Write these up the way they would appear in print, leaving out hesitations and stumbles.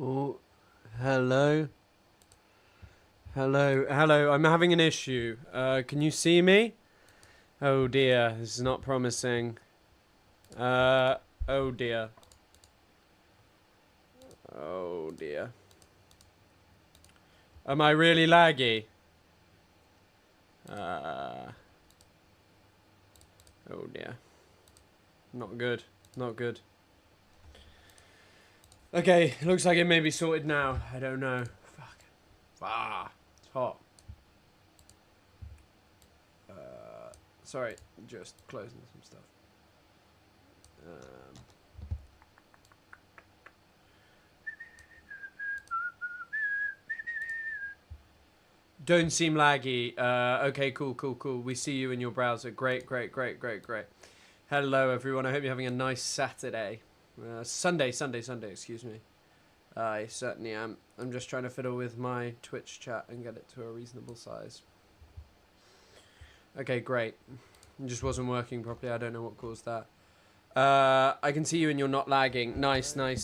Oh, hello. Hello. I'm having an issue. Can you see me? Oh dear, this is not promising. Oh dear. Oh dear. Am I really laggy? Oh dear. Not good. Not good. Okay, looks like it may be sorted now. I don't know. Fuck. Ah, it's hot. Sorry, just closing some stuff. Don't seem laggy. Okay, cool. We see you in your browser. Great. Hello, everyone. I hope you're having a nice Saturday. Sunday, excuse me. I certainly am. I'm just trying to fiddle with my Twitch chat and get it to a reasonable size. Okay, great. It just wasn't working properly. I don't know what caused that. I can see you and you're not lagging. Nice. Hello.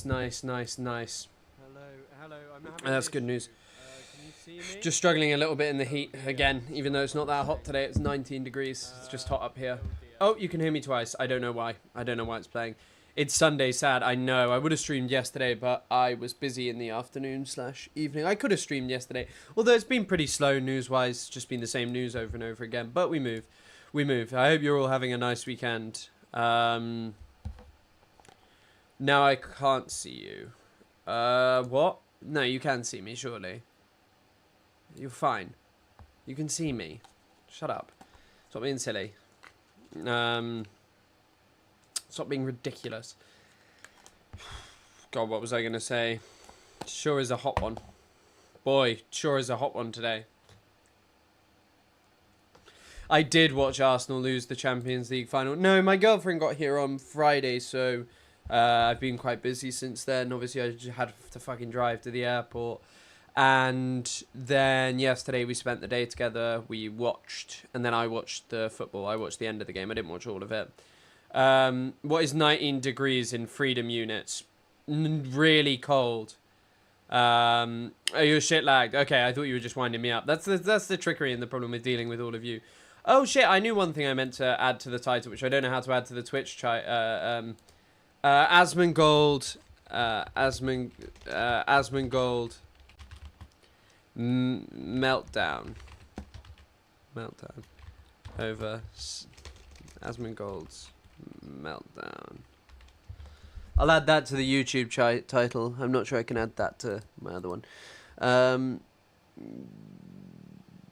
That's good news. Can you see me? Just struggling a little bit in the heat again, even though it's not that hot today. It's 19 degrees. It's just hot up here. Oh, you can hear me twice. I don't know why. I don't know why it's playing. It's Sunday, sad. I know. I would have streamed yesterday, but I was busy in the afternoon/evening. I could have streamed yesterday, although it's been pretty slow news-wise. It's just been the same news over and over again. But we move. I hope you're all having a nice weekend. Now I can't see you. What? No, you can see me, surely. You're fine. You can see me. Shut up. Stop being silly. Stop being ridiculous. God, what was I going to say? Sure is a hot one. Boy, sure is a hot one today. I did watch Arsenal lose the Champions League final. No, my girlfriend got here on Friday, so I've been quite busy since then. Obviously, I just had to fucking drive to the airport. And then yesterday we spent the day together. We watched, and then I watched the football. I watched the end of the game. I didn't watch all of it. What is 19 degrees in freedom units? Really cold. Oh, you're shit lagged. Okay, I thought you were just winding me up. That's the trickery and the problem with dealing with all of you. Oh shit, I knew one thing I meant to add to the title, which I don't know how to add to the Twitch chat. Asmongold. Asmongold. Meltdown. Over Asmongold's meltdown. I'll add that to the YouTube title. I'm not sure I can add that to my other one.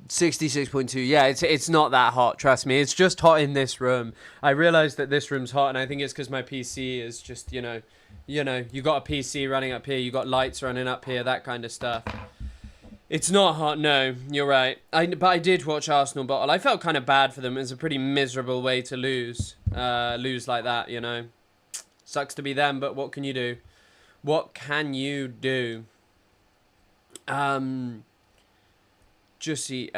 66.2. Yeah, it's not that hot. Trust me. It's just hot in this room. I realized that this room's hot, and I think it's because my PC is just, you know, you got a PC running up here, you got lights running up here, that kind of stuff. It's not hot, no, you're right. But I did watch Arsenal bottle. I felt kind of bad for them. It was a pretty miserable way to lose. Lose like that, you know. Sucks to be them, but what can you do? What can you do? Jussie,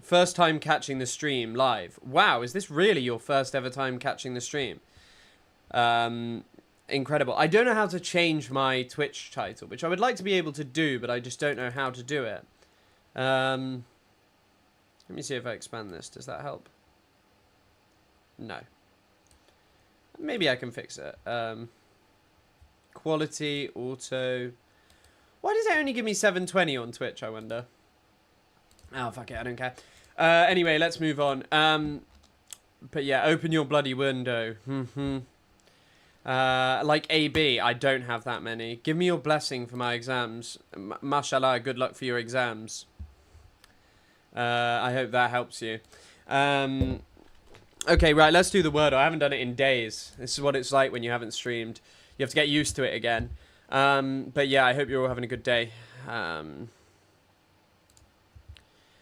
first time catching the stream live. Wow, is this really your first ever time catching the stream? Incredible. I don't know how to change my Twitch title, which I would like to be able to do, but I just don't know how to do it. Let me see if I expand this. Does that help? No. Maybe I can fix it. Quality, auto. Why does it only give me 720 on Twitch, I wonder? Oh, fuck it. I don't care. Anyway, let's move on. But yeah, open your bloody window. Like AB, I don't have that many. Give me your blessing for my exams. Mashallah, good luck for your exams. I hope that helps you. Okay, right, let's do the Wordle. I haven't done it in days. This is what it's like when you haven't streamed. You have to get used to it again. But yeah, I hope you're all having a good day.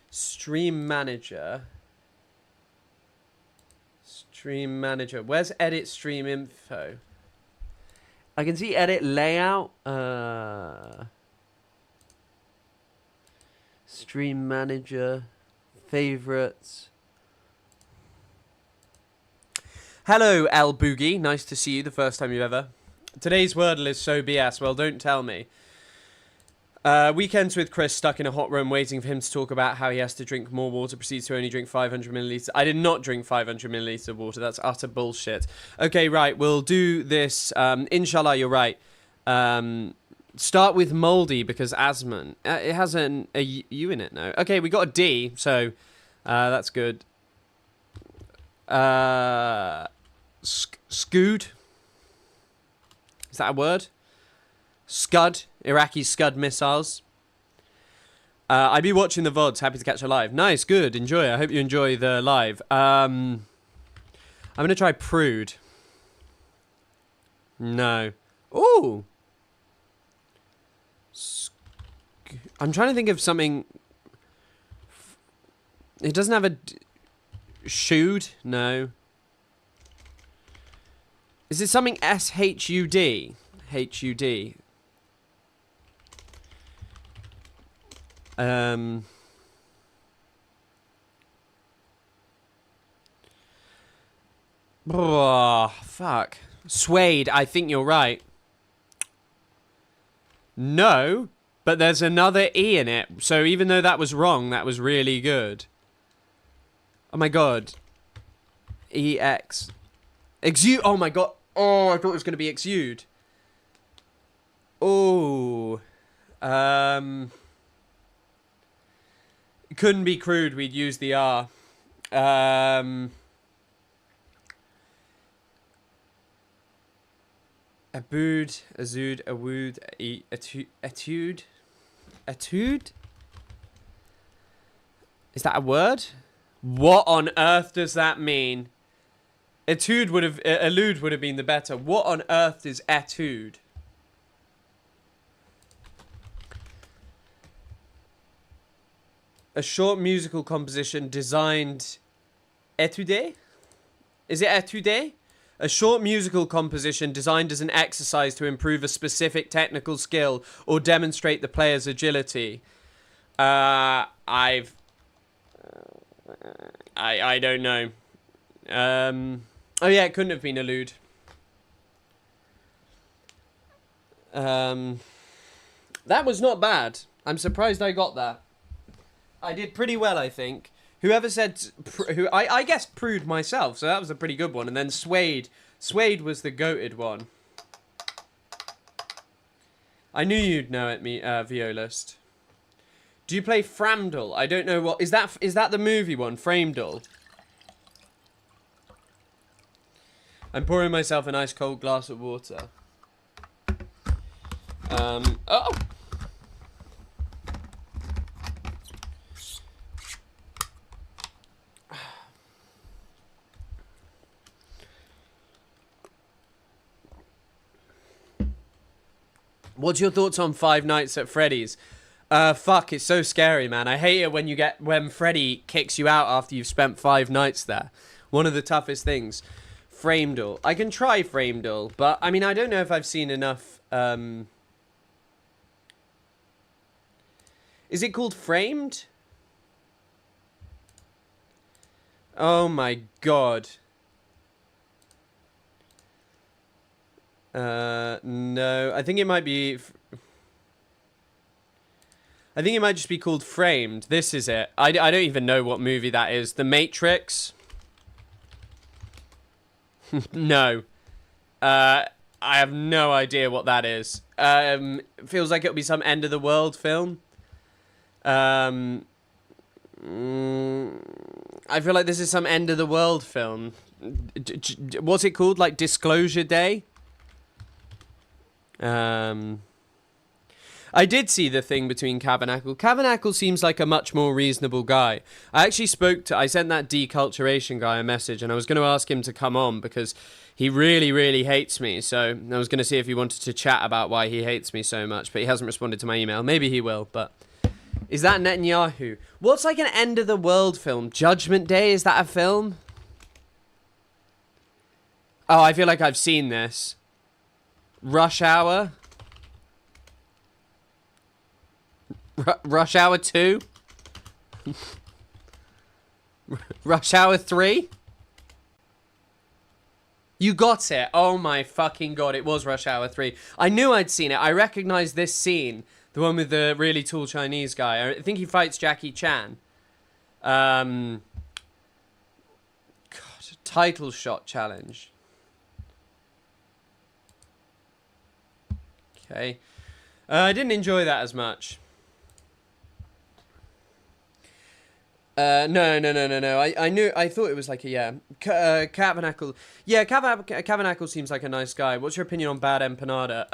Stream Manager. Stream Manager. Where's Edit Stream Info? I can see Edit Layout. Stream Manager. Favorites. Hello, El Boogie. Nice to see you the first time you've ever Today's Wordle is so BS. Well, don't tell me. Weekends with Chris, stuck in a hot room waiting for him to talk about how he has to drink more water, proceeds to only drink 500 milliliters. I did not drink 500 milliliters of water. That's utter bullshit. Okay, right. We'll do this. Inshallah, you're right. Start with moldy because Asmon. It has a U in it now. Okay, we got a D, so that's good. Scood. Is that a word? Scud. Iraqi Scud missiles. I'd be watching the VODs. Happy to catch a live. Nice, good. Enjoy. I hope you enjoy the live. I'm going to try prude. No. Ooh. I'm trying to think of something. It doesn't have a... Shoed? No. Is it something S-H-U-D? H-U-D. Oh, fuck. Suede, I think you're right. No, but there's another E in it. So even though that was wrong, that was really good. Oh my god. E-X. Exude. Oh my god. Oh, I thought it was going to be exude. Oh. It couldn't be crude. We'd use the R. Abood, Azud, Awood, Etude. Etude? Is that a word? What on earth does that mean? Etude would have... Elude would have been the better. What on earth is etude? A short musical composition designed... Etude? Is it etude? A short musical composition designed as an exercise to improve a specific technical skill or demonstrate the player's agility. I don't know. Oh yeah, it couldn't have been elude. That was not bad. I'm surprised I got that. I did pretty well, I think. Whoever said... I guessed prude myself, so that was a pretty good one. And then suede. Suede was the goated one. I knew you'd know it, Violist. Do you play Framdal? I don't know what... Is that the movie one? Framdal? I'm pouring myself an ice cold glass of water. Oh! What's your thoughts on Five Nights at Freddy's? Fuck, it's so scary, man. I hate it when Freddy kicks you out after you've spent 5 nights there. One of the toughest things. Framedal. I can try Framedal, but I mean, I don't know if I've seen enough. Is it called Framed? Oh my god. No, I think it might be... I think it might just be called Framed. This is it. I don't even know what movie that is. The Matrix? No. I have no idea what that is. Feels like it'll be some end of the world film. I feel like this is some end of the world film. What's it called? Like Disclosure Day? I did see the thing between Cavernacle. Cavernacle seems like a much more reasonable guy. I actually I sent that deculturation guy a message, and I was going to ask him to come on because he really, really hates me. So I was going to see if he wanted to chat about why he hates me so much, but he hasn't responded to my email. Maybe he will, but... Is that Netanyahu? What's like an end of the world film? Judgment Day? Is that a film? Oh, I feel like I've seen this. Rush Hour? Rush Hour 2? Rush Hour 3? You got it. Oh my fucking god, it was Rush Hour 3. I knew I'd seen it. I recognized this scene. The one with the really tall Chinese guy. I think he fights Jackie Chan. God, title shot challenge. Okay. I didn't enjoy that as much. No. I thought it was like a, Cavanacle. Yeah, Cavanacle seems like a nice guy. What's your opinion on Bad Empanada?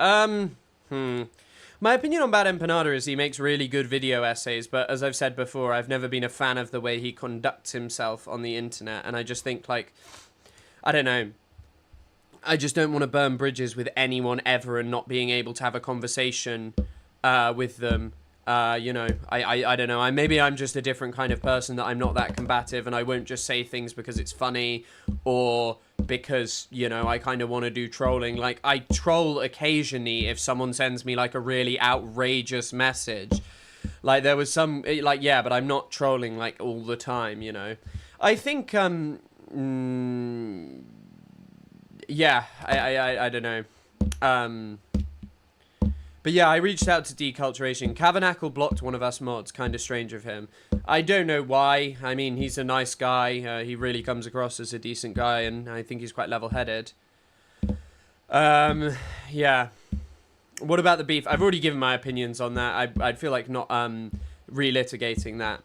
My opinion on Bad Empanada is he makes really good video essays, but as I've said before, I've never been a fan of the way he conducts himself on the internet, and I just think, like, I don't know. I just don't want to burn bridges with anyone ever and not being able to have a conversation with them. You know, I don't know. Maybe I'm just a different kind of person, that I'm not that combative and I won't just say things because it's funny or because, you know, I kind of want to do trolling. Like, I troll occasionally if someone sends me, like, a really outrageous message. Like, there was some, like, yeah, but I'm not trolling, like, all the time, you know. I think, yeah, I don't know. But yeah, I reached out to Deculturation. Cavaнаcle blocked one of us mods. Kind of strange of him. I don't know why. I mean, he's a nice guy. He really comes across as a decent guy, and I think he's quite level-headed. Yeah. What about the beef? I've already given my opinions on that. I'd feel like not relitigating that.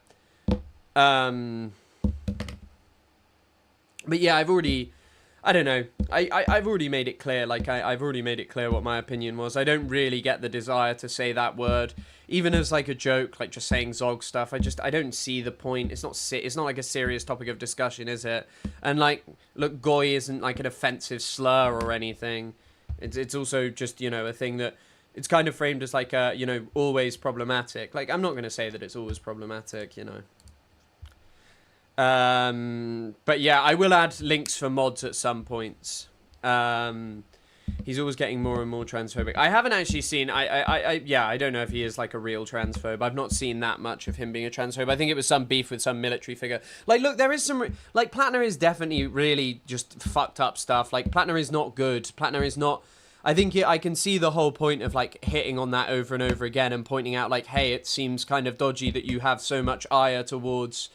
But yeah, I don't know. I've already made it clear. Like, I've already made it clear what my opinion was. I don't really get the desire to say that word, even as like a joke, like just saying Zog stuff. I don't see the point. It's not like a serious topic of discussion, is it? And like, look, goy isn't like an offensive slur or anything. It's also just, you know, a thing that it's kind of framed as like a, you know, always problematic. Like, I'm not going to say that it's always problematic, you know. But yeah, I will add links for mods at some points. He's always getting more and more transphobic. I haven't actually seen, yeah, I don't know if he is like a real transphobe. I've not seen that much of him being a transphobe. I think it was some beef with some military figure. Like, look, there is some, like, Plattner is definitely really just fucked up stuff. Like, Plattner is not good. Plattner is not, I think I can see the whole point of, like, hitting on that over and over again and pointing out, like, hey, it seems kind of dodgy that you have so much ire towards,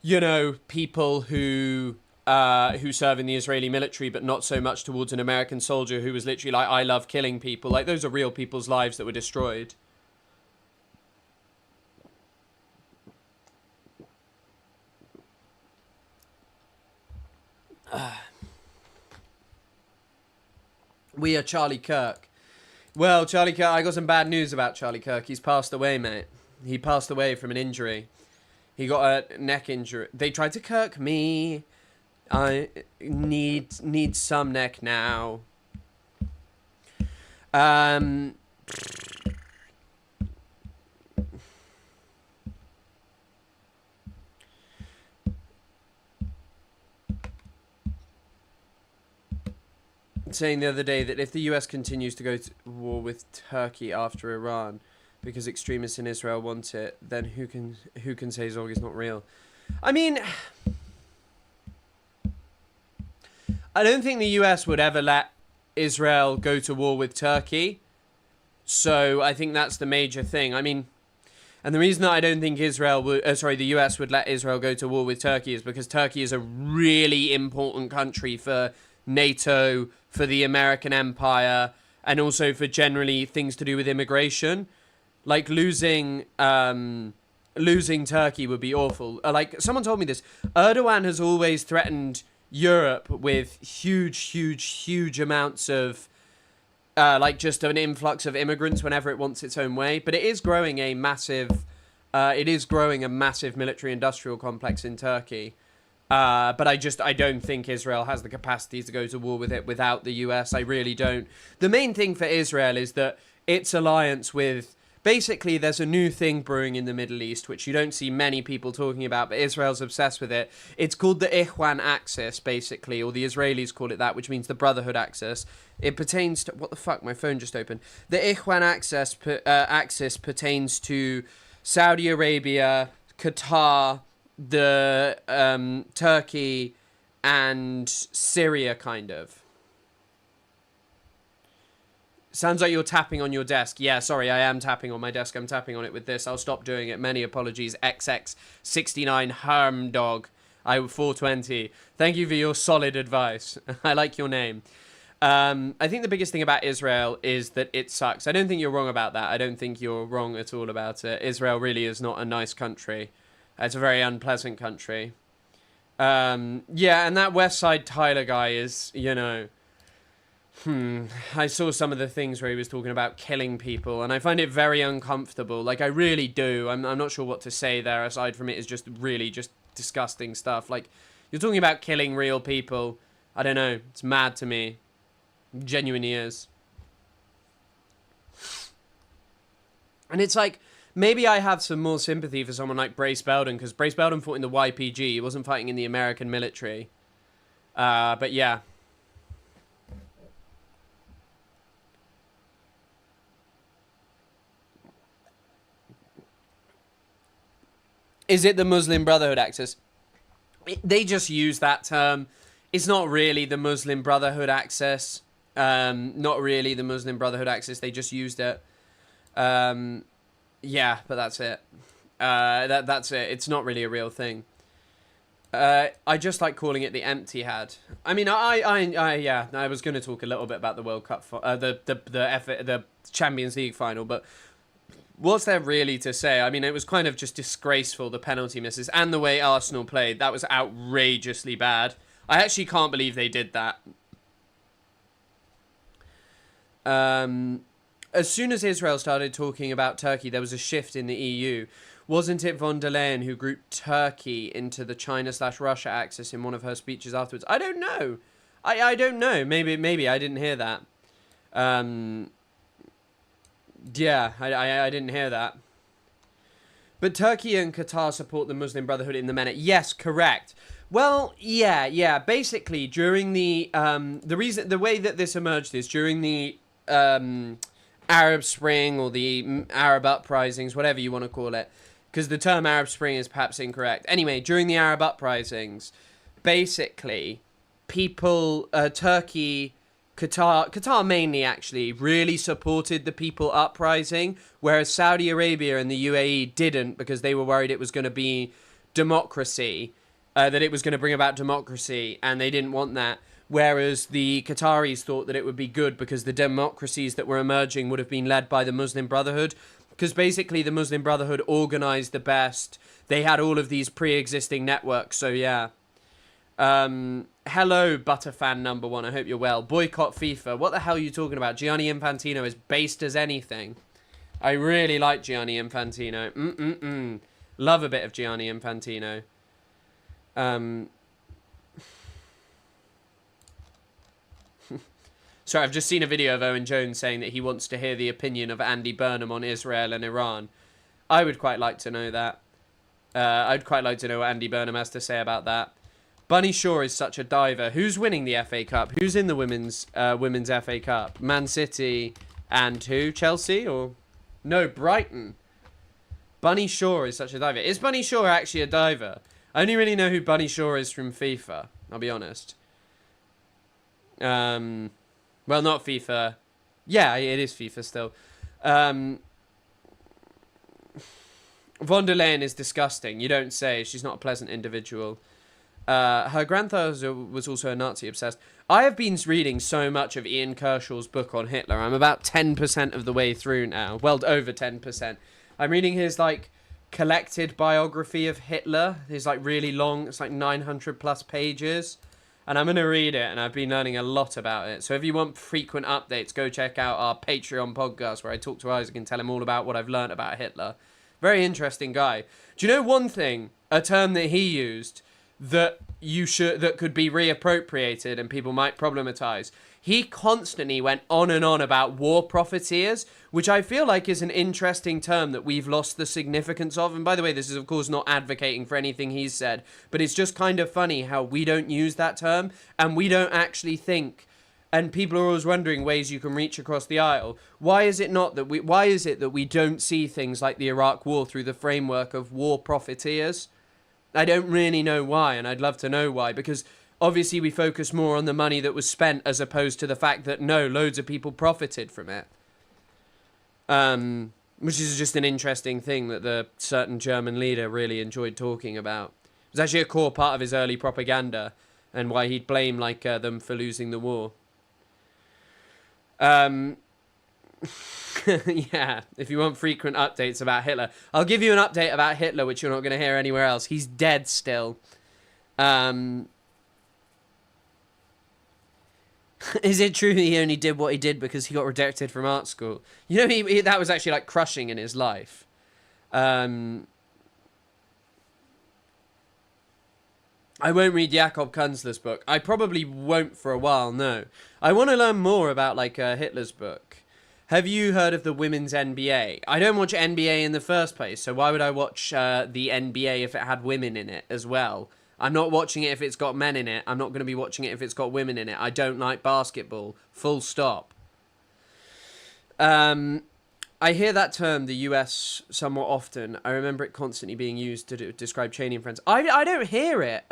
you know, people who serve in the Israeli military, but not so much towards an American soldier who was literally like, I love killing people. Like, those are real people's lives that were destroyed. We are Charlie Kirk. Well, Charlie Kirk, I got some bad news about Charlie Kirk. He's passed away, mate. He passed away from an injury. He got a neck injury. They tried to Kirk me. I need some neck now. Saying the other day that if the US continues to go to war with Turkey after Iran, because extremists in Israel want it, then who can say Zog is not real? I mean, I don't think the US would ever let Israel go to war with Turkey. So I think that's the major thing. I mean, and the reason that I don't think the US would let Israel go to war with Turkey is because Turkey is a really important country for NATO, for the American empire, and also for generally things to do with immigration. Like, losing Turkey would be awful. Like, someone told me this. Erdogan has always threatened Europe with huge amounts of, like, just an influx of immigrants whenever it wants its own way. But it is growing a massive military-industrial complex in Turkey. But I don't think Israel has the capacity to go to war with it without the US. I really don't. The main thing for Israel is that its alliance with... Basically, there's a new thing brewing in the Middle East, which you don't see many people talking about, but Israel's obsessed with it. It's called the Ikhwan Axis, basically, or the Israelis call it that, which means the Brotherhood Axis. It pertains to... What the fuck? My phone just opened. The Ikhwan Axis pertains to Saudi Arabia, Qatar, the Turkey, and Syria, kind of. Sounds like you're tapping on your desk. Yeah, sorry, I am tapping on my desk. I'm tapping on it with this. I'll stop doing it. Many apologies. XX69 Harm Dog. 420. Thank you for your solid advice. I like your name. I think the biggest thing about Israel is that it sucks. I don't think you're wrong about that. I don't think you're wrong at all about it. Israel really is not a nice country. It's a very unpleasant country. Yeah, and that West Side Tyler guy is, you know... I saw some of the things where he was talking about killing people, and I find it very uncomfortable. Like, I really do. I'm not sure what to say there, aside from it is just really just disgusting stuff. Like, you're talking about killing real people. I don't know. It's mad to me. It genuinely is. And it's like, maybe I have some more sympathy for someone like Brace Belden, because Brace Belden fought in the YPG. He wasn't fighting in the American military. But yeah. Is it the Muslim Brotherhood Axis? They just use that term. It's not really the Muslim Brotherhood Axis. Not really the Muslim Brotherhood Axis. They just used it. Yeah, but that's it. That's it. It's not really a real thing. I just like calling it the empty had. I mean, yeah, I was going to talk a little bit about the World Cup, the Champions League final, but what's there really to say? I mean, it was kind of just disgraceful, the penalty misses, and the way Arsenal played. That was outrageously bad. I actually can't believe they did that. As soon as Israel started talking about Turkey, there was a shift in the EU. Wasn't it von der Leyen who grouped Turkey into the China/Russia axis in one of her speeches afterwards? I don't know. I don't know. Maybe I didn't hear that. Yeah, I didn't hear that. But Turkey and Qatar support the Muslim Brotherhood in the MENA. Yes, correct. Well, yeah. Basically, during the way that this emerged is during the Arab Spring or the Arab uprisings, whatever you want to call it, because the term Arab Spring is perhaps incorrect. Anyway, during the Arab uprisings, basically, people, Turkey, Qatar mainly actually, really supported the people uprising, whereas Saudi Arabia and the UAE didn't, because they were worried it was going to be democracy, that it was going to bring about democracy, and they didn't want that. Whereas the Qataris thought that it would be good because the democracies that were emerging would have been led by the Muslim Brotherhood. Because basically the Muslim Brotherhood organized the best. They had all of these pre-existing networks, so yeah. Hello, Butterfan number 1. I hope you're well. Boycott FIFA. What the hell are you talking about? Gianni Infantino is based as anything. I really like Gianni Infantino. Love a bit of Gianni Infantino. Sorry, I've just seen a video of Owen Jones saying that he wants to hear the opinion of Andy Burnham on Israel and Iran. I would quite like to know that. I'd quite like to know what Andy Burnham has to say about that. Bunny Shaw is such a diver. Who's winning the FA Cup? Who's in the women's FA Cup? Man City and who? Chelsea or... No, Brighton. Bunny Shaw is such a diver. Is Bunny Shaw actually a diver? I only really know who Bunny Shaw is from FIFA. I'll be honest. Well, not FIFA. Yeah, it is FIFA still. Von der Leyen is disgusting. You don't say. She's not a pleasant individual. Her grandfather was also a Nazi obsessed. I have been reading so much of Ian Kershaw's book on Hitler. I'm about 10% of the way through now. Well, over 10%. I'm reading his, like, collected biography of Hitler. It's, like, really long. It's, like, 900 plus pages. And I'm going to read it, and I've been learning a lot about it. So if you want frequent updates, go check out our Patreon podcast where I talk to Isaac and tell him all about what I've learned about Hitler. Very interesting guy. Do you know one thing, a term that he used that could be reappropriated and people might problematize? He constantly went on and on about war profiteers, which I feel like is an interesting term that we've lost the significance of. And by the way, this is of course not advocating for anything he's said, but it's just kind of funny how we don't use that term and we don't actually think. And people are always wondering ways you can reach across the aisle. Why is it that we don't see things like the Iraq War through the framework of war profiteers? I don't really know why, and I'd love to know why, because obviously we focus more on the money that was spent as opposed to the fact that, no, loads of people profited from it. Which is just an interesting thing that the certain German leader really enjoyed talking about. It was actually a core part of his early propaganda and why he'd blame them for losing the war. Yeah, if you want frequent updates about Hitler, I'll give you an update about Hitler, which you're not going to hear anywhere else. He's dead still. Is it true he only did what he did because he got rejected from art school? You know, that was actually like crushing in his life. I won't read Jakob Kunzler's book. I probably won't for a while, no. I want to learn more about Hitler's book. Have you heard of the women's NBA? I don't watch NBA in the first place, so why would I watch the NBA if it had women in it as well? I'm not watching it if it's got men in it. I'm not going to be watching it if it's got women in it. I don't like basketball. Full stop. I hear that term, the US, somewhat often. I remember it constantly being used to describe Cheney and friends. I don't hear it.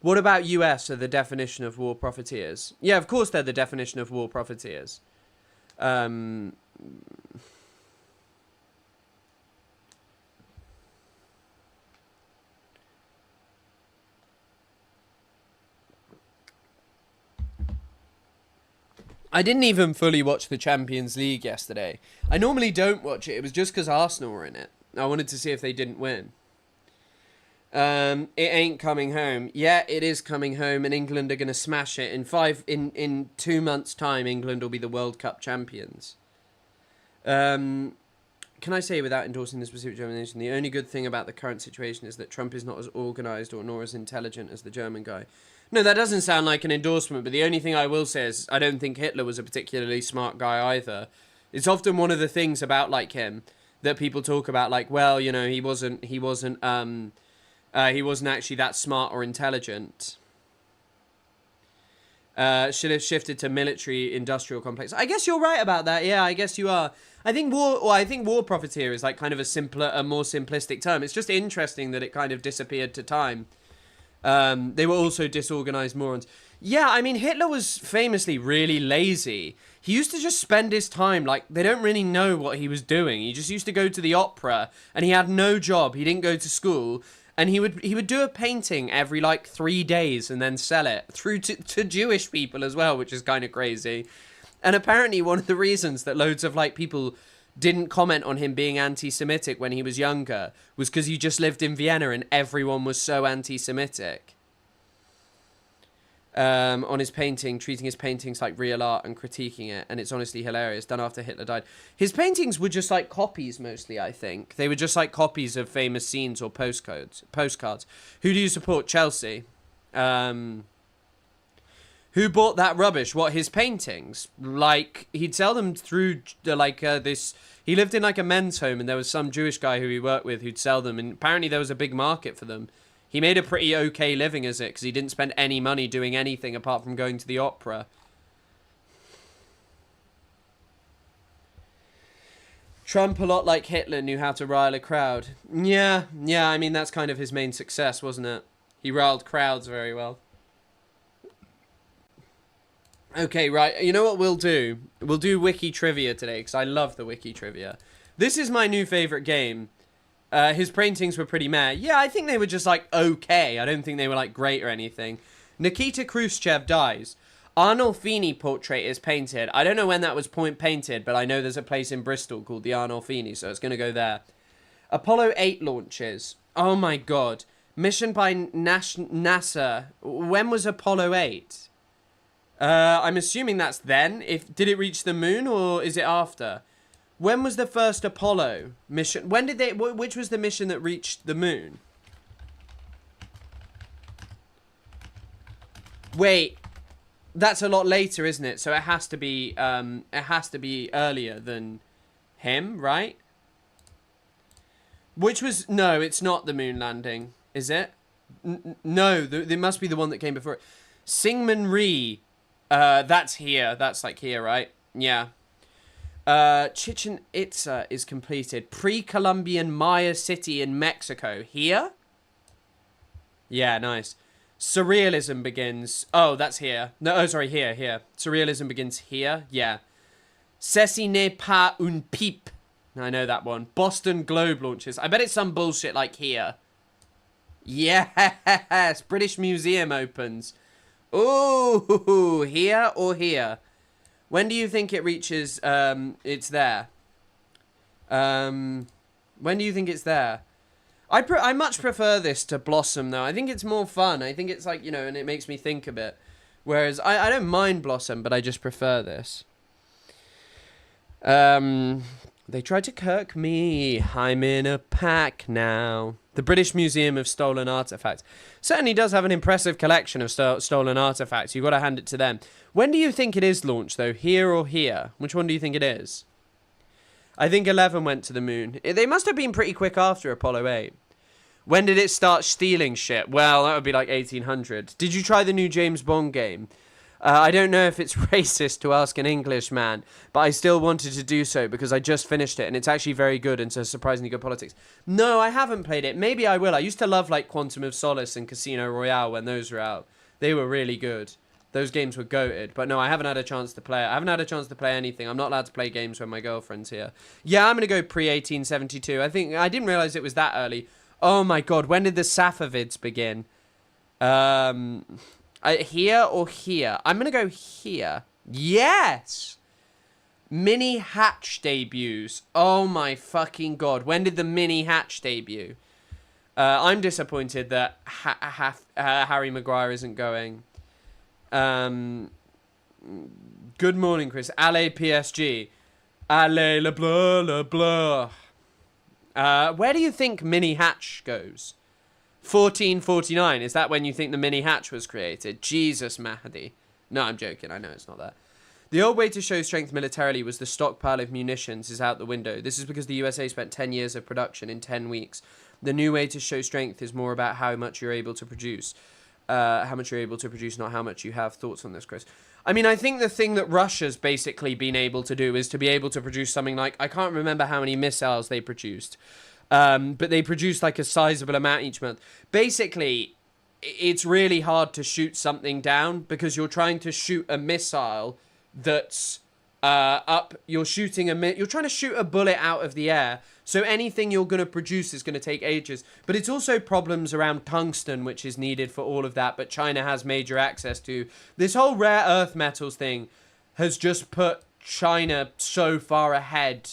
What about US are the definition of war profiteers? Yeah, of course they're the definition of war profiteers. I didn't even fully watch the Champions League yesterday. I normally don't watch it. It was just because Arsenal were in it. I wanted to see if they didn't win. It ain't coming home. Yeah, it is coming home, and England are going to smash it. In 2 months' time, England will be the World Cup champions. Can I say, without endorsing the specific German nation, the only good thing about the current situation is that Trump is not as organised or nor as intelligent as the German guy. No, that doesn't sound like an endorsement, but the only thing I will say is I don't think Hitler was a particularly smart guy either. It's often one of the things about him that people talk about, well, you know, he wasn't actually that smart or intelligent. Should have shifted to military industrial complex. I guess you're right about that. Yeah, I guess you are. I think war profiteer is kind of a more simplistic term. It's just interesting that it kind of disappeared to time. They were also disorganized morons. Yeah, I mean, Hitler was famously really lazy. He used to just spend his time, they don't really know what he was doing. He just used to go to the opera, and he had no job. He didn't go to school, and he would do a painting every, 3 days and then sell it through to Jewish people as well, which is kind of crazy. And apparently one of the reasons that loads of, people didn't comment on him being anti-Semitic when he was younger was because he just lived in Vienna and everyone was so anti-Semitic. On his painting, treating his paintings like real art and critiquing it, and it's honestly hilarious, done after Hitler died. His paintings were just copies mostly, I think. They were just copies of famous scenes or postcards. Who do you support? Chelsea. Who bought that rubbish? What, his paintings? He'd sell them through, this... He lived in, a men's home, and there was some Jewish guy who he worked with who'd sell them, and apparently there was a big market for them. He made a pretty okay living as it, because he didn't spend any money doing anything apart from going to the opera. Trump, a lot like Hitler, knew how to rile a crowd. Yeah, I mean, that's kind of his main success, wasn't it? He riled crowds very well. Okay, right. You know what we'll do? We'll do Wiki Trivia today, because I love the Wiki Trivia. This is my new favourite game. His paintings were pretty meh. Yeah, I think they were just, okay. I don't think they were, great or anything. Nikita Khrushchev dies. Arnolfini portrait is painted. I don't know when that was painted, but I know there's a place in Bristol called the Arnolfini, so it's going to go there. Apollo 8 launches. Oh, my God. Mission by NASA. When was Apollo 8? I'm assuming that's then. Did it reach the moon or is it after? When was the first Apollo mission? When did which was the mission that reached the moon? Wait, that's a lot later, isn't it? So it has to be earlier than him, right? No, it's not the moon landing, is it? No, there must be the one that came before it. Syngman Rhee. That's here. That's here, right? Yeah. Chichen Itza is completed. Pre-Columbian Maya city in Mexico. Here? Yeah, nice. Surrealism begins. Oh, that's here. No, oh, sorry, here. Surrealism begins here. Yeah. Ceci n'est pas une pipe. I know that one. Boston Globe launches. I bet it's some bullshit like here. Yes! British Museum opens. Ooh, here or here? When do you think it reaches, it's there? When do you think it's there? I much prefer this to Blossom, though. I think it's more fun. I think it's like, you know, and it makes me think a bit. Whereas, I don't mind Blossom, but I just prefer this. They tried to kirk me. I'm in a pack now. The British Museum of Stolen Artifacts certainly does have an impressive collection of stolen artifacts. You've got to hand it to them. When do you think it is launched, though? Here or here? Which one do you think it is? I think 11 went to the moon. They must have been pretty quick after Apollo 8. When did it start stealing shit? Well, that would be like 1800. Did you try the new James Bond game? I don't know if it's racist to ask an Englishman, but I still wanted to do so because I just finished it and it's actually very good and so surprisingly good politics. No, I haven't played it. Maybe I will. I used to love like Quantum of Solace and Casino Royale when those were out. They were really good. Those games were goated. But no, I haven't had a chance to play it. I haven't had a chance to play anything. I'm not allowed to play games when my girlfriend's here. Yeah, I'm going to go pre-1872. I didn't realize it was that early. Oh my god, when did the Safavids begin? Here or here? I'm going to go here. Yes! Mini Hatch debuts. Oh my fucking god. When did the Mini Hatch debut? I'm disappointed that Harry Maguire isn't going. Good morning, Chris. Allez, PSG. Allez, le bleu, le bleu. Where do you think Mini Hatch goes? 1449. Is that when you think the Mini Hatch was created? Jesus, Mahdi. No, I'm joking. I know it's not that. The old way to show strength militarily was the stockpile of munitions is out the window. This is because the USA spent 10 years of production in 10 weeks. The new way to show strength is more about how much you're able to produce. Not how much you have. Thoughts on this, Chris? I mean, I think the thing that Russia's basically been able to do is to be able to produce something like, I can't remember how many missiles they produced. But they produce like a sizable amount each month. Basically, it's really hard to shoot something down because you're trying to shoot a missile that's up. You're trying to shoot a bullet out of the air. So anything you're going to produce is going to take ages. But it's also problems around tungsten, which is needed for all of that. But China has major access to. This whole rare earth metals thing has just put China so far ahead,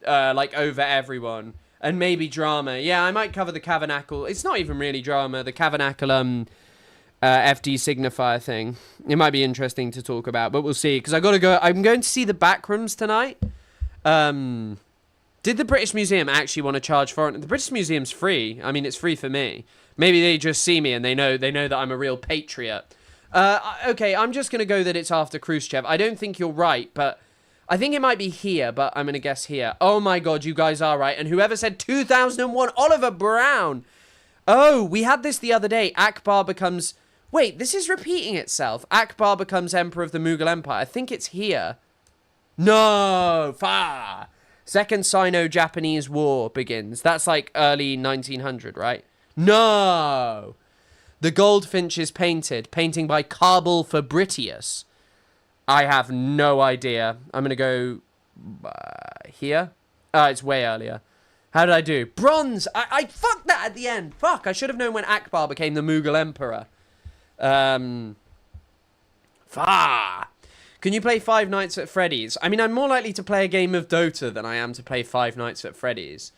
like over everyone. And maybe drama. Yeah, I might cover the Cavernacle. It's not even really drama. The Cavernacle FD signifier thing. It might be interesting to talk about, but we'll see. Because I got to go. I'm going to see the Backrooms tonight. Did the British Museum actually want to charge for it? The British Museum's free. I mean, it's free for me. Maybe they just see me and they know that I'm a real patriot. Okay, I'm just going to go that it's after Khrushchev. I don't think you're right, but I think it might be here, but I'm going to guess here. Oh my god, you guys are right. And whoever said 2001, Oliver Brown. Oh, we had this the other day. Akbar becomes... Wait, this is repeating itself. Akbar becomes Emperor of the Mughal Empire. I think it's here. No, far. Second Sino-Japanese War begins. That's like early 1900, right? No. The Goldfinch is painted. Painting by Carbel Fabritius. I have no idea. I'm going to go here. It's way earlier. How did I do? Bronze! I fucked that at the end. Fuck, I should have known when Akbar became the Mughal Emperor. Can you play Five Nights at Freddy's? I mean, I'm more likely to play a game of Dota than I am to play Five Nights at Freddy's.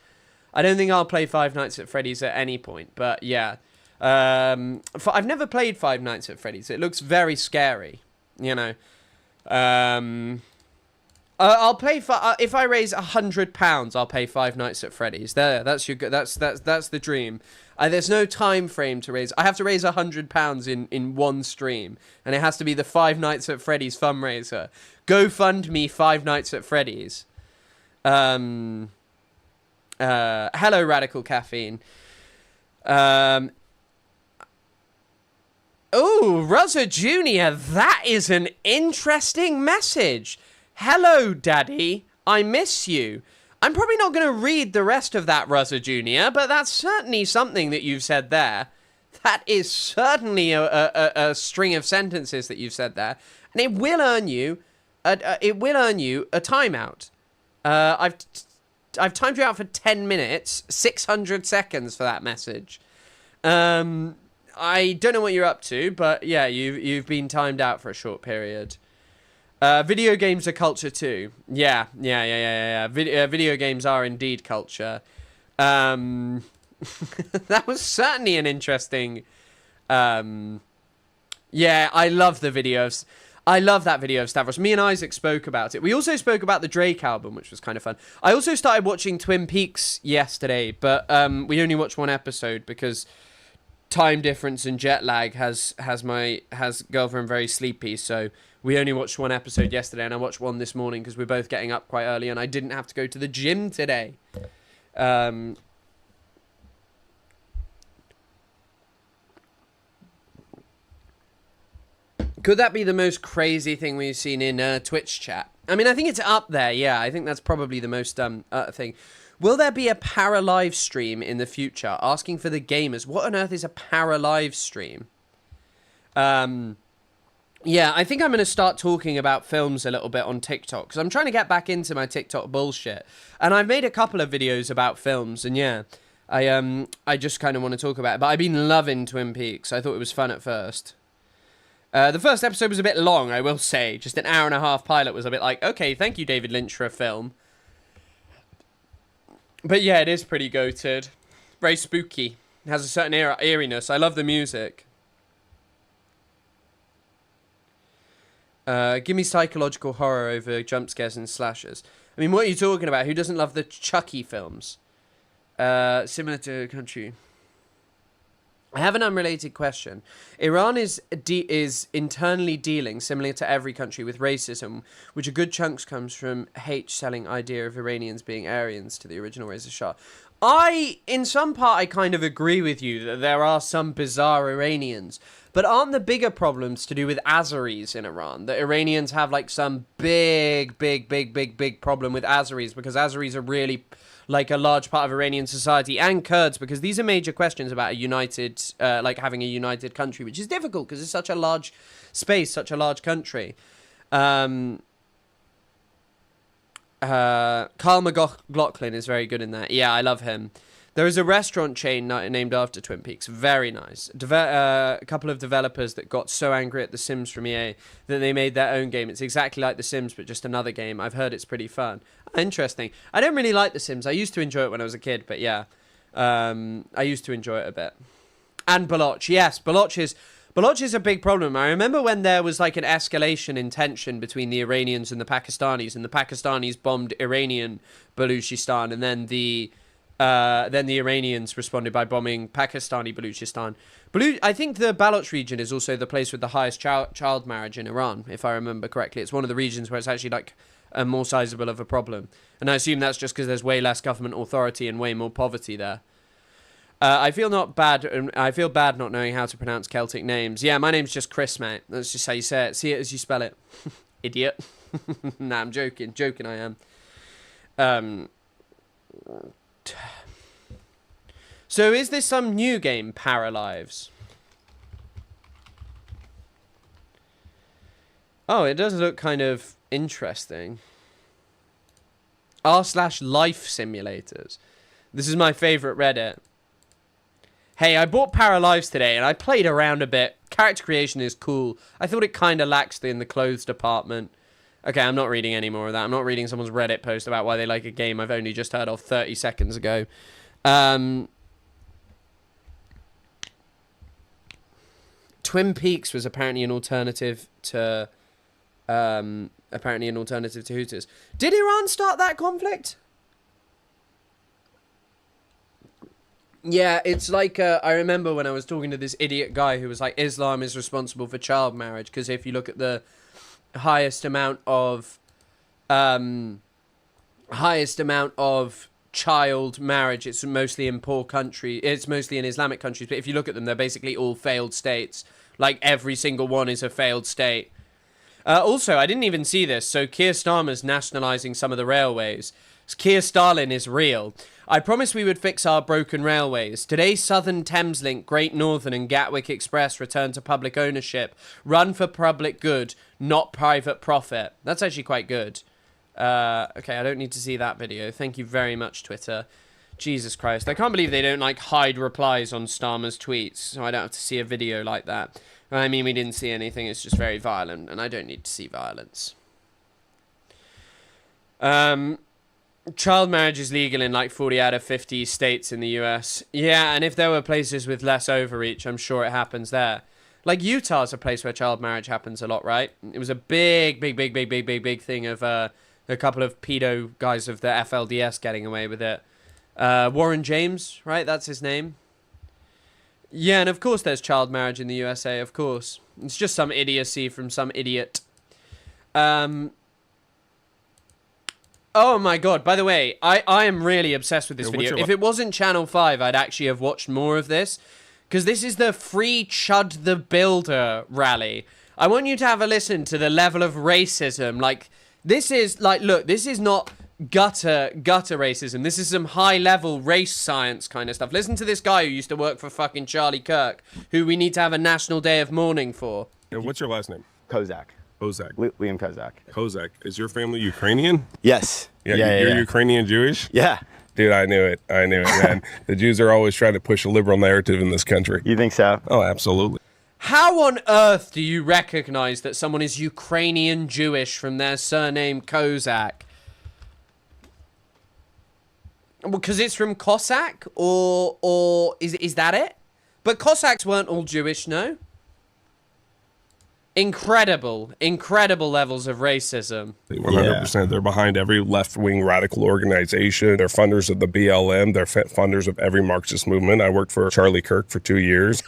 I don't think I'll play Five Nights at Freddy's at any point, but yeah. I've never played Five Nights at Freddy's. It looks very scary, you know. I'll pay for if I raise £100, I'll pay Five Nights at Freddy's. There, that's the dream. There's no time frame to raise. I have to raise £100 in one stream, and it has to be the Five Nights at Freddy's fundraiser. GoFundMe Five Nights at Freddy's. Hello, Radical Caffeine. Oh, Ruzza Jr., that is an interesting message. Hello, Daddy. I miss you. I'm probably not going to read the rest of that, Ruzza Jr., but that's certainly something that you've said there. That is certainly a string of sentences that you've said there, and it will earn you a timeout. I've timed you out for 10 minutes, 600 seconds for that message. I don't know what you're up to, but yeah, you've been timed out for a short period. Video games are culture too. Yeah. Video games are indeed culture. That was certainly an interesting. Yeah, I love the videos. I love that video of Stavros. Me and Isaac spoke about it. We also spoke about the Drake album, which was kind of fun. I also started watching Twin Peaks yesterday, but we only watched one episode because time difference and jet lag has girlfriend very sleepy. So we only watched one episode yesterday, and I watched one this morning because we're both getting up quite early, and I didn't have to go to the gym today. Could that be the most crazy thing we've seen in Twitch chat? I mean, I think it's up there. Yeah, I think that's probably the most thing. Will there be a para-live stream in the future? Asking for the gamers. What on earth is a para-live stream? Yeah, I think I'm going to start talking about films a little bit on TikTok, because I'm trying to get back into my TikTok bullshit. And I've made a couple of videos about films, and yeah, I just kind of want to talk about it. But I've been loving Twin Peaks. I thought it was fun at first. The first episode was a bit long, I will say. Just an hour and a half pilot was a bit like, okay, thank you, David Lynch, for a film. But yeah, it is pretty goated. Very spooky. It has a certain eeriness. I love the music. Give me psychological horror over jump scares and slashers. I mean, what are you talking about? Who doesn't love the Chucky films? Similar to a country. I have an unrelated question. Iran is internally dealing, similar to every country, with racism, which a good chunk comes from hate-selling idea of Iranians being Aryans to the original Reza Shah. In some part, I kind of agree with you that there are some bizarre Iranians, but aren't the bigger problems to do with Azeris in Iran? The Iranians have like some big problem with Azeris, because Azeris are really like a large part of Iranian society, and Kurds, because these are major questions about a united, like having a united country, which is difficult because it's such a large space, such a large country. Carl McLaughlin is very good in that. Yeah, I love him. There is a restaurant chain named after Twin Peaks. Very nice. A couple of developers that got so angry at The Sims from EA that they made their own game. It's exactly like The Sims, but just another game. I've heard it's pretty fun. Interesting. I don't really like The Sims. I used to enjoy it when I was a kid, but yeah. I used to enjoy it a bit. And Baloch. Yes, Baloch is a big problem. I remember when there was like an escalation in tension between the Iranians and the Pakistanis bombed Iranian Baluchistan, and then the Iranians responded by bombing Pakistani Baluchistan. I think the Baloch region is also the place with the highest child marriage in Iran, if I remember correctly. It's one of the regions where it's actually like a more sizable of a problem. And I assume that's just because there's way less government authority and way more poverty there. I feel bad not knowing how to pronounce Celtic names. Yeah, my name's just Chris, mate. That's just how you say it. See it as you spell it. Idiot. Nah, I'm joking. Joking I am. So is this some new game, Paralives? Oh, it does look kind of interesting. r/life simulators. This is my favorite Reddit. Hey, I bought Paralives today and I played around a bit. Character creation is cool. I thought it kind of lacks in the clothes department. Okay, I'm not reading any more of that. I'm not reading someone's Reddit post about why they like a game I've only just heard of 30 seconds ago. Twin Peaks was apparently an alternative to Hooters. Did Iran start that conflict? Yeah, it's like, I remember when I was talking to this idiot guy who was like, Islam is responsible for child marriage, because if you look at the highest amount of child marriage, it's mostly in poor countries. It's mostly in Islamic countries, but if you look at them, they're basically all failed states. Like, every single one is a failed state. Also, I didn't even see this, so Keir Starmer's nationalising some of the railways. Keir Stalin is real. I promised we would fix our broken railways. Today, Southern Thameslink, Great Northern and Gatwick Express return to public ownership. Run for public good, not private profit. That's actually quite good. Okay, I don't need to see that video. Thank you very much, Twitter. Jesus Christ. I can't believe they don't, like, hide replies on Starmer's tweets, so I don't have to see a video like that. I mean, we didn't see anything. It's just very violent, and I don't need to see violence. Child marriage is legal in, like, 40 out of 50 states in the US. Yeah, and if there were places with less overreach, I'm sure it happens there. Like, Utah's a place where child marriage happens a lot, right? It was a big thing of a couple of pedo guys of the FLDS getting away with it. Warren James, right? That's his name. Yeah, and of course there's child marriage in the USA, of course. It's just some idiocy from some idiot. Oh my god, by the way, I am really obsessed with this video. If it wasn't Channel 5, I'd actually have watched more of this. Because this is the Free Chud the Builder rally. I want you to have a listen to the level of racism. Like, this is, like, look, this is not gutter racism. This is some high-level race science kind of stuff. Listen to this guy who used to work for fucking Charlie Kirk, who we need to have a national day of mourning for. What's your last name? Kozak. Kozak. Liam Kozak. Kozak. Is your family Ukrainian? Yes. You're Ukrainian Jewish? Yeah. Dude, I knew it, man. The Jews are always trying to push a liberal narrative in this country. You think so? Oh, absolutely. How on earth do you recognize that someone is Ukrainian Jewish from their surname Kozak? Because it's from Cossack? Or is that it? But Cossacks weren't all Jewish, no? Incredible levels of racism. 100%. They're behind every left-wing radical organization. They're funders of the BLM. They're funders of every Marxist movement. I worked for Charlie Kirk for 2 years.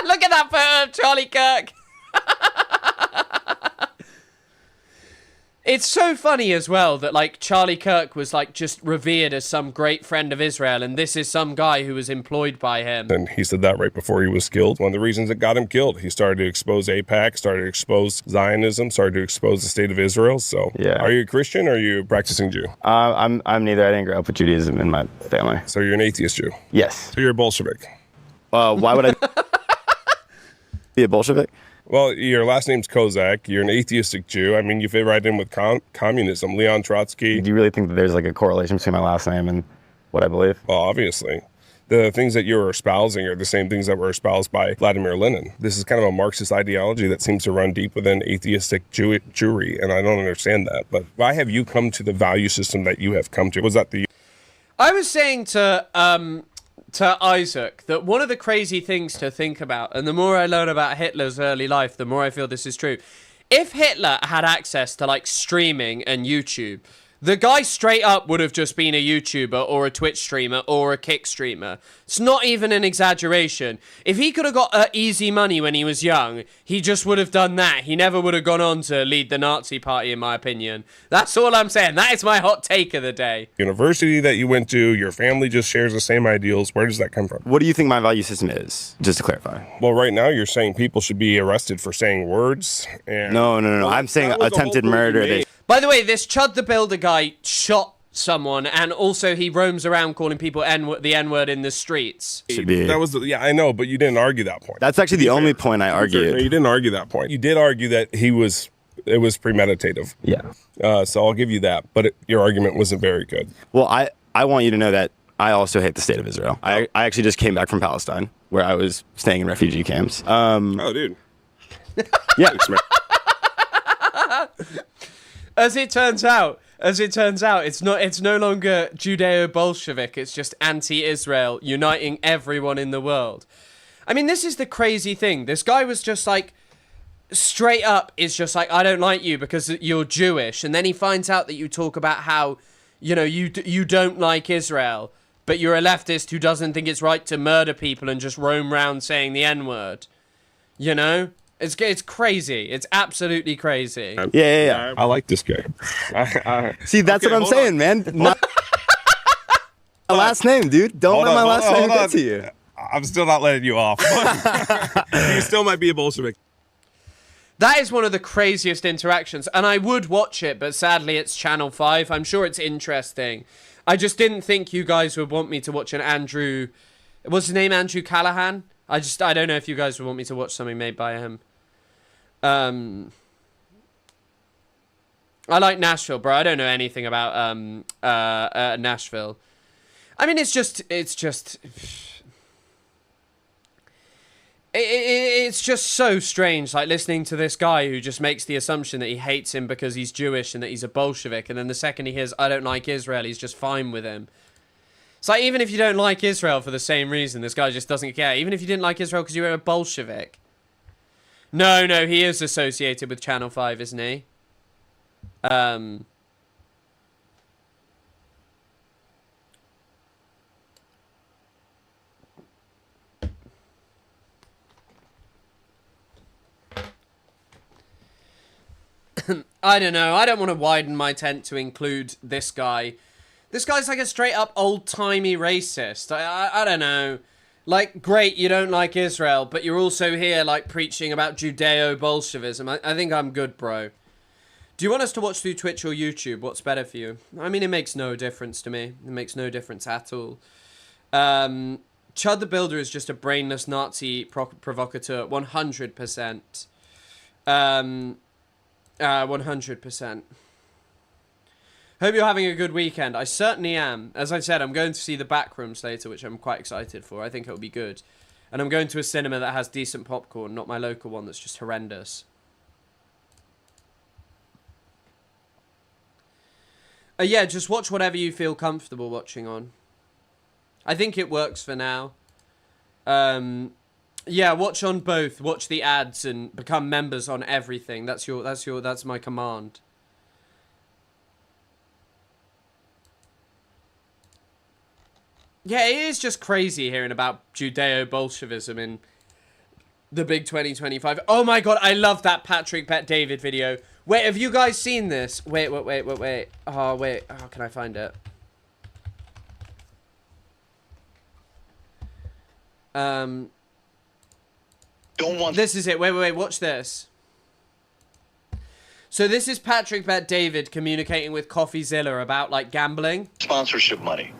Look at that photo of Charlie Kirk. It's so funny as well that, like, Charlie Kirk was, like, just revered as some great friend of Israel, and this is some guy who was employed by him. And he said that right before he was killed. One of the reasons that got him killed. He started to expose AIPAC, started to expose Zionism, started to expose the state of Israel. So, Are you a Christian or are you a practicing Jew? I'm neither. I didn't grow up with Judaism in my family. So you're an atheist Jew? Yes. So you're a Bolshevik? Why would I be a Bolshevik? Well, your last name's Kozak. You're an atheistic Jew. I mean, you fit right in with communism. Leon Trotsky. Do you really think that there's like a correlation between my last name and what I believe? Well, obviously. The things that you're espousing are the same things that were espoused by Vladimir Lenin. This is kind of a Marxist ideology that seems to run deep within atheistic Jewry, and I don't understand that. But why have you come to the value system that you have come to? Was that the... I was saying to Isaac that one of the crazy things to think about, and the more I learn about Hitler's early life, the more I feel this is true. If Hitler had access to, like, streaming and YouTube, the guy straight up would have just been a YouTuber or a Twitch streamer or a Kick streamer. It's not even an exaggeration. If he could have got easy money when he was young, he just would have done that. He never would have gone on to lead the Nazi party, in my opinion. That's all I'm saying. That is my hot take of the day. University that you went to, your family just shares the same ideals. Where does that come from? What do you think my value system is, just to clarify? Well, right now you're saying people should be arrested for saying words. And No. I'm saying attempted murder. By the way, this Chud the Builder guy shot someone, and also he roams around calling people the N-word in the streets. Should be. That was I know, but you didn't argue that point. That's actually the only point I argued. No, you didn't argue that point. You did argue that it was premeditative. Yeah. So I'll give you that, but your argument wasn't very good. Well, I want you to know that I also hate the state of Israel. I actually just came back from Palestine, where I was staying in refugee camps. Oh, dude. Yeah. As it turns out, it's no longer Judeo-Bolshevik, it's just anti-Israel, uniting everyone in the world. I mean, this is the crazy thing. This guy was just like, straight up is just like, I don't like you because you're Jewish. And then he finds out that you talk about how, you know, you don't like Israel, but you're a leftist who doesn't think it's right to murder people and just roam around saying the N-word. You know? It's crazy. It's absolutely crazy. Yeah. I like this guy. See, that's what I'm saying, man. My last name, dude. Don't let my last name get to you. I'm still not letting you off. You still might be a Bolshevik. That is one of the craziest interactions, and I would watch it, but sadly it's Channel 5. I'm sure it's interesting. I just didn't think you guys would want me to watch an Andrew... What's his name? Andrew Callahan? I don't know if you guys would want me to watch something made by him. I like Nashville, bro. I don't know anything about Nashville. I mean, it's just it's just so strange, like listening to this guy who just makes the assumption that he hates him because he's Jewish and that he's a Bolshevik, and then the second he hears I don't like Israel, he's just fine with him. It's like, even if you don't like Israel for the same reason, this guy just doesn't care. Even if you didn't like Israel because you were a Bolshevik. No, he is associated with Channel 5, isn't he? I don't know. I don't want to widen my tent to include this guy. This guy's like a straight up old-timey racist. I don't know. Like, great, you don't like Israel, but you're also here, like, preaching about Judeo-Bolshevism. I think I'm good, bro. Do you want us to watch through Twitch or YouTube? What's better for you? I mean, it makes no difference to me. It makes no difference at all. Chud the Builder is just a brainless Nazi provocateur. 100%. 100%. Hope you're having a good weekend. I certainly am. As I said, I'm going to see The Backrooms later, which I'm quite excited for. I think it'll be good. And I'm going to a cinema that has decent popcorn, not my local one that's just horrendous. Yeah, just watch whatever you feel comfortable watching on. I think it works for now. Yeah, watch on both. Watch the ads and become members on everything. That's my command. Yeah, it is just crazy hearing about Judeo-Bolshevism in the big 2025. Oh my god, I love that Patrick Bet David video. Wait, have you guys seen this? Wait. Oh, wait. Oh, can I find it? This is it. Wait. Watch this. So this is Patrick Bet David communicating with CoffeeZilla about, like, gambling. Sponsorship money.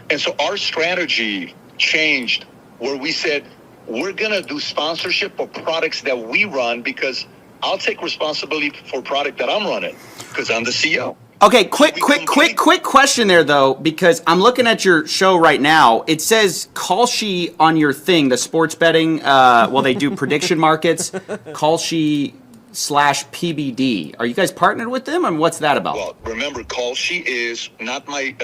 And so our strategy changed where we said, we're going to do sponsorship of products that we run because I'll take responsibility for product that I'm running because I'm the CEO. Okay, quick question there, though, because I'm looking at your show right now. It says Kalshi on your thing, the sports betting, they do prediction markets, Kalshi/PBD. Are you guys partnered with them, and what's that about? Well, remember, Kalshi is not my,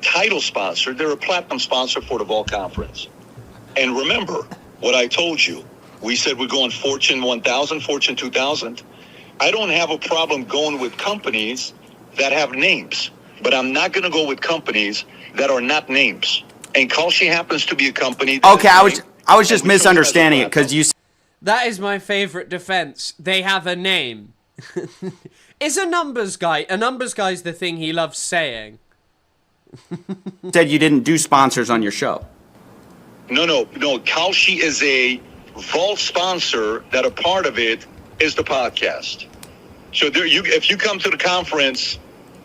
title sponsor. They're a platinum sponsor for the Vol Conference. And remember what I told you. We said we're going Fortune 1000, Fortune 2000. I don't have a problem going with companies that have names, but I'm not going to go with companies that are not names. And Kalshi happens to be a company. Okay, I was just misunderstanding it because you. That is my favorite defense. They have a name. Is a numbers guy? A numbers guy's the thing he loves saying. Said you didn't do sponsors on your show. No. Kalshi is a vault sponsor that a part of it is the podcast. So if you come to the conference,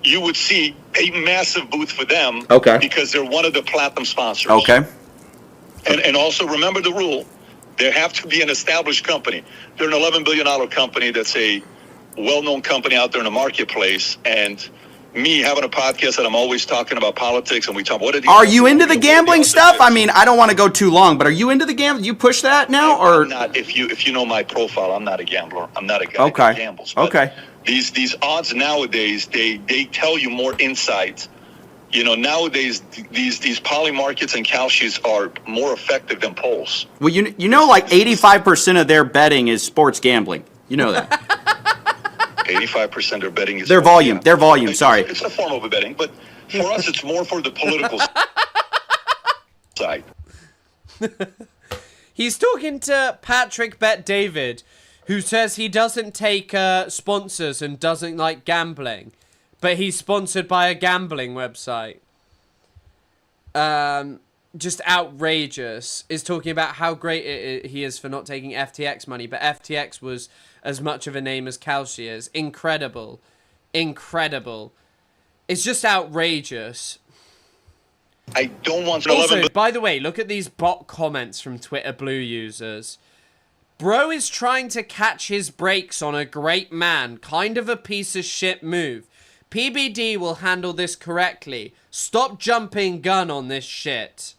you would see a massive booth for them. Okay. Because they're one of the platinum sponsors. Okay. And also remember the rule. They have to be an established company. They're an $11 billion company that's a well-known company out there in the marketplace. And me having a podcast that I'm always talking about politics and we talk. Are you into the gambling stuff? I mean, I don't want to go too long, but are you into the gambling? You push that now, or I'm not? If you know my profile, I'm not a gambler. I'm not a guy that gambles. But okay. These odds nowadays, they tell you more insight. You know, nowadays these poly markets and Kalshis are more effective than polls. Well, you know, like 85% of their betting is sports gambling. You know that. 85% of betting is their volume. Their volume. Sorry, it's a form of a betting, but for us, it's more for the political side. He's talking to Patrick Bet David, who says he doesn't take sponsors and doesn't like gambling, but he's sponsored by a gambling website. Just outrageous. Is talking about how great he is for not taking FTX money, but FTX was as much of a name as Kalshi is. Incredible. It's just outrageous. I don't want to. Also, by the way, look at these bot comments from Twitter Blue users. Bro is trying to catch his brakes on a great man. Kind of a piece of shit move. PBD will handle this correctly. Stop jumping gun on this shit.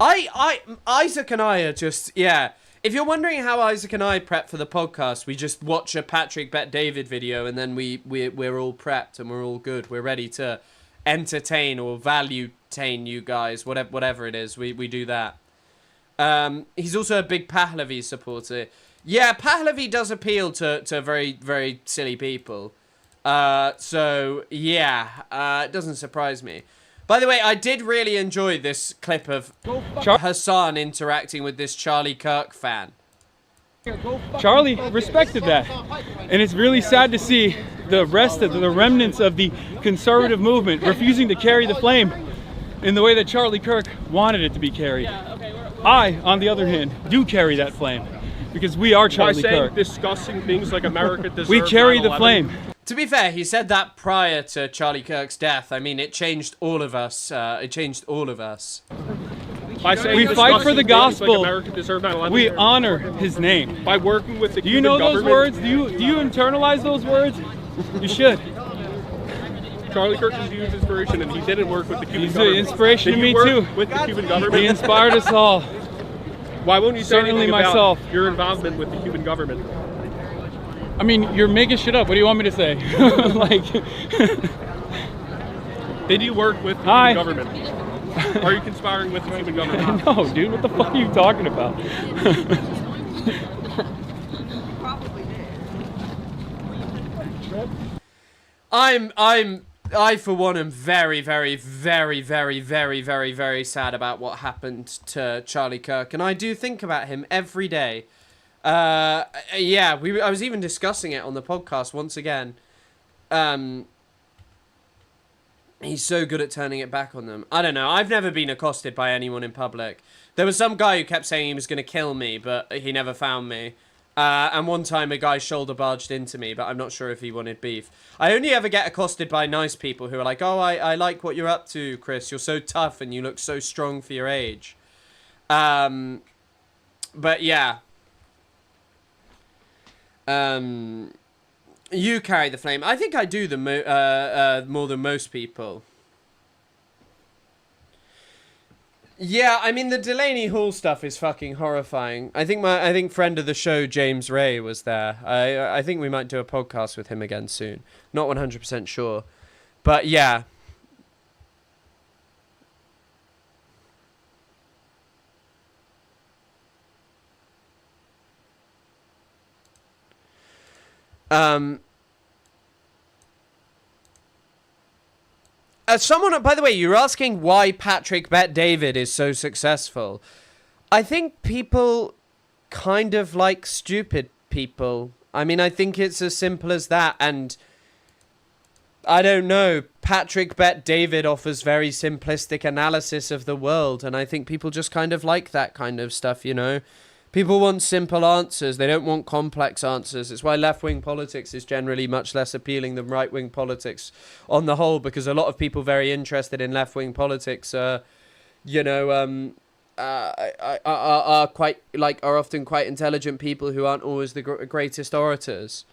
Isaac and I are just, yeah. If you're wondering how Isaac and I prep for the podcast, we just watch a Patrick Bet David video and then we're all prepped and we're all good. We're ready to entertain or value-tain you guys, whatever it is. We do that. He's also a big Pahlavi supporter. Yeah, Pahlavi does appeal to very, very silly people. So, yeah, it doesn't surprise me. By the way, I did really enjoy this clip of Hassan interacting with this Charlie Kirk fan. Charlie respected that. And it's really sad to see the remnants of the conservative movement refusing to carry the flame in the way that Charlie Kirk wanted it to be carried. I, on the other hand, do carry that flame because we are Charlie Kirk. Discussing things like America deserves. We carry the flame. To be fair, he said that prior to Charlie Kirk's death. I mean, it changed all of us. By saying We fight for the gospel. Like America deserved 9/11. We honor his name. By working with the Do you Cuban know those government. words? Do you internalize those words? You should. Charlie Kirk is used inspiration, and he didn't work with the Cuban He's an government. inspiration Did to you me work too. With the Cuban government. He inspired us all. Why won't you say Certainly anything myself. about your involvement with the Cuban government? I mean, you're making shit up. What do you want me to say? Like, Did you work with the Hi. Cuban government? Are you conspiring with the Cuban government? no, dude. What the fuck are you talking about? I for one am very, very, very, very, very, very, very sad about what happened to Charlie Kirk, and I do think about him every day. Yeah, I was even discussing it on the podcast once again. He's so good at turning it back on them. I don't know. I've never been accosted by anyone in public. There was some guy who kept saying he was going to kill me, but he never found me. And one time a guy shoulder barged into me, but I'm not sure if he wanted beef. I only ever get accosted by nice people who are like, oh, I like what you're up to, Chris. You're so tough and you look so strong for your age. But yeah. You carry the flame. I think I do more than most people. Yeah, I mean the Delaney Hall stuff is fucking horrifying. I think friend of the show James Ray was there. I think we might do a podcast with him again soon. Not 100% sure, but yeah. Someone, by the way, you're asking why Patrick Bet David is so successful. I think people kind of like stupid people. I mean, I think it's as simple as that. And I don't know. Patrick Bet David offers very simplistic analysis of the world. And I think people just kind of like that kind of stuff, you know. People want simple answers. They don't want complex answers. It's why left-wing politics is generally much less appealing than right-wing politics on the whole, because a lot of people very interested in left-wing politics are often quite intelligent people who aren't always the greatest orators.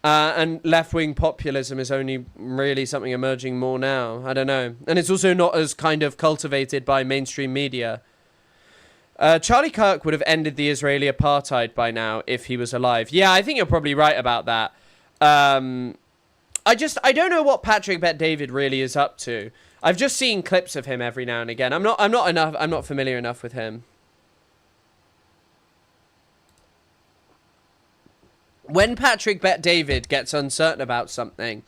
And left-wing populism is only really something emerging more now. I don't know. And it's also not as kind of cultivated by mainstream media. Charlie Kirk would have ended the Israeli apartheid by now if he was alive. Yeah, I think you're probably right about that. I don't know what Patrick Bet David really is up to. I've just seen clips of him every now and again. I'm not familiar enough with him. When Patrick Bet David gets uncertain about something,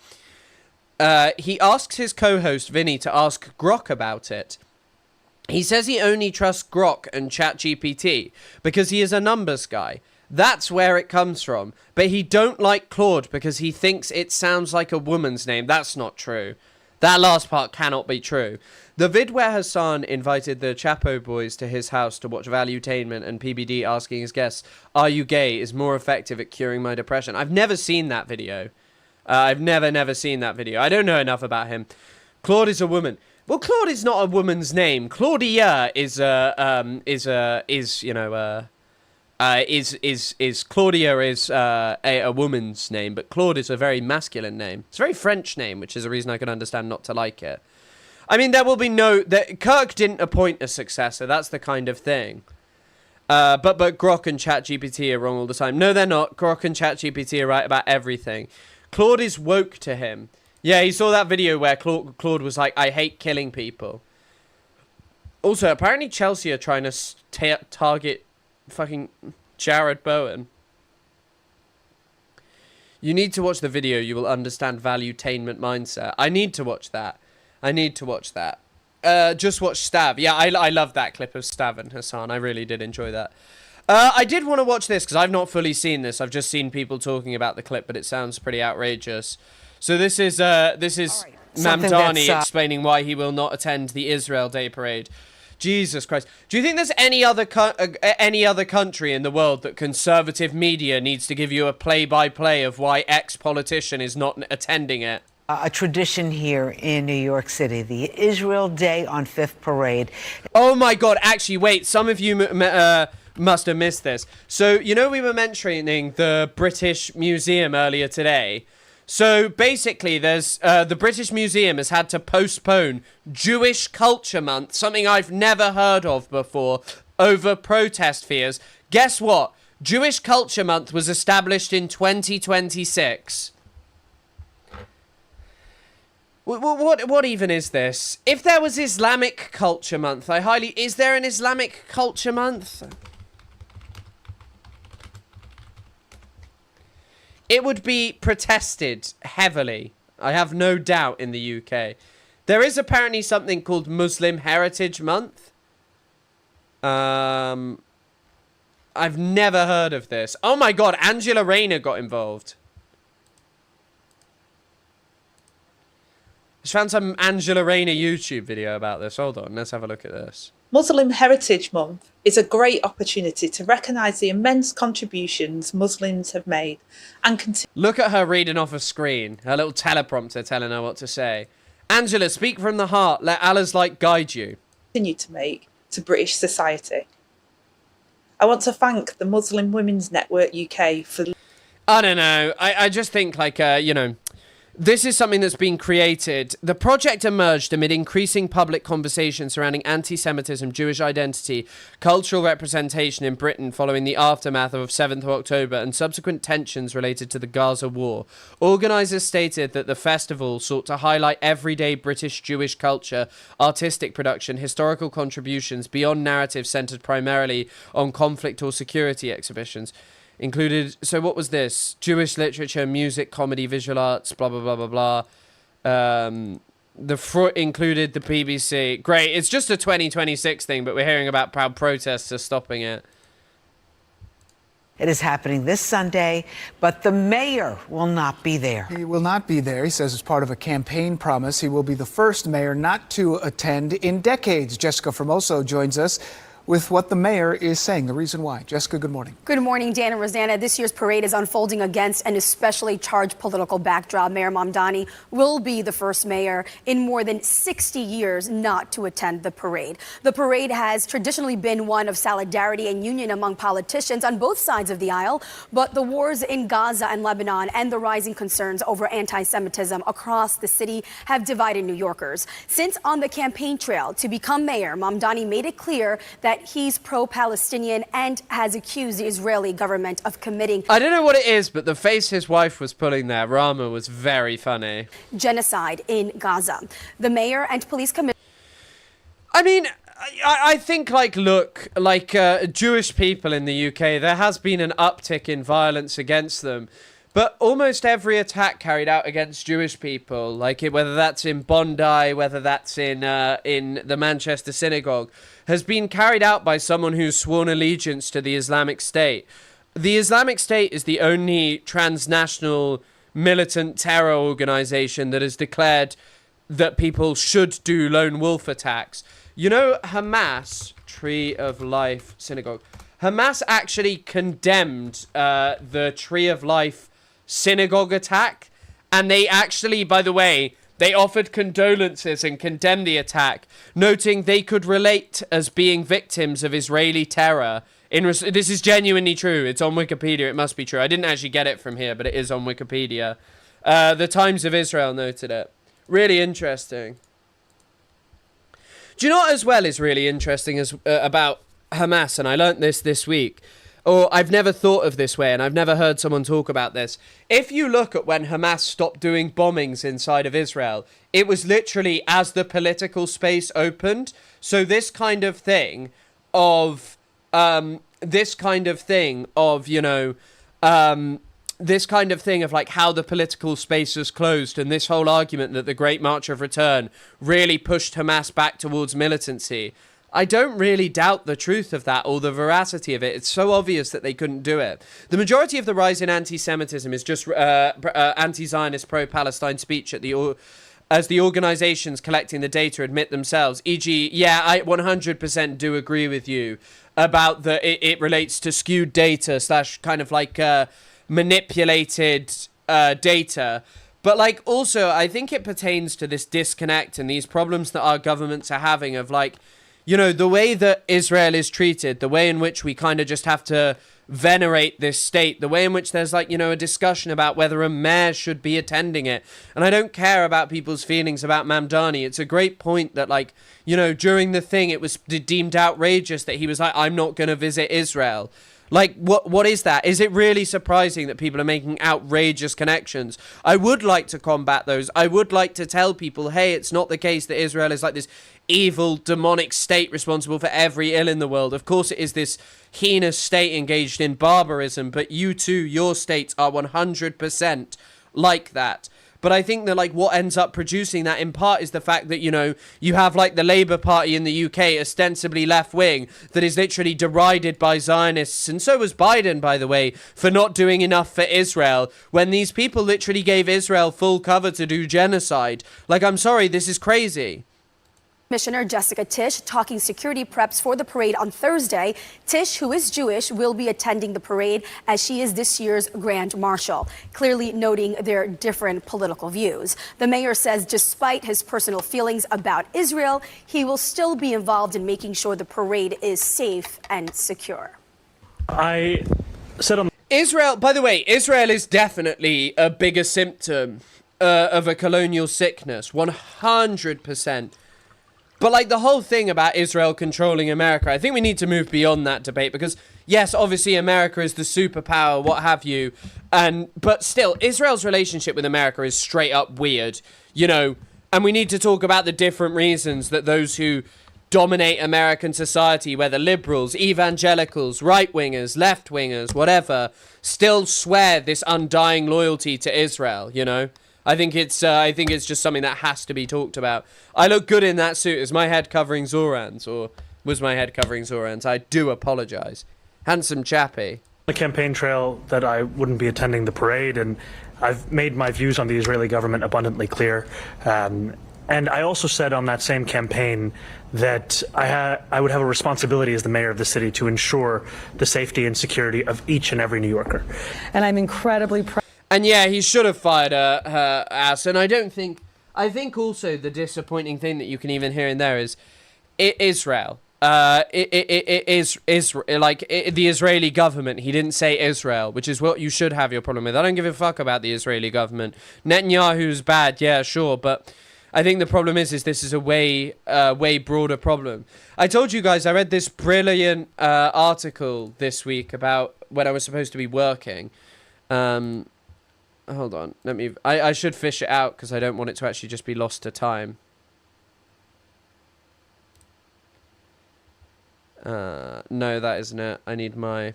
he asks his co-host Vinny to ask Grok about it. He says he only trusts Grok and ChatGPT because he is a numbers guy. That's where it comes from. But he don't like Claude because he thinks it sounds like a woman's name. That's not true. That last part cannot be true. The vid where Hassan invited the Chapo boys to his house to watch Valuetainment and PBD asking his guests, "Are you gay?" is more effective at curing my depression. I've never seen that video. I've never seen that video. I don't know enough about him. Claude is a woman. Well, Claude is not a woman's name. Claudia is Claudia is a woman's name, but Claude is a very masculine name. It's a very French name, which is a reason I can understand not to like it. I mean, there will be Kirk didn't appoint a successor. That's the kind of thing. But Grok and ChatGPT are wrong all the time. No, they're not. Grok and ChatGPT are right about everything. Claude is woke to him. Yeah, he saw that video where Claude was like, I hate killing people. Also, apparently Chelsea are trying to target fucking Jared Bowen. You need to watch the video. You will understand valuetainment mindset. I need to watch that. Just watch Stav. Yeah, I love that clip of Stav and Hassan. I really did enjoy that. I did want to watch this because I've not fully seen this. I've just seen people talking about the clip, but it sounds pretty outrageous. So this is Mamdani explaining why he will not attend the Israel Day Parade. Jesus Christ. Do you think there's any other country in the world that conservative media needs to give you a play-by-play of why X politician is not attending it? A tradition here in New York City, the Israel Day on 5th Parade. Oh my God, actually, wait, some of you must have missed this. So, you know, we were mentioning the British Museum earlier today. So basically, there's the British Museum has had to postpone Jewish Culture Month, something I've never heard of before, over protest fears. Guess what? Jewish Culture Month was established in 2026. What even is this? If there was Islamic Culture Month, is there an Islamic Culture Month? It would be protested heavily. I have no doubt in the UK. There is apparently something called Muslim Heritage Month. I've never heard of this. Oh my God, Angela Rayner got involved. I just found some Angela Rayner YouTube video about this. Hold on, let's have a look at this. Muslim Heritage Month is a great opportunity to recognise the immense contributions Muslims have made and continue. Look at her reading off a screen. Her little teleprompter telling her what to say. Angela, speak from the heart. Let Allah's light guide you. Continue to make to British society. I want to thank the Muslim Women's Network UK for... I don't know. I just think, like, this is something that's been created. The project emerged amid increasing public conversation surrounding anti-Semitism, Jewish identity, cultural representation in Britain following the aftermath of 7th of October and subsequent tensions related to the Gaza war. Organisers stated that the festival sought to highlight everyday British Jewish culture, artistic production, historical contributions beyond narratives centred primarily on conflict or security exhibitions. Included, so what was this? Jewish literature, music, comedy, visual arts, blah, blah, blah, blah, blah. Included the BBC. Great, it's just a 2026 thing, but we're hearing about proud protests are stopping it. It is happening this Sunday, but the mayor will not be there. He will not be there. He says as part of a campaign promise, he will be the first mayor not to attend in decades. Jessica Formoso joins us with what the mayor is saying, the reason why. Jessica, good morning. Good morning, Dan and Rosanna. This year's parade is unfolding against an especially charged political backdrop. Mayor Mamdani will be the first mayor in more than 60 years not to attend the parade. The parade has traditionally been one of solidarity and union among politicians on both sides of the aisle, but the wars in Gaza and Lebanon and the rising concerns over anti-Semitism across the city have divided New Yorkers. Since on the campaign trail to become mayor, Mamdani made it clear that he's pro-Palestinian and has accused the Israeli government of committing... I don't know what it is, but the face his wife was pulling there, Rama, was very funny. ...genocide in Gaza. The mayor and police commissioner... I mean, I think, Jewish people in the UK, there has been an uptick in violence against them. But almost every attack carried out against Jewish people, whether that's in Bondi, whether that's in the Manchester synagogue, has been carried out by someone who's sworn allegiance to the Islamic State. The Islamic State is the only transnational militant terror organization that has declared that people should do lone wolf attacks. You know, Hamas, Tree of Life synagogue, Hamas actually condemned the Tree of Life synagogue attack, And they actually, by the way, they offered condolences and condemned the attack, noting they could relate as being victims of Israeli terror. This is genuinely true. It's on Wikipedia. It must be true. I didn't actually get it from here, but it is on Wikipedia. The Times of Israel noted it. Really interesting. Do you know what as well is really interesting as about Hamas? And I learnt this week. Or I've never thought of this way, and I've never heard someone talk about this. If you look at when Hamas stopped doing bombings inside of Israel, it was literally as the political space opened. So this kind of thing of, this kind of thing of like how the political space was closed, and this whole argument that the Great March of Return really pushed Hamas back towards militancy. I don't really doubt the truth of that or the veracity of it. It's so obvious that they couldn't do it. The majority of the rise in anti-Semitism is just anti-Zionist pro-Palestine speech as the organizations collecting the data admit themselves. E.g., yeah, I 100% do agree with you about it relates to skewed data / kind of like manipulated data. But like also, I think it pertains to this disconnect and these problems that our governments are having of like, the way that Israel is treated, the way in which we kind of just have to venerate this state, the way in which there's like, a discussion about whether a mayor should be attending it. And I don't care about people's feelings about Mamdani. It's a great point that like, during the thing, it was deemed outrageous that he was like, I'm not going to visit Israel. Like, what is that? Is it really surprising that people are making outrageous connections? I would like to combat those. I would like to tell people, hey, it's not the case that Israel is like this evil, demonic state responsible for every ill in the world. Of course, it is this heinous state engaged in barbarism, but you too, your states are 100% like that. But I think that like what ends up producing that in part is the fact that, you have like the Labour Party in the UK, ostensibly left wing, that is literally derided by Zionists. And so was Biden, by the way, for not doing enough for Israel when these people literally gave Israel full cover to do genocide. Like, I'm sorry, this is crazy. Commissioner Jessica Tisch talking security preps for the parade on Thursday. Tisch, who is Jewish, will be attending the parade as she is this year's Grand Marshal, clearly noting their different political views. The mayor says despite his personal feelings about Israel, he will still be involved in making sure the parade is safe and secure. I said on Israel, by the way, Israel is definitely a bigger symptom of a colonial sickness, 100%. But like the whole thing about Israel controlling America, I think we need to move beyond that debate because yes, obviously America is the superpower, what have you. But still, Israel's relationship with America is straight up weird, and we need to talk about the different reasons that those who dominate American society, whether liberals, evangelicals, right-wingers, left-wingers, whatever, still swear this undying loyalty to Israel, I think it's just something that has to be talked about. I look good in that suit. Is my head covering Zoran's, or was my head covering Zoran's? I do apologize. Handsome chappy. The campaign trail that I wouldn't be attending the parade, and I've made my views on the Israeli government abundantly clear. And I also said on that same campaign that I would have a responsibility as the mayor of the city to ensure the safety and security of each and every New Yorker. And I'm incredibly proud. And yeah, he should have fired her ass. And I think also the disappointing thing that you can even hear in there is Israel. The Israeli government. He didn't say Israel, which is what you should have your problem with. I don't give a fuck about the Israeli government. Netanyahu's bad, yeah, sure, but I think the problem is this is a way broader problem. I told you guys I read this brilliant article this week about when I was supposed to be working. Hold on, I should fish it out because I don't want it to actually just be lost to time. No, that isn't it. I need my...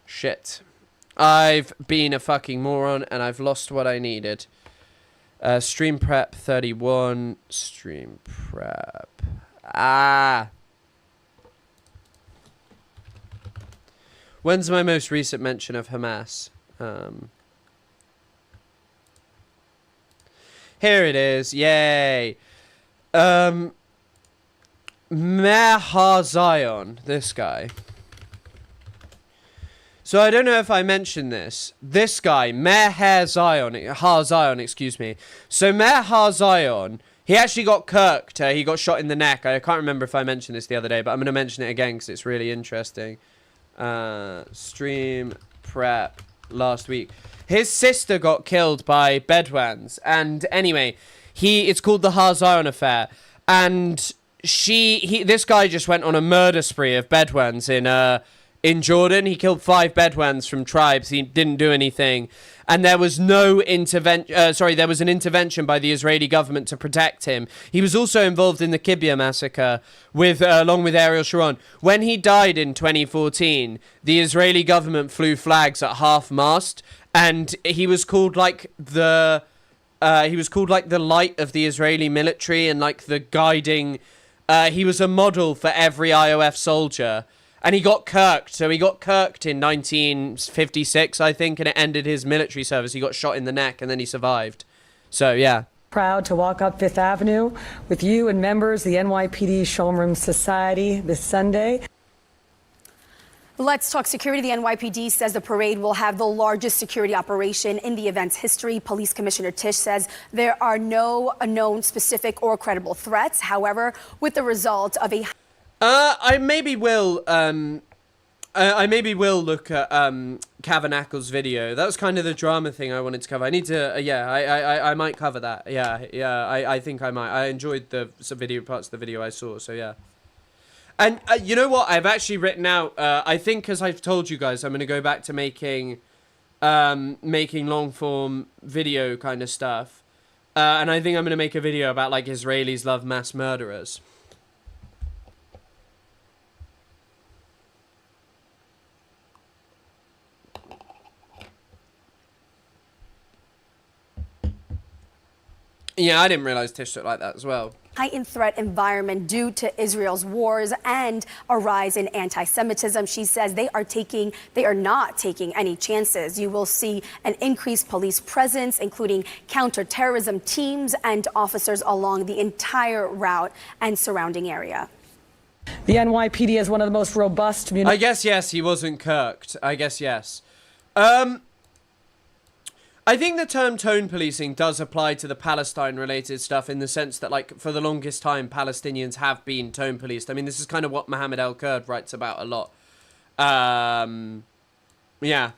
Shit. I've been a fucking moron and I've lost what I needed. Stream prep 31. Stream prep. When's my most recent mention of Hamas? Here it is. Yay. Meher Zion. This guy. So I don't know if I mentioned this. This guy, Mayor Har-Zion, excuse me. So Mayor Har-Zion, he actually got kirked. He got shot in the neck. I can't remember if I mentioned this the other day, but I'm going to mention it again because it's really interesting. Stream prep last week. His sister got killed by Bedouins. And anyway, it's called the Har-Zion affair. And this guy just went on a murder spree of Bedouins in Jordan. He killed 5 Bedouins from tribes. He didn't do anything. And there was no there was an intervention by the Israeli government to protect him. He was also involved in the Kibbutz massacre along with Ariel Sharon. When he died in 2014, the Israeli government flew flags at half-mast, and he was called like the light of the Israeli military and like the guiding. He was a model for every IOF soldier. And he got kirked. So he got kirked in 1956, I think, and it ended his military service. He got shot in the neck, and then he survived. So, yeah. Proud to walk up Fifth Avenue with you and members of the NYPD Shomrim Society this Sunday. Let's talk security. The NYPD says the parade will have the largest security operation in the event's history. Police Commissioner Tisch says there are no known specific or credible threats. However, with the result of a I maybe will look at Kavanackle's video. That was kind of the drama thing I wanted to cover. I need to I might cover that. I think I might. I enjoyed some parts of the video I saw, so yeah. And you know what? I've actually written out I think, as I've told you guys, I'm going to go back to making long form video kind of stuff. And I think I'm going to make a video about like Israelis love mass murderers. Yeah, I didn't realize Tish looked like that as well. Heightened threat environment due to Israel's wars and a rise in anti-Semitism. She says they are not taking any chances. You will see an increased police presence, including counterterrorism teams and officers along the entire route and surrounding area. The NYPD is one of the most robust. I guess yes, he wasn't kirked. I guess yes. I think the term tone policing does apply to the Palestine-related stuff in the sense that, like, for the longest time, Palestinians have been tone policed. I mean, this is kind of what Mohammed El-Kurd writes about a lot. Yeah.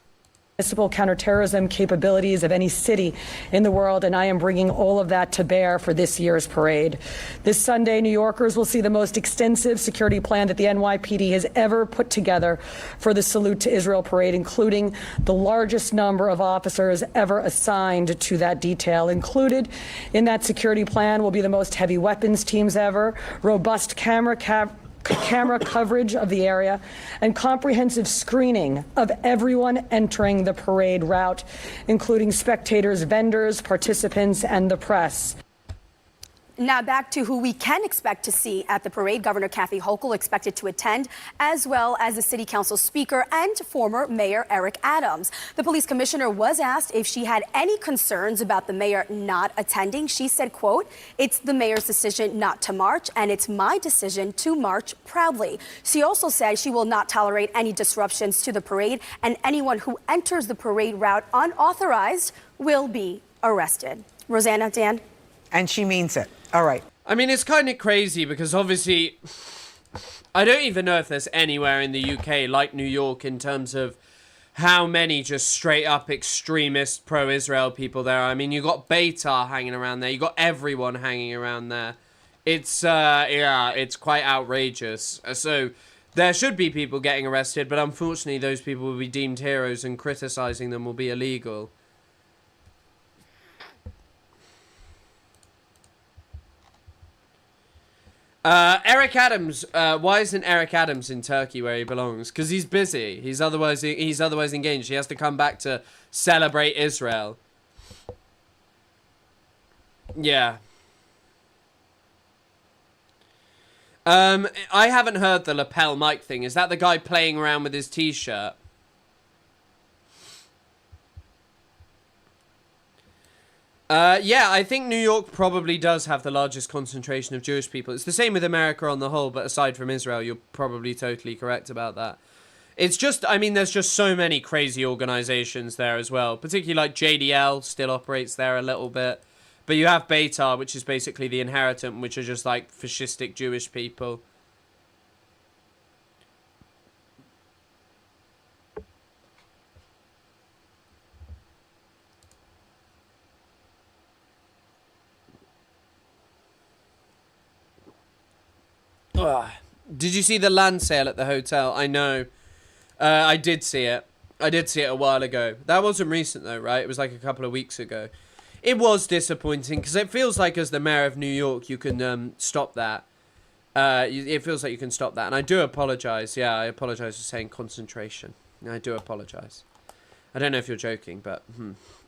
Municipal counterterrorism capabilities of any city in the world, and I am bringing all of that to bear for this year's parade. This Sunday, New Yorkers will see the most extensive security plan that the NYPD has ever put together for the Salute to Israel parade, including the largest number of officers ever assigned to that detail. Included in that security plan will be the most heavy weapons teams ever, robust camera coverage of the area, and comprehensive screening of everyone entering the parade route, including spectators, vendors, participants, and the press. Now back to who we can expect to see at the parade. Governor Kathy Hochul expected to attend, as well as the City Council Speaker and former Mayor Eric Adams. The police commissioner was asked if she had any concerns about the mayor not attending. She said, quote, "It's the mayor's decision not to march, and it's my decision to march proudly." She also said she will not tolerate any disruptions to the parade, and anyone who enters the parade route unauthorized will be arrested. Rosanna, Dan? And she means it. All right. I mean, it's kind of crazy because obviously I don't even know if there's anywhere in the UK like New York in terms of how many just straight up extremist pro-Israel people there are. I mean, you got Beitar hanging around there. You got everyone hanging around there. It's, it's quite outrageous. So there should be people getting arrested, but unfortunately those people will be deemed heroes and criticizing them will be illegal. Eric Adams, why isn't Eric Adams in Turkey where he belongs? Because he's busy. He's otherwise engaged. He has to come back to celebrate Israel. Yeah. I haven't heard the lapel mic thing. Is that the guy playing around with his t-shirt? Yeah, I think New York probably does have the largest concentration of Jewish people. It's the same with America on the whole, but aside from Israel, you're probably totally correct about that. It's just, I mean, there's just so many crazy organizations there as well. Particularly like JDL still operates there a little bit. But you have Beitar, which is basically the Inheritant, which are just like fascistic Jewish people. Ugh. Did you see the land sale at the hotel? I know. I did see it. I did see it a while ago. That wasn't recent though, right? It was like a couple of weeks ago. It was disappointing because it feels like as the mayor of New York, you can stop that. It feels like you can stop that. And I do apologize. Yeah, I apologize for saying concentration. I do apologize. I don't know if you're joking, but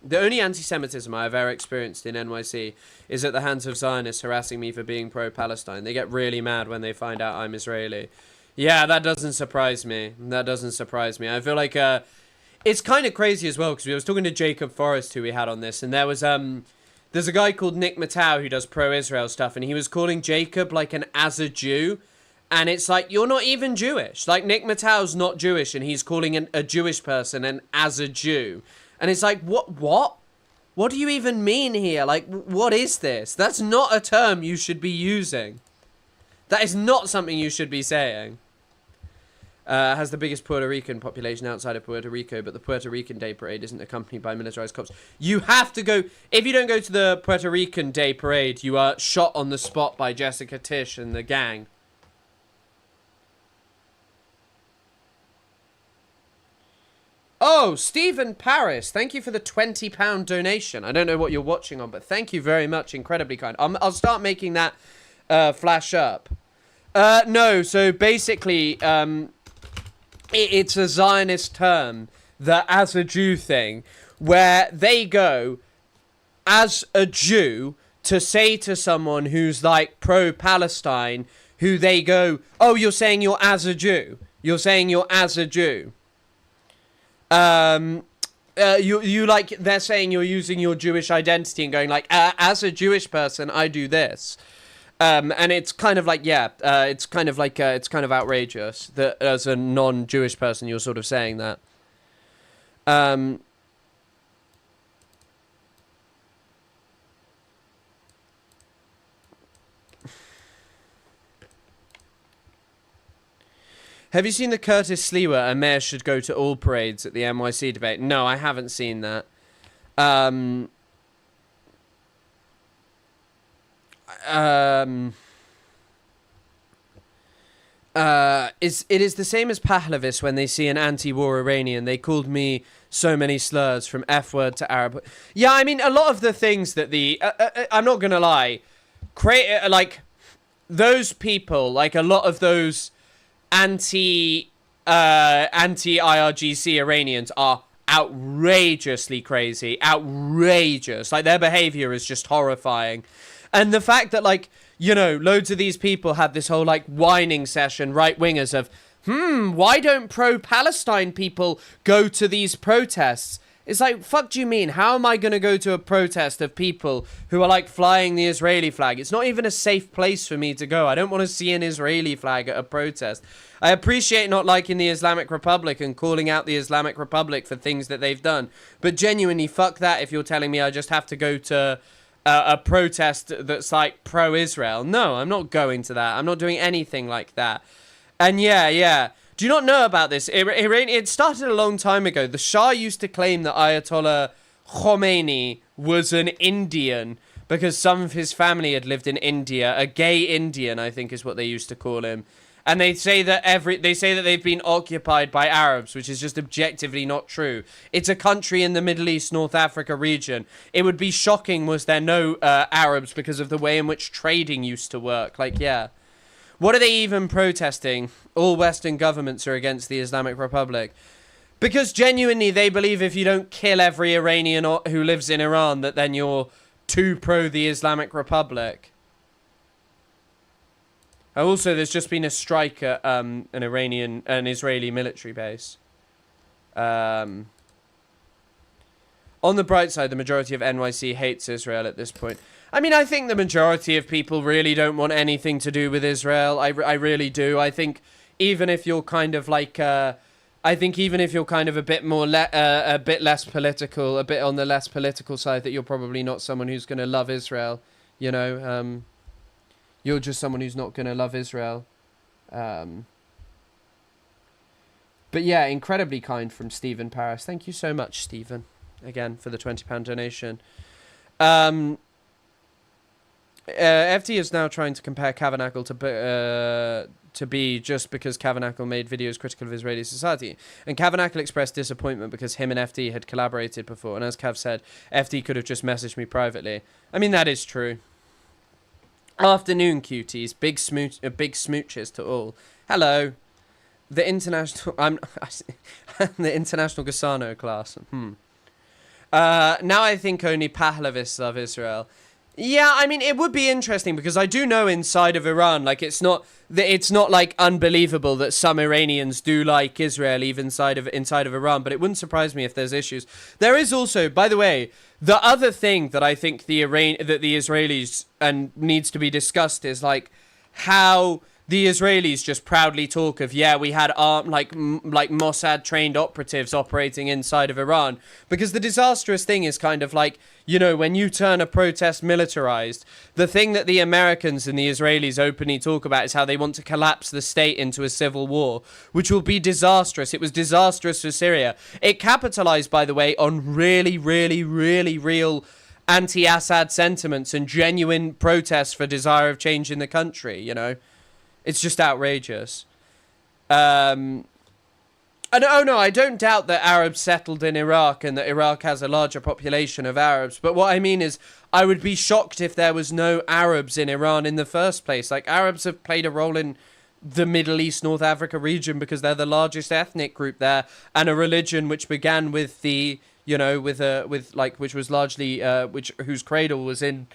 the only anti-Semitism I have ever experienced in NYC is at the hands of Zionists harassing me for being pro-Palestine. They get really mad when they find out I'm Israeli. Yeah, that doesn't surprise me. That doesn't surprise me. I feel like it's kind of crazy as well because we was talking to Jacob Forrest, who we had on this, and there was there's a guy called Nick Matau who does pro-Israel stuff, and he was calling Jacob like an as a Jew. And it's like, you're not even Jewish. Like, Nick Matau's not Jewish, and he's calling a Jewish person an as a Jew. And it's like, what? What do you even mean here? Like, what is this? That's not a term you should be using. That is not something you should be saying. Has the biggest Puerto Rican population outside of Puerto Rico, but the Puerto Rican Day Parade isn't accompanied by militarized cops. You have to go. If you don't go to the Puerto Rican Day Parade, you are shot on the spot by Jessica Tisch and the gang. Oh, Stephen Paris, thank you for the £20 donation. I don't know what you're watching on, but thank you very much. Incredibly kind. I'll start making that flash up. No, so basically, it's a Zionist term, the as a Jew thing, where they go as a Jew to say to someone who's like pro-Palestine, who they go, oh, you're saying you're as a Jew. You're saying you're as a Jew. You like, they're saying you're using your Jewish identity and going like, as a Jewish person, I do this. And it's kind of like, yeah, it's kind of outrageous that as a non-Jewish person, you're sort of saying that. Have you seen the Curtis Sliwa, a mayor should go to all parades at the NYC debate? No, I haven't seen that. It is the same as Pahlavis when they see an anti-war Iranian. They called me so many slurs from F-word to Arab. Yeah, I mean, a lot of the things that the... I'm not going to lie. Like, those people, like a lot of those... anti-IRGC Iranians are outrageously crazy. Outrageous. Like, their behavior is just horrifying. And the fact that, like, you know, loads of these people had this whole, like, whining session, right-wingers of, why don't pro-Palestine people go to these protests? It's like, fuck do you mean? How am I going to go to a protest of people who are, like, flying the Israeli flag? It's not even a safe place for me to go. I don't want to see an Israeli flag at a protest. I appreciate not liking the Islamic Republic and calling out the Islamic Republic for things that they've done. But genuinely, fuck that if you're telling me I just have to go to a protest that's, like, pro-Israel. No, I'm not going to that. I'm not doing anything like that. And yeah. Do you not know about this? It started a long time ago. The Shah used to claim that Ayatollah Khomeini was an Indian because some of his family had lived in India. A gay Indian, I think, is what they used to call him. And they say that they've been occupied by Arabs, which is just objectively not true. It's a country in the Middle East, North Africa region. It would be shocking was there no Arabs because of the way in which trading used to work. Like, yeah. What are they even protesting? All Western governments are against the Islamic Republic. Because genuinely they believe if you don't kill every Iranian who lives in Iran, that then you're too pro the Islamic Republic. Also, there's just been a strike at an Israeli military base. On the bright side, the majority of NYC hates Israel at this point. I mean, I think the majority of people really don't want anything to do with Israel. I really do. I think even if you're kind of like, I think even if you're kind of a bit more, a bit less political, a bit on the less political side, that you're probably not someone who's going to love Israel. You know, you're just someone who's not going to love Israel. But yeah, incredibly kind from Stephen Paris. Thank you so much, Stephen, again, for the £20 donation. FT is now trying to compare Tabernacle to be just because Tabernacle made videos critical of Israeli society. And Tabernacle expressed disappointment because him and FD had collaborated before. And as Cav said, FD could have just messaged me privately. I mean, that is true. Afternoon, cuties. Big smooches to all. Hello. The international... the international Gasano class. Now I think only Pahlavists love Israel. Yeah, I mean, it would be interesting because I do know inside of Iran, like, it's not like unbelievable that some Iranians do like Israel even inside of Iran, but it wouldn't surprise me if there's issues. There is also, by the way, the other thing that I think the Israelis and needs to be discussed is like how the Israelis just proudly talk of, yeah, we had like Mossad trained operatives operating inside of Iran, because the disastrous thing is kind of like, you know, when you turn a protest militarized, the thing that the Americans and the Israelis openly talk about is how they want to collapse the state into a civil war, which will be disastrous. It was disastrous for Syria. It capitalized, by the way, on really, really, really real anti-Assad sentiments and genuine protests for desire of change in the country, you know. It's just outrageous. And oh no, I don't doubt that Arabs settled in Iraq and that Iraq has a larger population of Arabs. But what I mean is, I would be shocked if there was no Arabs in Iran in the first place. Like, Arabs have played a role in the Middle East, North Africa region because they're the largest ethnic group there, and a religion which began with the, you know, which was largely, whose cradle was in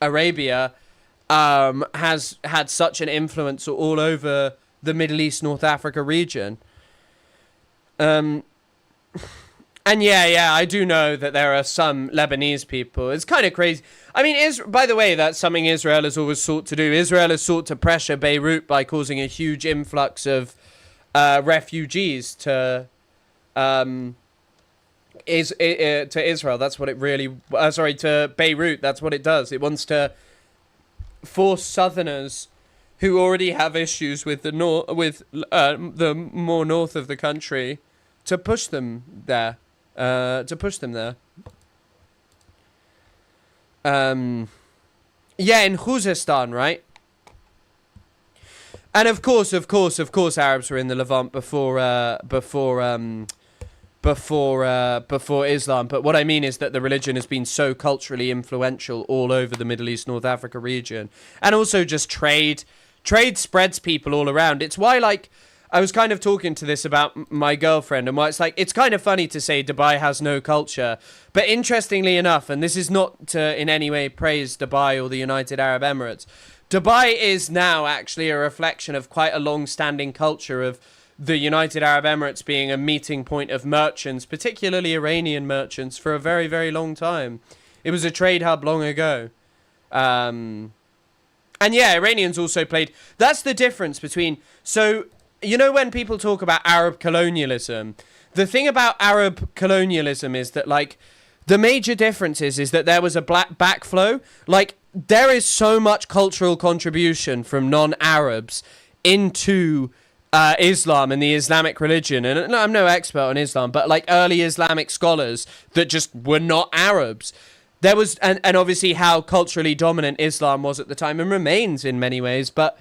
Arabia, has had such an influence all over the Middle East, North Africa region. And yeah, I do know that there are some Lebanese people. It's kind of crazy. I mean, by the way, that's something Israel has always sought to do. Israel has sought to pressure Beirut by causing a huge influx of refugees to Israel. That's what it really... to Beirut. That's what it does. It wants to force Southerners who already have issues with the more north of the country to push them there. Yeah, in Khuzestan, right? And of course, Arabs were in the Levant before Islam. But what I mean is that the religion has been so culturally influential all over the Middle East, North Africa region. And also just trade spreads people all around. It's why, like, I was kind of talking to this about my girlfriend, and why it's like, it's kind of funny to say Dubai has no culture. But interestingly enough, and this is not to in any way praise Dubai or the United Arab Emirates, Dubai is now actually a reflection of quite a long-standing culture of the United Arab Emirates being a meeting point of merchants, particularly Iranian merchants, for a very, very long time. It was a trade hub long ago. And yeah, Iranians also played... That's the difference between... So, you know, when people talk about Arab colonialism, the thing about Arab colonialism is that, like, the major difference is that there was a black backflow. Like, there is so much cultural contribution from non-Arabs into... Islam and the Islamic religion, and I'm no expert on Islam, but like early Islamic scholars that just were not Arabs. There was, and obviously how culturally dominant Islam was at the time and remains in many ways, but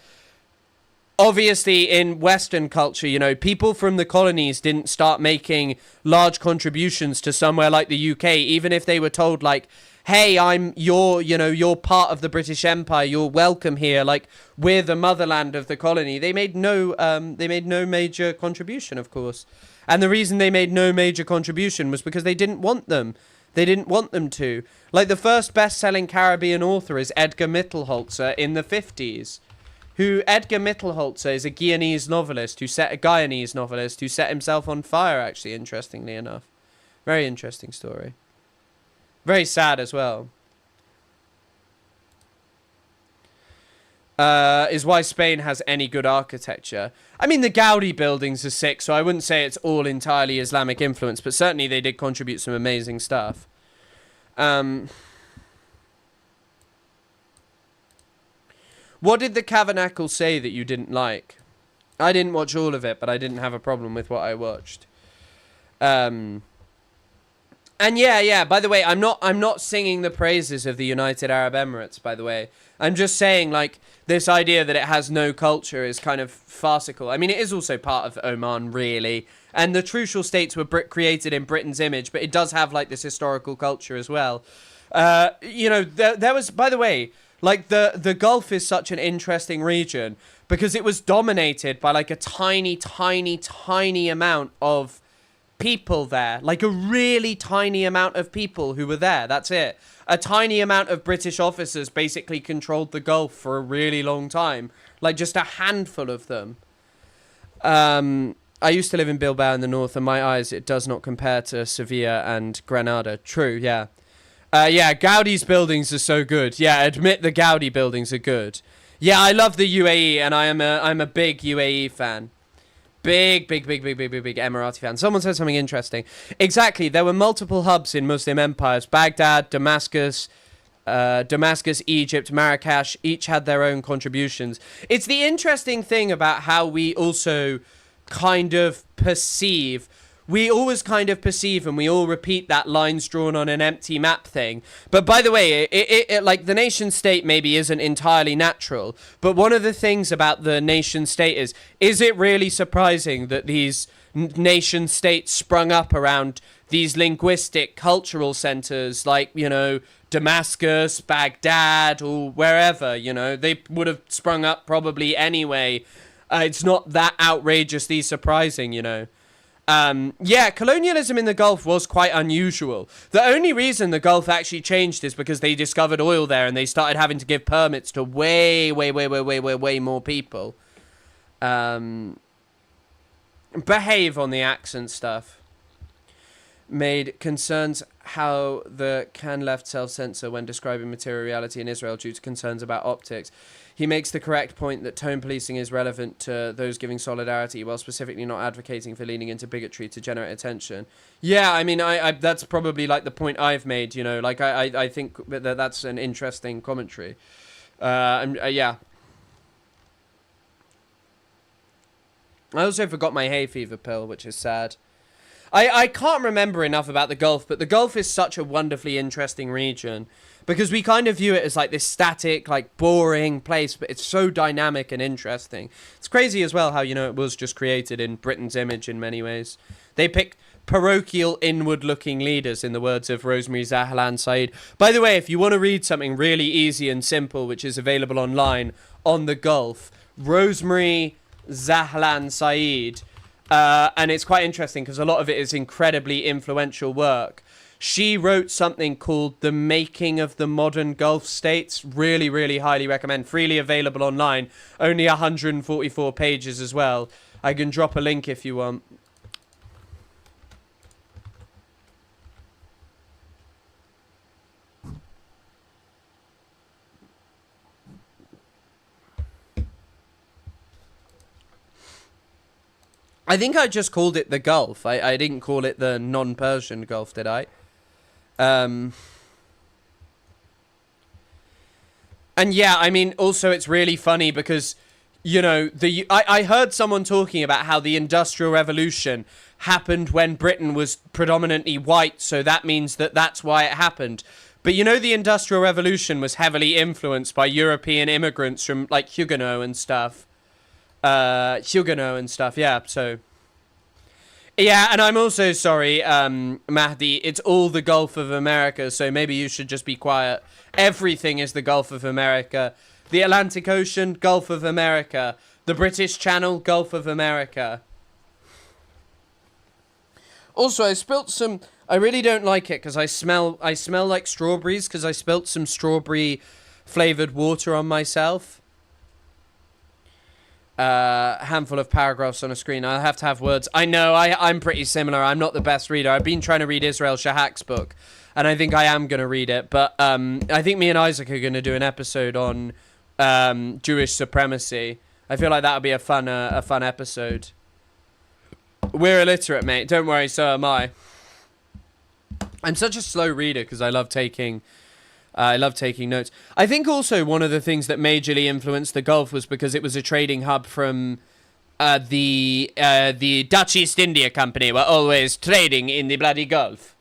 obviously in Western culture, you know, people from the colonies didn't start making large contributions to somewhere like the UK, even if they were told like, hey, you're part of the British Empire, you're welcome here, like, we're the motherland of the colony. They made no major contribution, of course. And the reason they made no major contribution was because they didn't want them. They didn't want them to. Like, the first best-selling Caribbean author is Edgar Mittelholzer in the 50s. Edgar Mittelholzer is a Guyanese novelist who set himself on fire, actually, interestingly enough. Very interesting story. Very sad as well. is why Spain has any good architecture. I mean, the Gaudi buildings are sick, so I wouldn't say it's all entirely Islamic influence, but certainly they did contribute some amazing stuff. What did the Tabernacle say that you didn't like? I didn't watch all of it, but I didn't have a problem with what I watched. And yeah, by the way, I'm not singing the praises of the United Arab Emirates, by the way. I'm just saying, like, this idea that it has no culture is kind of farcical. I mean, it is also part of Oman, really. And the Trucial States were created in Britain's image, but it does have, like, this historical culture as well. You know, there was, by the way, like, the Gulf is such an interesting region because it was dominated by, like, a tiny, tiny, tiny amount of people there. Like, a really tiny amount of people who were there. That's it. A tiny amount of British officers basically controlled the Gulf for a really long time. Like, just a handful of them. I used to live in Bilbao in the north, and my eyes, it does not compare to Sevilla and Granada. True, yeah. Yeah, Gaudi's buildings are so good. Yeah, admit the Gaudi buildings are good. Yeah, I love the UAE, and I'm a big UAE fan. Big Emirati fan. Someone said something interesting. Exactly, there were multiple hubs in Muslim empires. Baghdad, Damascus, Egypt, Marrakesh, each had their own contributions. It's the interesting thing about how we also kind of perceive. We always kind of perceive, and we all repeat that lines drawn on an empty map thing. But by the way, it like, the nation state maybe isn't entirely natural. But one of the things about the nation state is it really surprising that these nation states sprung up around these linguistic cultural centers like, you know, Damascus, Baghdad, or wherever, you know, they would have sprung up probably anyway. It's not that outrageously surprising, you know. Yeah, colonialism in the Gulf was quite unusual. The only reason the Gulf actually changed is because they discovered oil there and they started having to give permits to way more people. Behave on the accent stuff. Made concerns how the can left self-censor when describing material reality in Israel due to concerns about optics. He makes the correct point that tone policing is relevant to those giving solidarity while specifically not advocating for leaning into bigotry to generate attention. Yeah, I mean, I that's probably like the point I've made, you know, like I think that's an interesting commentary. Yeah. I also forgot my hay fever pill, which is sad. I can't remember enough about the Gulf, but the Gulf is such a wonderfully interesting region because we kind of view it as like this static, like boring place, but it's so dynamic and interesting. It's crazy as well how, you know, it was just created in Britain's image in many ways. They picked parochial, inward-looking leaders, in the words of Rosemary Zahlan Saeed. By the way, if you want to read something really easy and simple, which is available online on the Gulf, Rosemary Zahlan Saeed, and it's quite interesting because a lot of it is incredibly influential work. She wrote something called The Making of the Modern Gulf States. Really, really highly recommend. Freely available online. Only 144 pages as well. I can drop a link if you want. I think I just called it the Gulf. I didn't call it the non-Persian Gulf, did I? And yeah, I mean, also it's really funny because, you know, I heard someone talking about how the Industrial Revolution happened when Britain was predominantly white, so that means that that's why it happened. But you know, the Industrial Revolution was heavily influenced by European immigrants from, like, Huguenot and stuff. Yeah, so... Yeah, and I'm also sorry, Mahdi, it's all the Gulf of America, so maybe you should just be quiet. Everything is the Gulf of America. The Atlantic Ocean, Gulf of America. The British Channel, Gulf of America. Also, I spilt some... I really don't like it, because I smell like strawberries, because I spilt some strawberry-flavoured water on myself. Handful of paragraphs on a screen. I'll have to have words. I know, I'm pretty similar. I'm not the best reader. I've been trying to read Israel Shahak's book, and I think I am going to read it. But I think me and Isaac are going to do an episode on Jewish supremacy. I feel like that would be a fun episode. We're illiterate, mate. Don't worry, so am I. I'm such a slow reader because I love taking notes. I think also one of the things that majorly influenced the Gulf was because it was a trading hub from the Dutch East India Company were always trading in the bloody Gulf.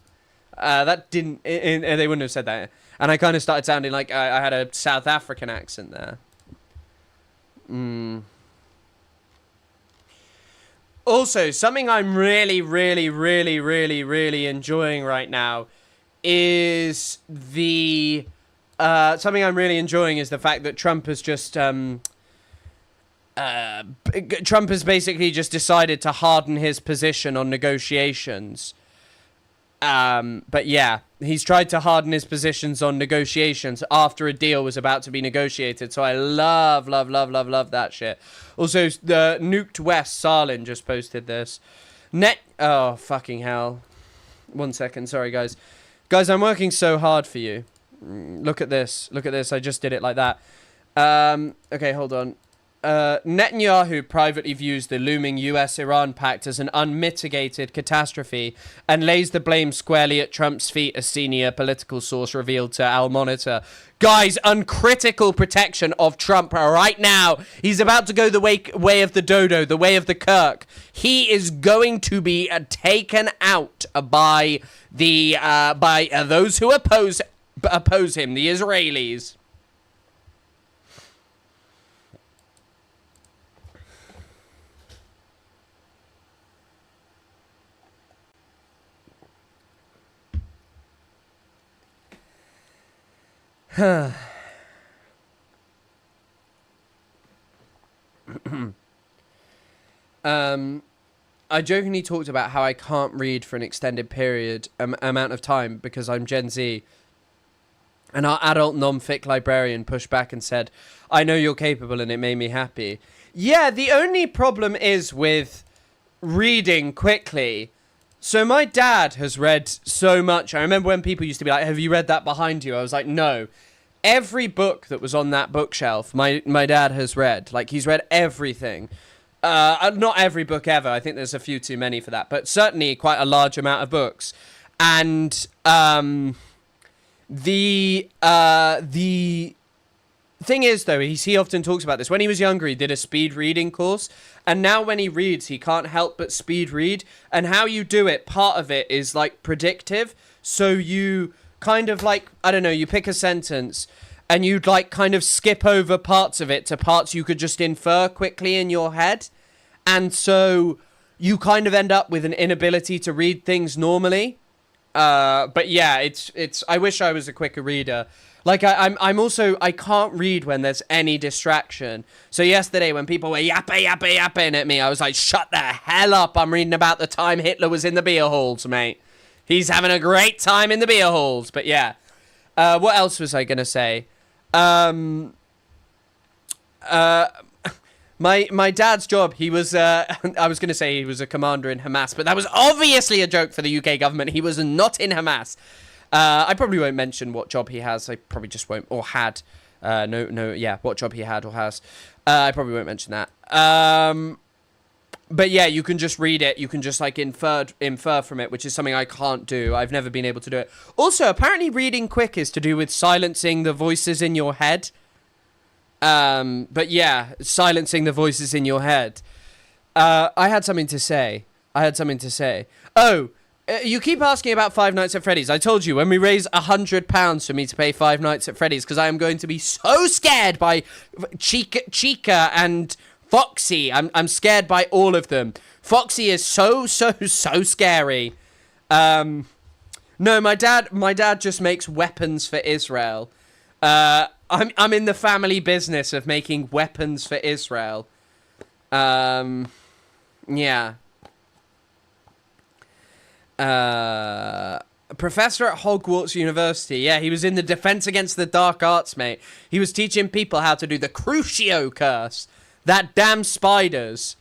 That didn't... they wouldn't have said that. And I kind of started sounding like I had a South African accent there. Also, something I'm really, really, really, really, really enjoying right now is the... something I'm really enjoying is the fact that Trump has just... Trump has basically just decided to harden his position on negotiations. But yeah, he's tried to harden his positions on negotiations after a deal was about to be negotiated. So I love that shit. Also, the Nuked West, Salin just posted this. Oh, fucking hell. 1 second. Sorry, guys. Guys, I'm working so hard for you. Look at this. Look at this. I just did it like that. Okay, hold on. Netanyahu privately views the looming US-Iran pact as an unmitigated catastrophe and lays the blame squarely at Trump's feet, a senior political source revealed to Al Monitor. Guys, uncritical protection of Trump right now. He's about to go the way of the dodo, the way of the Kirk. He is going to be taken out by the those who oppose him, the Israelis. I jokingly talked about how I can't read for an extended period amount of time because I'm Gen Z. And our adult non-fic librarian pushed back and said, I know you're capable, and it made me happy. Yeah, the only problem is with reading quickly. So my dad has read so much. I remember when people used to be like, have you read that behind you? I was like, no. Every book that was on that bookshelf, my dad has read. Like, he's read everything. Not every book ever. I think there's a few too many for that. But certainly quite a large amount of books. And the thing is, though, he often talks about this. When he was younger, he did a speed reading course. And now when he reads, he can't help but speed read. And how you do it, part of it is, like, predictive. So you... kind of like, I don't know, you pick a sentence and you'd like kind of skip over parts of it to parts you could just infer quickly in your head. And so you kind of end up with an inability to read things normally. But yeah, it's, I wish I was a quicker reader. Like I'm also, I can't read when there's any distraction. So yesterday when people were yapping at me, I was like, shut the hell up. I'm reading about the time Hitler was in the beer halls, mate. He's having a great time in the beer halls. But yeah. What else was I going to say? My dad's job, he was... I was going to say he was a commander in Hamas, but that was obviously a joke for the UK government. He was not in Hamas. I probably won't mention what job he has. I probably just won't... Or had. What job he had or has. I probably won't mention that. But yeah, you can just read it. You can just like infer from it, which is something I can't do. I've never been able to do it. Also, apparently reading quick is to do with silencing the voices in your head. But yeah, silencing the voices in your head. I had something to say. Oh, you keep asking about Five Nights at Freddy's. I told you, when we raise £100 for me to pay Five Nights at Freddy's, because I am going to be so scared by Chica and... Foxy, I'm scared by all of them. Foxy is so scary. No, my dad just makes weapons for Israel. I'm in the family business of making weapons for Israel. Yeah. Professor at Hogwarts University. Yeah, he was in the Defense Against the Dark Arts, mate. He was teaching people how to do the Crucio curse. That damn spiders.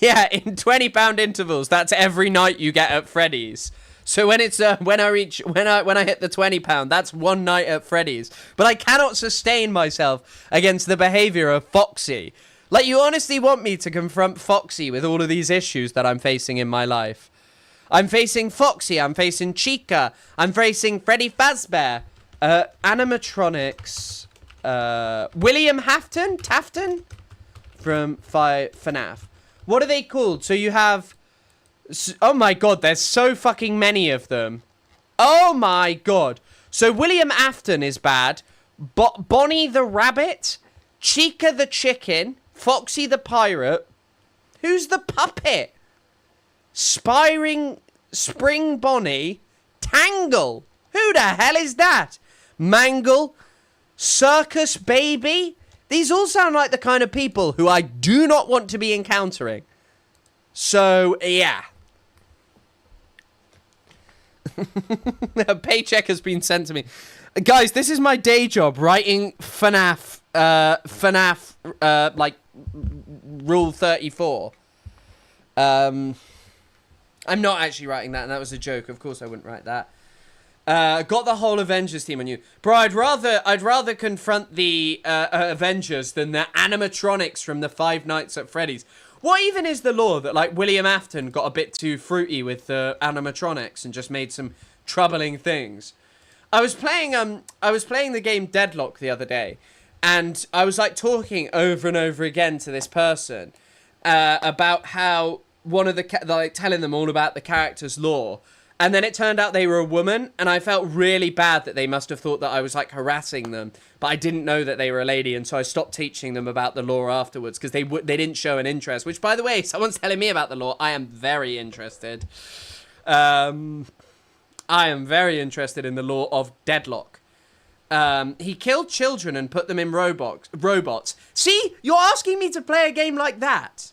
Yeah, in £20 intervals. That's every night you get at Freddy's. So when it's when I hit the £20, that's one night at Freddy's. But I cannot sustain myself against the behavior of Foxy. Like, you honestly want me to confront Foxy with all of these issues that I'm facing in my life? I'm facing Foxy, I'm facing Chica, I'm facing Freddy Fazbear, animatronics, William Tafton from FNAF. What are they called? So you have, oh my god, there's so fucking many of them. Oh my god. So William Afton is bad, Bonnie the Rabbit, Chica the Chicken, Foxy the Pirate. Who's the puppet? Spring Bonnie, Tangle. Who the hell is that? Mangle, Circus Baby. These all sound like the kind of people who I do not want to be encountering. So, yeah. A paycheck has been sent to me. Guys, this is my day job, writing FNAF, like, Rule 34. I'm not actually writing that, and that was a joke. Of course I wouldn't write that. Got the whole Avengers team on you. Bro, I'd rather confront the Avengers than the animatronics from the Five Nights at Freddy's. What even is the law that, like, William Afton got a bit too fruity with the animatronics and just made some troubling things? I was playing the game Deadlock the other day, and I was, like, talking over and over again to this person about how one of like, telling them all about the character's lore. And then it turned out they were a woman, and I felt really bad that they must have thought that I was, like, harassing them. But I didn't know that they were a lady, and so I stopped teaching them about the lore afterwards, because they didn't show an interest. Which, by the way, someone's telling me about the lore. I am very interested. I am very interested in the lore of Deadlock. He killed children and put them in robots. See? You're asking me to play a game like that.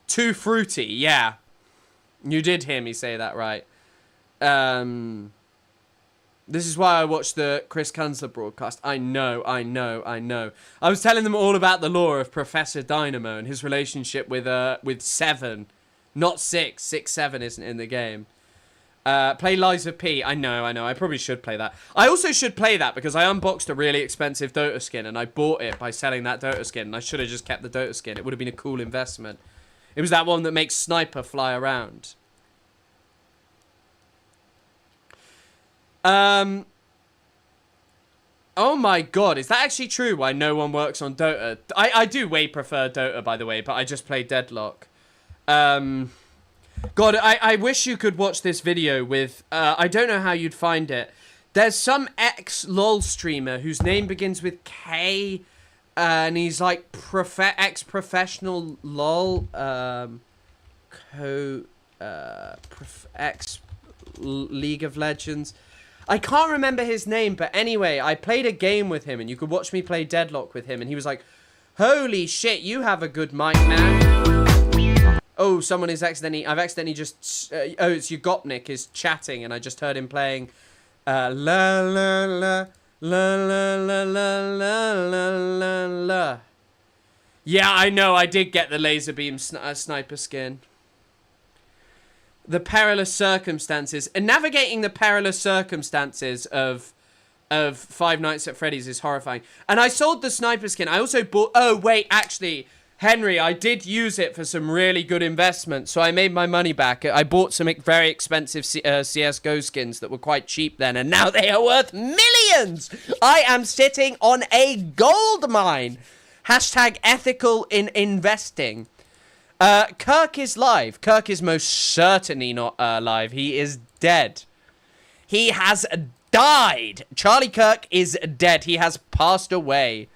Too fruity, yeah. You did hear me say that right. This is why I watched the Chris Kunzler broadcast. I know. I was telling them all about the lore of Professor Dynamo and his relationship with Seven. Not 6. 7 isn't in the game. Play Liza P. I know. I probably should play that. I also should play that because I unboxed a really expensive Dota skin and I bought it by selling that Dota skin. And I should have just kept the Dota skin. It would have been a cool investment. It was that one that makes Sniper fly around. Oh my god, is that actually true why no one works on Dota? I do way prefer Dota, by the way, but I just play Deadlock. God, I wish you could watch this video with... I don't know how you'd find it. There's some ex-LOL streamer whose name begins with K... and he's like ex-professional LOL, ex-League of Legends. I can't remember his name, but anyway, I played a game with him, and you could watch me play Deadlock with him, and he was like, holy shit, you have a good mic, man. Oh, someone is I've accidentally just, oh, it's Ugopnik is chatting, and I just heard him playing, la la la. La la la la la la la la. Yeah, I know. I did get the laser beam sniper skin. The perilous circumstances and navigating the perilous circumstances of Five Nights at Freddy's is horrifying. And I sold the sniper skin. I also bought. Oh wait, actually, Henry, I did use it for some really good investments, so I made my money back. I bought some very expensive CSGO skins that were quite cheap then, and now they are worth millions! I am sitting on a gold mine! Hashtag ethical in investing. Kirk is live. Kirk is most certainly not live. He is dead. He has died. Charlie Kirk is dead. He has passed away.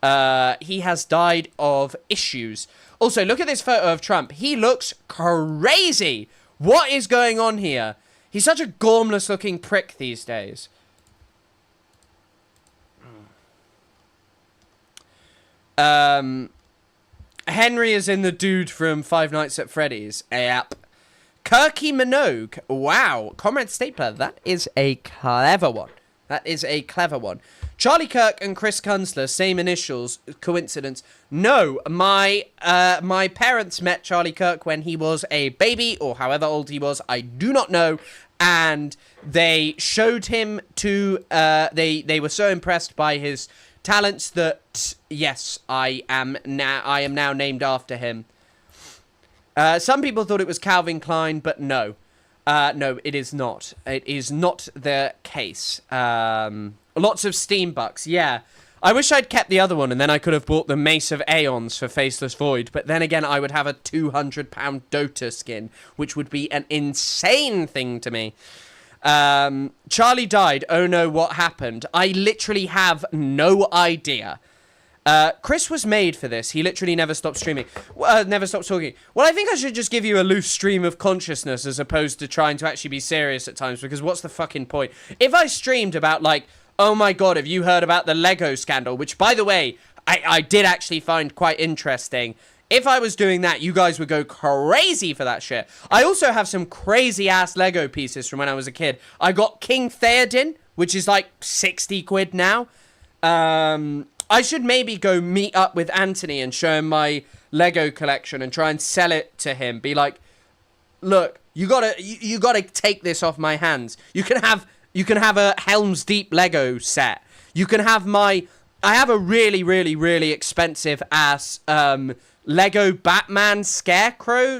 He has died of issues. Also, look at this photo of Trump. He looks crazy. What is going on here? He's such a gormless looking prick these days. Henry is in the dude from Five Nights at Freddy's. Yep. Kirky Minogue. Wow. Comrade Stapler, that is a clever one. That is a clever one. Charlie Kirk and Chris Kunstler, same initials. Coincidence? No. My parents met Charlie Kirk when he was a baby, or however old he was. I do not know. And they showed him to. They were so impressed by his talents that yes, I am now named after him. Some people thought it was Calvin Klein, but no. No, it is not. It is not the case. Lots of steam bucks, yeah. I wish I'd kept the other one, and then I could have bought the Mace of Aeons for Faceless Void, but then again, I would have a £200 Dota skin, which would be an insane thing to me. Charlie died. Oh no, what happened? I literally have no idea. Chris was made for this. He literally never stopped streaming. Never stopped talking. Well, I think I should just give you a loose stream of consciousness as opposed to trying to actually be serious at times, because what's the fucking point? If I streamed about, like, oh my god, have you heard about the Lego scandal? Which, by the way, I did actually find quite interesting. If I was doing that, you guys would go crazy for that shit. I also have some crazy-ass Lego pieces from when I was a kid. I got King Theoden, which is like 60 quid now. I should maybe go meet up with Anthony and show him my Lego collection and try and sell it to him. Be like, look, you gotta take this off my hands. You can have a Helm's Deep Lego set. You can have I have a really, really, really expensive ass Lego Batman Scarecrow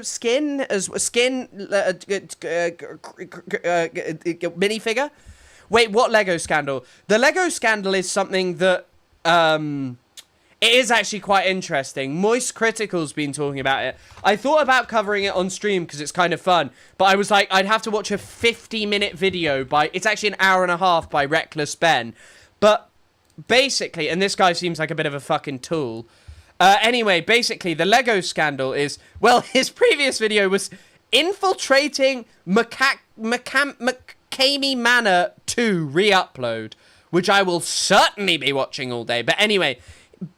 minifigure. Wait, what Lego scandal? The Lego scandal is something that it is actually quite interesting. Moist Critical's been talking about it. I thought about covering it on stream because it's kind of fun, but I was like, I'd have to watch a 50-minute video it's actually an hour and a half by Reckless Ben. But basically, and this guy seems like a bit of a fucking tool. Anyway, basically, the Lego scandal is, well, his previous video was infiltrating McCamey Manor 2 re-upload, which I will certainly be watching all day. But anyway,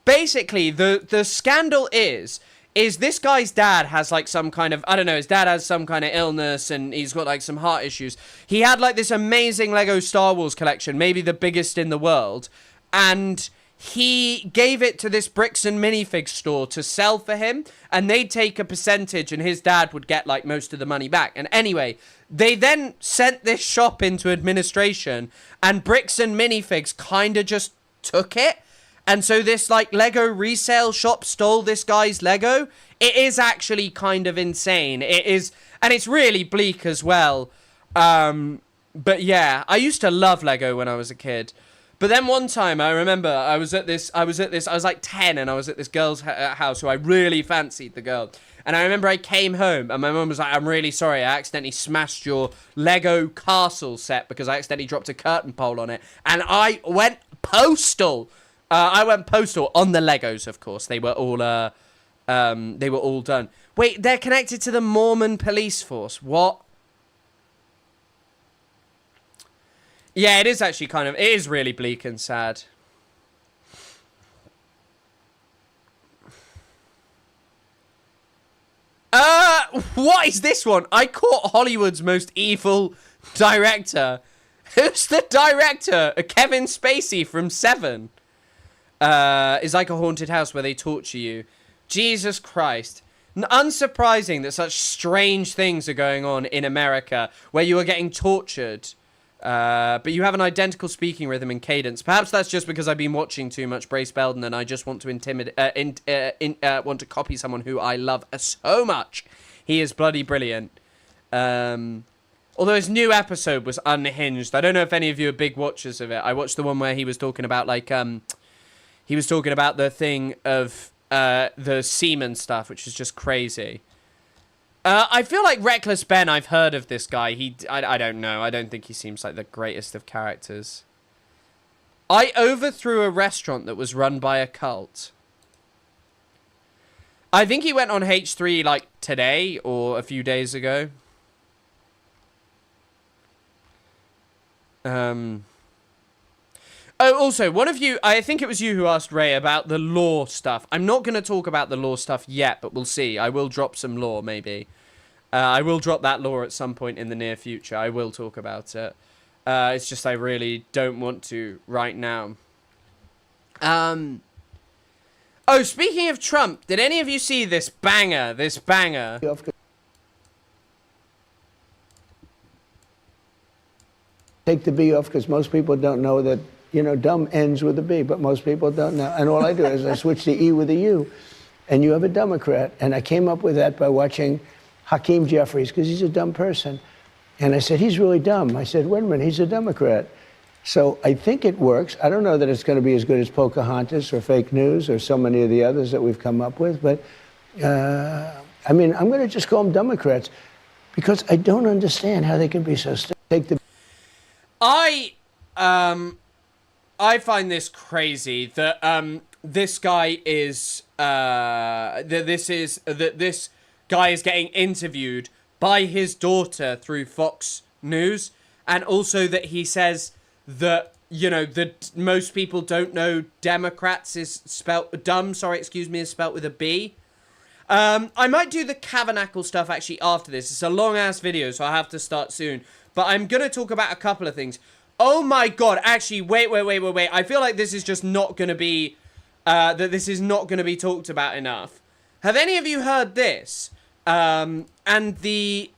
basically, the scandal is this guy's dad has, like, some kind of, I don't know, his dad has some kind of illness, and he's got, like, some heart issues. He had, like, this amazing Lego Star Wars collection, maybe the biggest in the world, and he gave it to this bricks and minifig store to sell for him, and they'd take a percentage, and his dad would get, like, most of the money back. And anyway, they then sent this shop into administration, and bricks and minifigs kind of just took it. And so this, like, Lego resale shop stole this guy's Lego. It is actually kind of insane. It is, and it's really bleak as well. But yeah, I used to love Lego when I was a kid. But then one time, I remember, I was like 10, and I was at this girl's house who I really fancied the girl. And I remember I came home, and my mum was like, I'm really sorry, I accidentally smashed your Lego castle set because I accidentally dropped a curtain pole on it. And I went postal. I went postal on the Legos, of course. They were all done. Wait, they're connected to the Mormon police force. What? Yeah, it is actually it is really bleak and sad. What is this one? I caught Hollywood's most evil director. Who's the director? Kevin Spacey from Seven. Is like a haunted house where they torture you. Jesus Christ. Unsurprising that such strange things are going on in America, where you are getting tortured. But you have an identical speaking rhythm and cadence. Perhaps that's just because I've been watching too much Brace Belden, and I just want to want to copy someone who I love so much. He is bloody brilliant. Although his new episode was unhinged. I don't know if any of you are big watchers of it. I watched the one where he was talking about, like, he was talking about the thing of the semen stuff, which is just crazy. I feel like Reckless Ben, I've heard of this guy. I don't know. I don't think he seems like the greatest of characters. I overthrew a restaurant that was run by a cult. I think he went on H3, like, today or a few days ago. Oh, also, one of you, I think it was you who asked Ray about the law stuff. I'm not going to talk about the law stuff yet, but we'll see. I will drop some law, maybe. I will drop that law at some point in the near future. I will talk about it. It's just I really don't want to right now. Oh, speaking of Trump, did any of you see this banger? Take the B off because most people don't know that, dumb ends with a B, but most people don't know. And all I do is I switch the E with a U, and you have a Democrat. And I came up with that by watching Hakeem Jeffries, because he's a dumb person. And I said, he's really dumb. I said, wait a minute, he's a Democrat. So I think it works. I don't know that it's going to be as good as Pocahontas or fake news or so many of the others that we've come up with. But, I'm going to just call them Democrats because I don't understand how they can be so stupid. I find this crazy that this guy is this guy is getting interviewed by his daughter through Fox News, and also that he says that that most people don't know Democrats is spelt dumb. Sorry, excuse me, is spelt with a B. I might do the Tabernacle stuff actually after this. It's a long ass video, so I have to start soon. But I'm gonna talk about a couple of things. Oh my god! Actually, wait. I feel like this is just not gonna be this is not gonna be talked about enough. Have any of you heard this? And I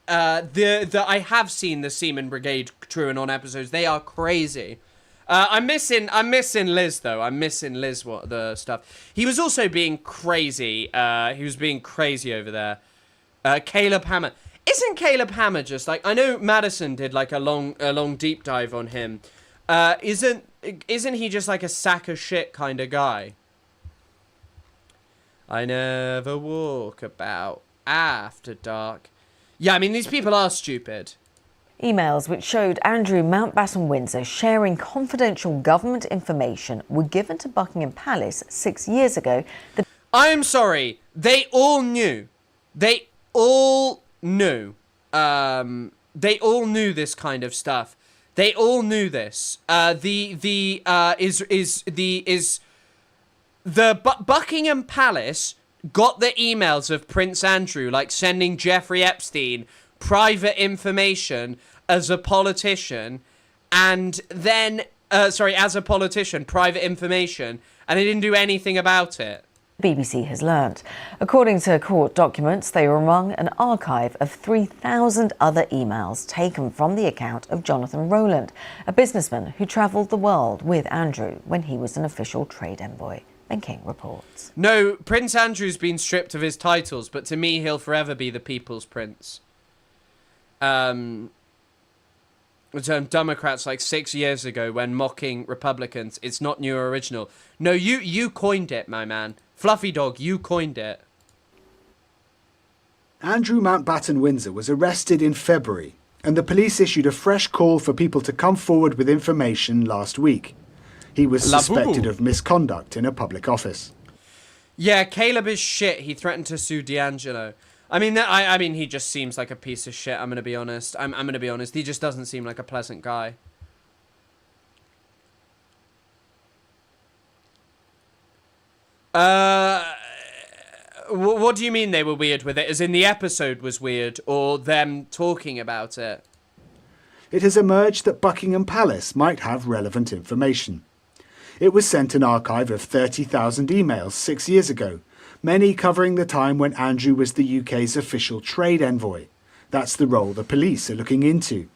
have seen the Seaman Brigade True and On episodes. They are crazy. I'm missing Liz though. I'm missing Liz. What the stuff? He was also being crazy. He was being crazy over there. Caleb Hammer. Isn't Caleb Hammer just like, I know Madison did like a long deep dive on him. Isn't he just like a sack of shit kind of guy? I never walk about after dark. Yeah, I mean, these people are stupid. Emails which showed Andrew Mountbatten Windsor sharing confidential government information were given to Buckingham Palace 6 years ago. I'm sorry. They all knew. They all knew this kind of stuff. They all knew this. Buckingham Palace got the emails of Prince Andrew, like sending Jeffrey Epstein private information as a politician, and then as a politician, private information, and they didn't do anything about it. The BBC has learnt. According to court documents, they were among an archive of 3,000 other emails taken from the account of Jonathan Rowland, a businessman who travelled the world with Andrew when he was an official trade envoy. Ben King reports. No, Prince Andrew's been stripped of his titles, but to me, he'll forever be the people's prince. Democrats like 6 years ago when mocking Republicans, it's not new or original. No, you coined it, my man. Fluffy Dog, you coined it. Andrew Mountbatten Windsor was arrested in February, and the police issued a fresh call for people to come forward with information last week. He was suspected of misconduct in a public office. Yeah, Caleb is shit. He threatened to sue D'Angelo. I mean, he just seems like a piece of shit. I'm gonna be honest. I'm gonna be honest. He just doesn't seem like a pleasant guy. What do you mean they were weird with it? As in the episode was weird, or them talking about it? It has emerged that Buckingham Palace might have relevant information. It was sent an archive of 30,000 emails 6 years ago, many covering the time when Andrew was the UK's official trade envoy. That's the role the police are looking into.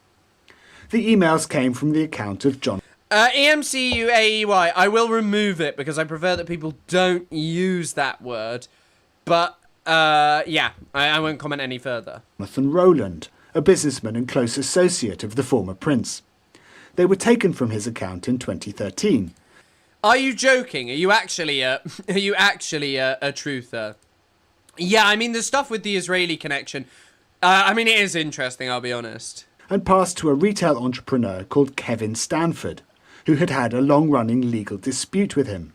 The emails came from the account of John. EMCUAEY. I will remove it because I prefer that people don't use that word. But, yeah, I won't comment any further. Jonathan Rowland, a businessman and close associate of the former prince. They were taken from his account in 2013. Are you joking? Are you actually a truther? Yeah, I mean, the stuff with the Israeli connection, I mean, it is interesting, I'll be honest. And passed to a retail entrepreneur called Kevin Stanford, who had had a long-running legal dispute with him.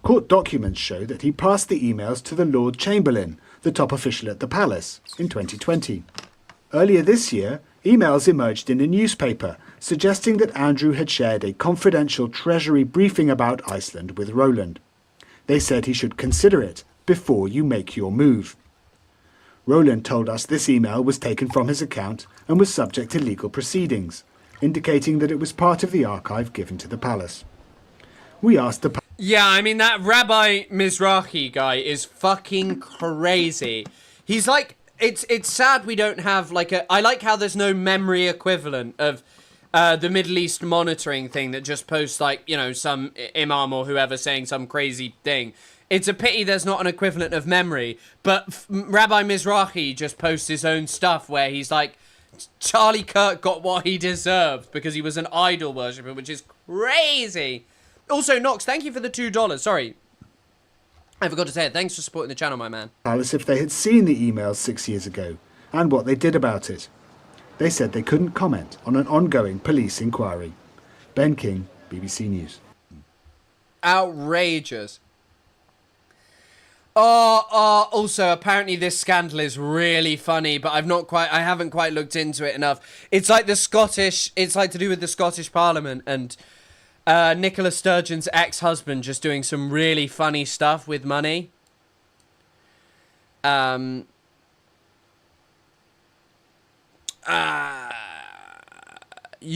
Court documents show that he passed the emails to the Lord Chamberlain, the top official at the palace, in 2020. Earlier this year, emails emerged in a newspaper suggesting that Andrew had shared a confidential Treasury briefing about Iceland with Rowland. They said he should consider it before you make your move. Rowland told us this email was taken from his account and was subject to legal proceedings, indicating that it was part of the archive given to the palace. We asked the Yeah, I mean, that Rabbi Mizrahi guy is fucking crazy. He's like, it's sad we don't have like I like how there's no memory equivalent of the Middle East monitoring thing that just posts like, you know, some imam or whoever saying some crazy thing. It's a pity there's not an equivalent of memory, but Rabbi Mizrahi just posts his own stuff where he's like, Charlie Kirk got what he deserved because he was an idol worshipper, which is crazy. Also, Knox, thank you for the $2. Sorry, I forgot to say it. Thanks for supporting the channel, my man. As if they had seen the emails 6 years ago and what they did about it. They said they couldn't comment on an ongoing police inquiry. Ben King, BBC News. Outrageous. Also, apparently this scandal is really funny, but I haven't quite looked into it enough. It's like to do with the Scottish Parliament and Nicola Sturgeon's ex-husband just doing some really funny stuff with money. You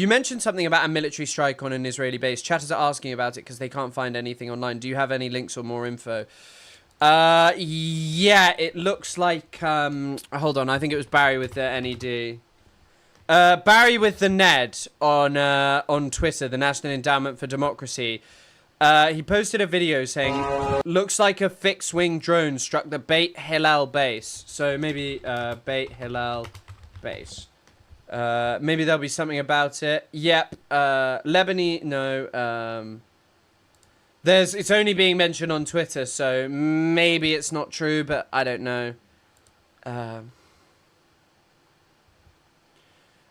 mentioned something about a military strike on an Israeli base. Chatters are asking about it because they can't find anything online. Do you have any links or more info? Yeah, it looks like, hold on, I think it was Barry with the NED. Barry with the Ned on Twitter, the National Endowment for Democracy. He posted a video saying, looks like a fixed-wing drone struck the Beit Hillel base. So maybe, Beit Hillel base. Maybe there'll be something about it. Yep, Lebanon, no, it's only being mentioned on Twitter, so maybe it's not true, but I don't know.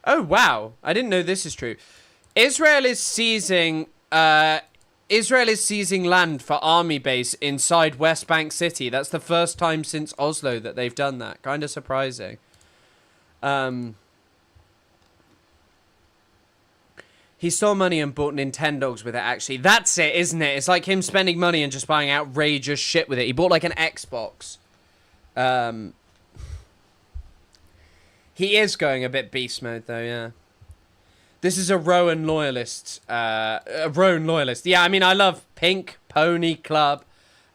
Oh, wow. I didn't know this is true. Israel is seizing land for army base inside West Bank City. That's the first time since Oslo that they've done that. Kind of surprising. He stole money and bought Nintendogs with it, actually. That's it, isn't it? It's like him spending money and just buying outrageous shit with it. He bought, like, an Xbox. He is going a bit beast mode, though, yeah. This is a Rowan loyalist. A Rowan loyalist. Yeah, I mean, I love Pink Pony Club.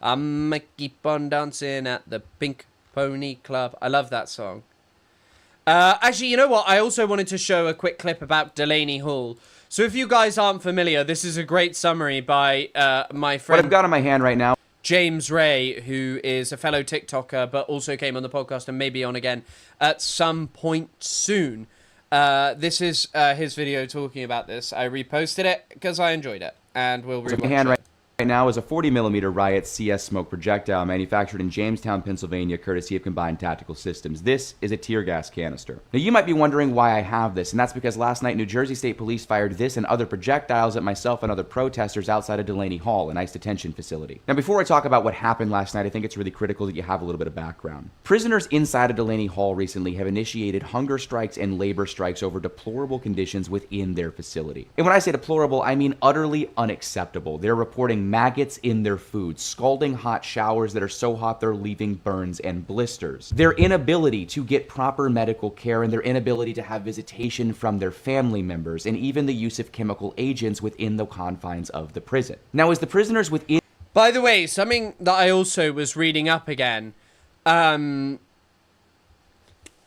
I'ma keep on dancing at the Pink Pony Club. I love that song. Actually, you know what? I also wanted to show a quick clip about Delaney Hall. So if you guys aren't familiar, this is a great summary by my friend... What I've got in my hand right now... James Ray, who is a fellow TikToker, but also came on the podcast and maybe on again at some point soon. This is his video talking about this. I reposted it because I enjoyed it, and we'll rewatch it. Right now is a 40mm Riot CS smoke projectile manufactured in Jamestown, Pennsylvania, courtesy of Combined Tactical Systems. This is a tear gas canister. Now, you might be wondering why I have this, and that's because last night New Jersey State Police fired this and other projectiles at myself and other protesters outside of Delaney Hall, an ICE detention facility. Now, before I talk about what happened last night, I think it's really critical that you have a little bit of background. Prisoners inside of Delaney Hall recently have initiated hunger strikes and labor strikes over deplorable conditions within their facility. And when I say deplorable, I mean utterly unacceptable. They're reporting maggots in their food, scalding hot showers that are so hot they're leaving burns and blisters, their inability to get proper medical care, and their inability to have visitation from their family members, and even the use of chemical agents within the confines of the prison. Now, as the prisoners within... By the way, something that I also was reading up again, something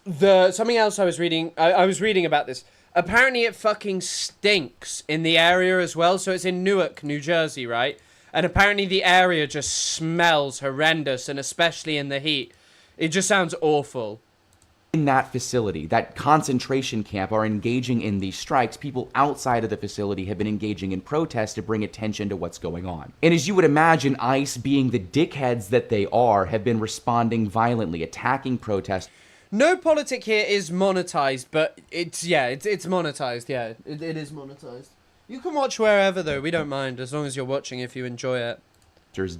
else I was reading, I was reading about this. Apparently it fucking stinks in the area as well. So it's in Newark, New Jersey, right? And apparently the area just smells horrendous, and especially in the heat. It just sounds awful. In that facility, that concentration camp, are engaging in these strikes. People outside of the facility have been engaging in protests to bring attention to what's going on. And as you would imagine, ICE, being the dickheads that they are, have been responding violently, attacking protests. No politic here is monetized, but it's monetized, yeah. It is monetized. You can watch wherever, though. We don't mind, as long as you're watching if you enjoy it.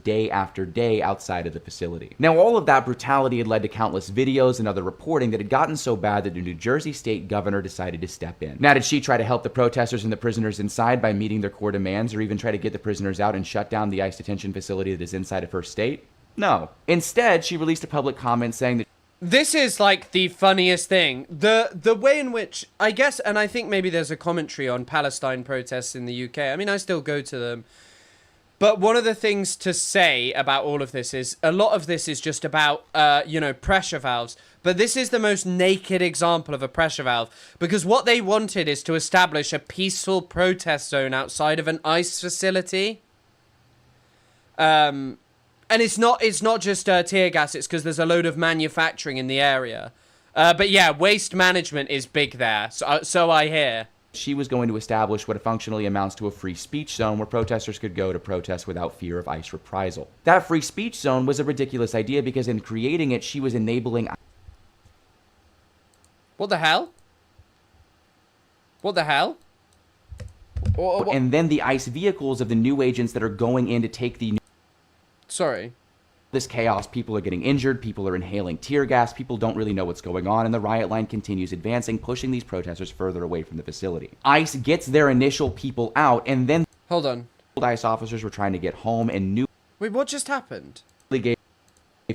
Day after day outside of the facility. Now, all of that brutality had led to countless videos and other reporting that had gotten so bad that the New Jersey state governor decided to step in. Now, did she try to help the protesters and the prisoners inside by meeting their core demands, or even try to get the prisoners out and shut down the ICE detention facility that is inside of her state? No. Instead, she released a public comment saying that this is like the funniest thing. The way in which, I guess, and I think maybe there's a commentary on Palestine protests in the UK. I mean, I still go to them. But one of the things to say about all of this is a lot of this is just about, pressure valves. But this is the most naked example of a pressure valve, because what they wanted is to establish a peaceful protest zone outside of an ICE facility. And it's not just tear gas, it's because there's a load of manufacturing in the area. But yeah, waste management is big there, so I hear. She was going to establish what functionally amounts to a free speech zone where protesters could go to protest without fear of ICE reprisal. That free speech zone was a ridiculous idea because in creating it, she was enabling... What the hell? What the hell? And then the ICE vehicles of the new agents that are going in to take the... Sorry. This chaos, people are getting injured, people are inhaling tear gas, people don't really know what's going on, and the riot line continues advancing, pushing these protesters further away from the facility. ICE gets their initial people out, and then... Hold on. ICE officers were trying to get home, and new... Wait, what just happened? Gave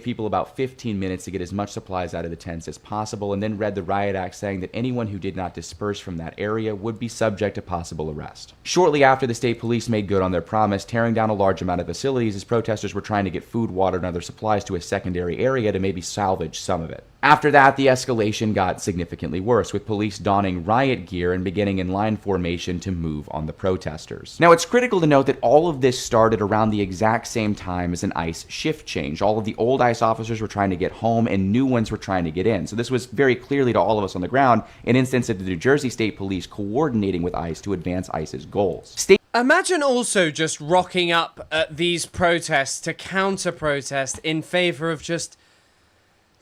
people about 15 minutes to get as much supplies out of the tents as possible, and then read the riot act saying that anyone who did not disperse from that area would be subject to possible arrest. Shortly after, the state police made good on their promise, tearing down a large amount of facilities as protesters were trying to get food, water, and other supplies to a secondary area to maybe salvage some of it. After that, the escalation got significantly worse, with police donning riot gear and beginning in line formation to move on the protesters. Now, it's critical to note that all of this started around the exact same time as an ICE shift change. All of the old ICE officers were trying to get home and new ones were trying to get in. So this was very clearly to all of us on the ground an instance of the New Jersey State Police coordinating with ICE to advance ICE's goals. Imagine also just rocking up at these protests to counter-protest in favor of just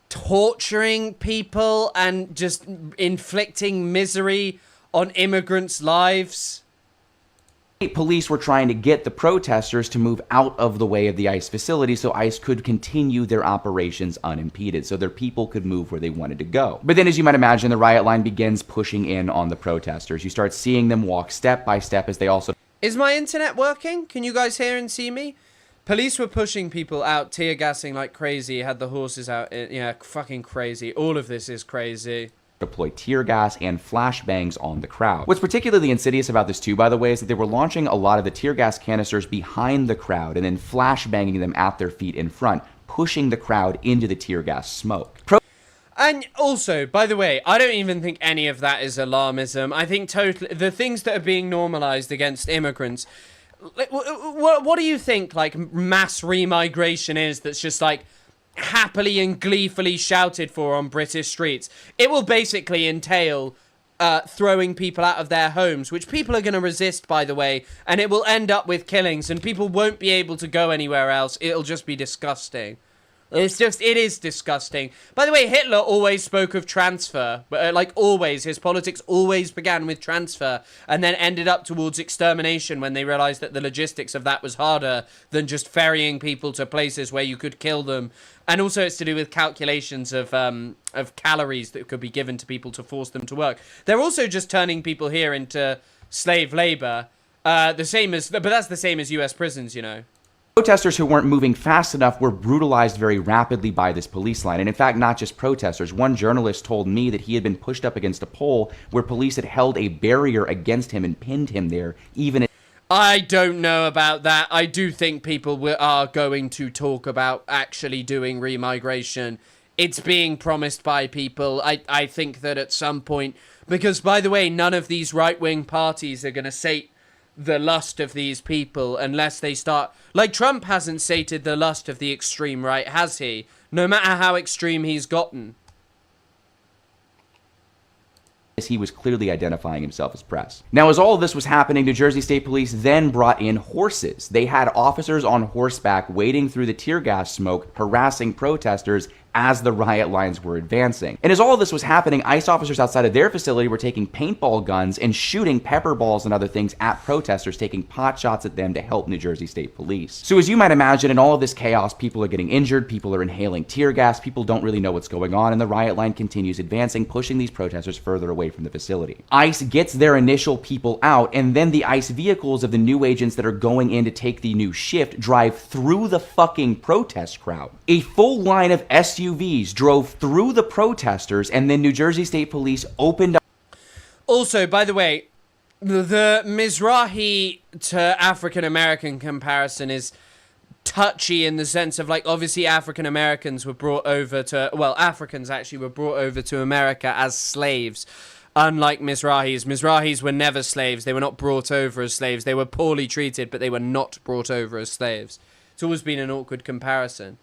torturing people and just inflicting misery on immigrants' lives. Police were trying to get the protesters to move out of the way of the ICE facility so ICE could continue their operations unimpeded, so their people could move where they wanted to go. But then, as you might imagine, the riot line begins pushing in on the protesters. You start seeing them walk step by step as they also... Is my internet working? Can you guys hear and see me? Police were pushing people out, tear gassing like crazy, had the horses out. Yeah, fucking crazy. All of this is crazy. Deploy tear gas and flashbangs on the crowd. What's particularly insidious about this too, by the way, is that they were launching a lot of the tear gas canisters behind the crowd and then flashbanging them at their feet in front, pushing the crowd into the tear gas smoke. And also, by the way, I don't even think any of that is alarmism. I think totally the things that are being normalized against immigrants. What do you think, like, mass remigration is that's just, like, happily and gleefully shouted for on British streets? It will basically entail throwing people out of their homes, which people are going to resist, by the way, and it will end up with killings, and people won't be able to go anywhere else. It'll just be disgusting. It is disgusting. By the way, Hitler always spoke of transfer. Like, always. His politics always began with transfer and then ended up towards extermination when they realized that the logistics of that was harder than just ferrying people to places where you could kill them. And also it's to do with calculations of calories that could be given to people to force them to work. They're also just turning people here into slave labor. But that's the same as US prisons, you know. Protesters who weren't moving fast enough were brutalized very rapidly by this police line. And in fact, not just protesters. One journalist told me that he had been pushed up against a pole where police had held a barrier against him and pinned him there, even... I don't know about that. I do think people are going to talk about actually doing remigration. It's being promised by people. I think that at some point... Because, by the way, none of these right-wing parties are going to sate the lust of these people unless they start... Like, Trump hasn't sated the lust of the extreme right, has he? No matter how extreme he's gotten. He was clearly identifying himself as press. Now, as all of this was happening, New Jersey State Police then brought in horses. They had officers on horseback wading through the tear gas smoke, harassing protesters as the riot lines were advancing. And as all of this was happening, ICE officers outside of their facility were taking paintball guns and shooting pepper balls and other things at protesters, taking pot shots at them to help New Jersey State Police. So as you might imagine, in all of this chaos, people are getting injured, people are inhaling tear gas, people don't really know what's going on, and the riot line continues advancing, pushing these protesters further away from the facility. ICE gets their initial people out, and then the ICE vehicles of the new agents that are going in to take the new shift drive through the fucking protest crowd. A full line of SUVs drove through the protesters, and then New Jersey State Police opened up. Also, by the way, the Mizrahi to African American comparison is touchy in the sense of, like, obviously African Americans were brought over to, well, Africans actually were brought over to America as slaves. Unlike Mizrahis were never slaves. They were not brought over as slaves. They were poorly treated, but they were not brought over as slaves. It's always been an awkward comparison.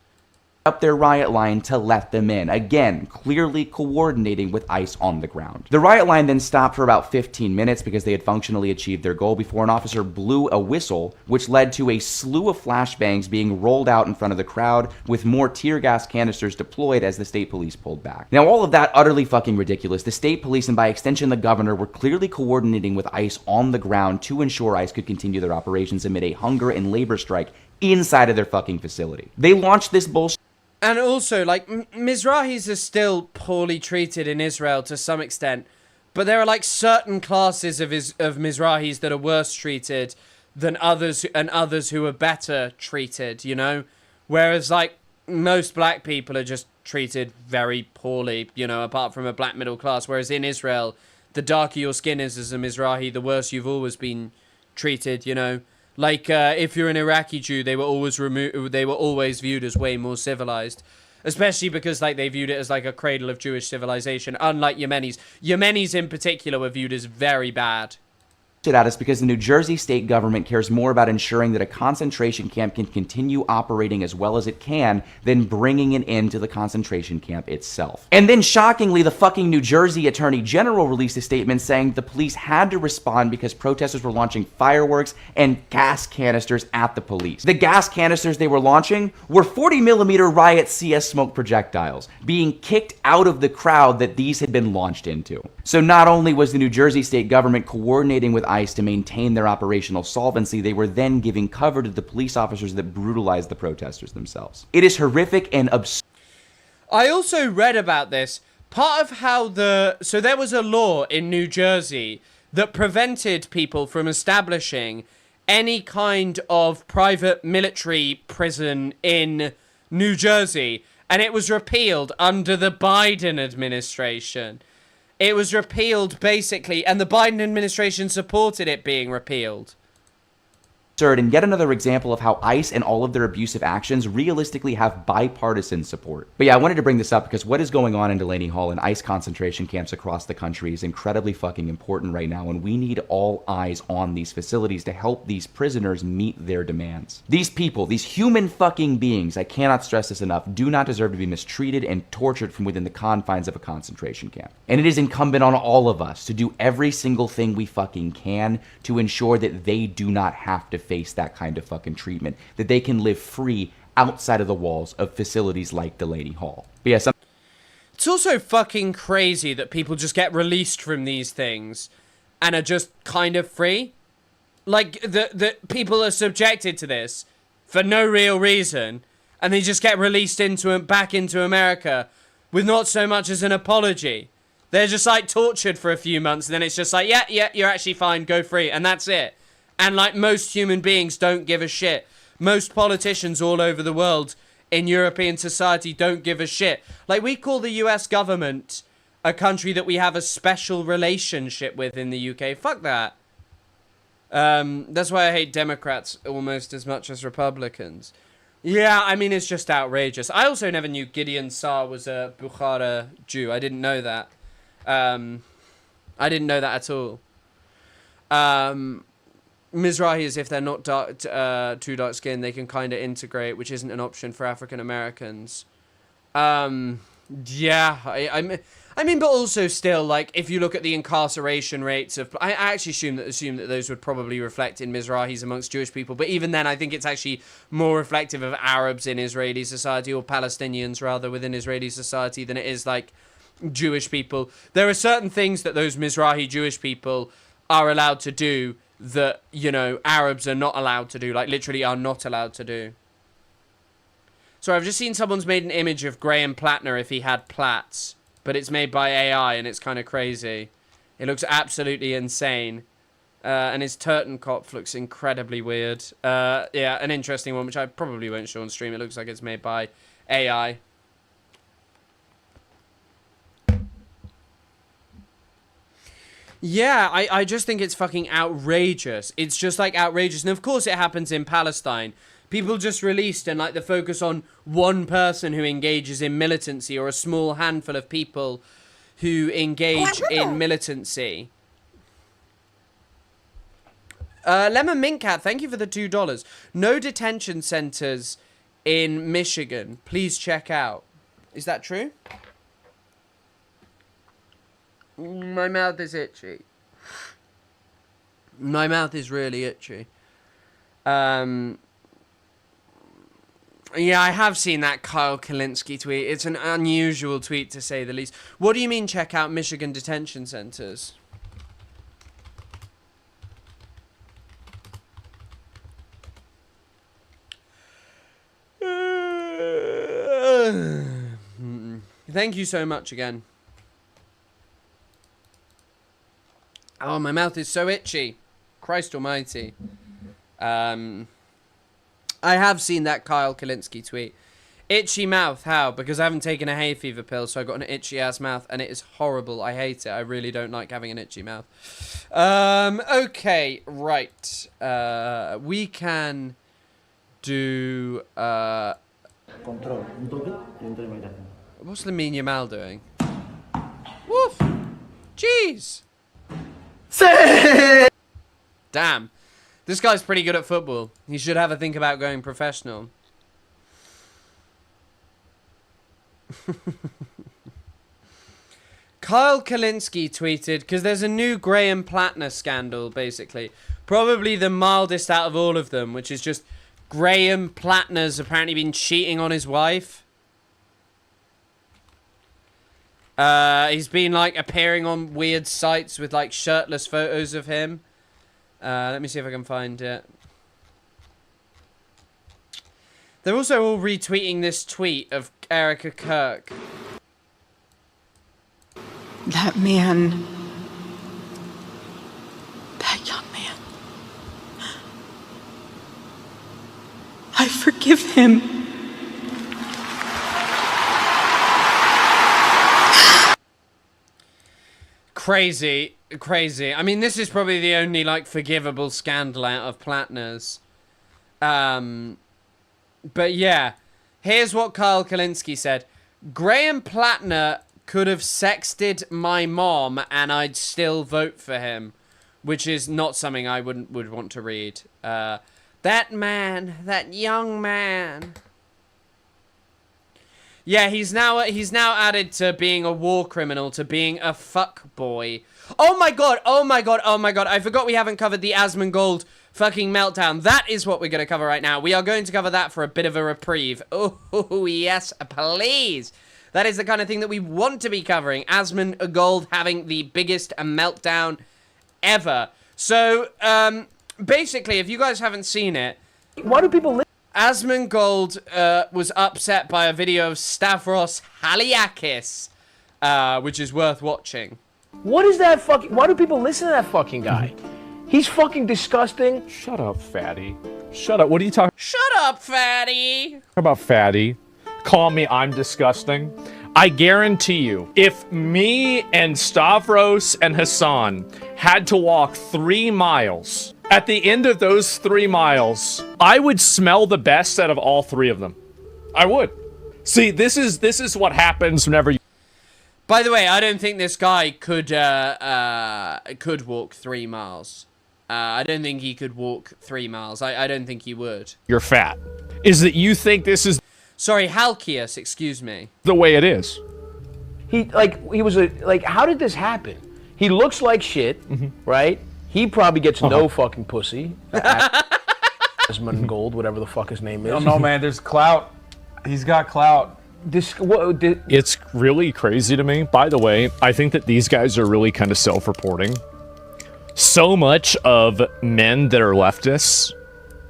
Up their riot line to let them in. Again, clearly coordinating with ICE on the ground. The riot line then stopped for about 15 minutes because they had functionally achieved their goal before an officer blew a whistle, which led to a slew of flashbangs being rolled out in front of the crowd with more tear gas canisters deployed as the state police pulled back. Now, all of that utterly fucking ridiculous. The state police and by extension the governor were clearly coordinating with ICE on the ground to ensure ICE could continue their operations amid a hunger and labor strike inside of their fucking facility. They launched this bullshit. And also, like, Mizrahis are still poorly treated in Israel to some extent, but there are, like, certain classes of Mizrahis that are worse treated than others, and others who are better treated, you know? Whereas, like, most black people are just treated very poorly, you know, apart from a black middle class. Whereas in Israel, the darker your skin is as a Mizrahi, the worse you've always been treated, you know? Like, if you're an Iraqi Jew, they were always viewed as way more civilized. Especially because, like, they viewed it as, like, a cradle of Jewish civilization. Unlike Yemenis. Yemenis, in particular, were viewed as very bad. At us because the New Jersey state government cares more about ensuring that a concentration camp can continue operating as well as it can than bringing an end to the concentration camp itself. And then shockingly, the fucking New Jersey Attorney General released a statement saying the police had to respond because protesters were launching fireworks and gas canisters at the police. The gas canisters they were launching were 40mm riot CS smoke projectiles being kicked out of the crowd that these had been launched into. So not only was the New Jersey state government coordinating with ICE to maintain their operational solvency, they were then giving cover to the police officers that brutalized the protesters themselves. It is horrific and absurd. I also read about this. Part of how so there was a law in New Jersey that prevented people from establishing any kind of private military prison in New Jersey, and it was repealed under the Biden administration. It was repealed, basically, and the Biden administration supported it being repealed. And yet another example of how ICE and all of their abusive actions realistically have bipartisan support. But yeah, I wanted to bring this up because what is going on in Delaney Hall and ICE concentration camps across the country is incredibly fucking important right now, and we need all eyes on these facilities to help these prisoners meet their demands. These people, these human fucking beings, I cannot stress this enough, do not deserve to be mistreated and tortured from within the confines of a concentration camp. And it is incumbent on all of us to do every single thing we fucking can to ensure that they do not have to face that kind of fucking treatment, that they can live free outside of the walls of facilities like Delaney Hall. But yeah, it's also fucking crazy that people just get released from these things and are just kind of free. Like, the people are subjected to this for no real reason, and they just get released back into America with not so much as an apology. They're just, like, tortured for a few months, and then it's just like, yeah, you're actually fine, go free, and that's it. And, like, most human beings don't give a shit. Most politicians all over the world in European society don't give a shit. Like, we call the US government a country that we have a special relationship with in the UK. Fuck that. That's why I hate Democrats almost as much as Republicans. Yeah, I mean, it's just outrageous. I also never knew Gideon Saar was a Bukhara Jew. I didn't know that. I didn't know that at all. Mizrahis, if they're not too dark skinned, they can kind of integrate, which isn't an option for African Americans. Yeah, I mean, but also still, like, if you look at the incarceration rates of, I actually assume that those would probably reflect in Mizrahis amongst Jewish people, but even then, I think it's actually more reflective of Arabs in Israeli society, or Palestinians rather, within Israeli society, than it is like Jewish people. There are certain things that those Mizrahi Jewish people are allowed to do that, you know, Arabs are not allowed to do, like literally are not allowed to do. So I've just seen someone's made an image of Graham Plattner if he had plaits, but it's made by AI and it's kind of crazy. It looks absolutely insane. And his Turtenkopf looks incredibly weird. Yeah, an interesting one, which I probably won't show on stream. It looks like it's made by AI. Yeah, I just think it's fucking outrageous. It's just like outrageous. And of course it happens in Palestine. People just released and like the focus on one person who engages in militancy or a small handful of people who engage in militancy. Lemon Mint Cat, thank you for the $2. No detention centers in Michigan. Please check out. Is that true? My mouth is itchy. My mouth is really itchy. Yeah, I have seen that Kyle Kalinske tweet. It's an unusual tweet, to say the least. What do you mean, check out Michigan detention centers? Thank you so much again. Oh, my mouth is so itchy. Christ almighty. I have seen that Kyle Kalinske tweet. Itchy mouth, how? Because I haven't taken a hay fever pill, so I got an itchy ass mouth, and it is horrible. I hate it. I really don't like having an itchy mouth. Okay, right. We can do what's Lamine Yamal doing? Woof! Jeez! Damn. This guy's pretty good at football. He should have a think about going professional. Kyle Kalinske tweeted, because there's a new Graham Plattner scandal, basically. Probably the mildest out of all of them, which is just Graham Plattner's apparently been cheating on his wife. He's been, like, appearing on weird sites with, like, shirtless photos of him. Let me see if I can find it. They're also all retweeting this tweet of Erica Kirk. That man, that young man, I forgive him. Crazy, crazy. I mean, this is probably the only, like, forgivable scandal out of Plattner's. But yeah, here's what Kyle Kalinske said. Graham Plattner could have sexted my mom and I'd still vote for him, which is not something I would want to read. That man, that young man. Yeah, he's now added to being a war criminal to being a fuck boy. Oh my god, oh my god, oh my god. I forgot we haven't covered the Asmongold fucking meltdown. That is what we're going to cover right now. We are going to cover that for a bit of a reprieve. Oh, yes, please. That is the kind of thing that we want to be covering. Asmongold having the biggest meltdown ever. So, basically, if you guys haven't seen it... Why do people... Asmongold was upset by a video of Stavros Haliakis, which is worth watching. What is that fucking... Why do people listen to that fucking guy? He's fucking disgusting. Shut up, fatty. Shut up. What are you talking Shut up, fatty. about, fatty? Call me I'm disgusting. I guarantee you, if me and Stavros and Hassan had to walk 3 miles, at the end of those 3 miles, I would smell the best out of all 3 of them. I would. See, this is what happens whenever you... By the way, I don't think this guy could walk 3 miles. I don't think he could walk 3 miles. I don't think he would. You're fat. Is that you think this is... Sorry, Halkias, excuse me. The way it is. He was how did this happen? He looks like shit, right? He probably gets no fucking pussy. Asmongold, whatever the fuck his name is. I don't know, man. There's clout. He's got clout. It's really crazy to me. By the way, I think that these guys are really kind of self-reporting. So much of men that are leftists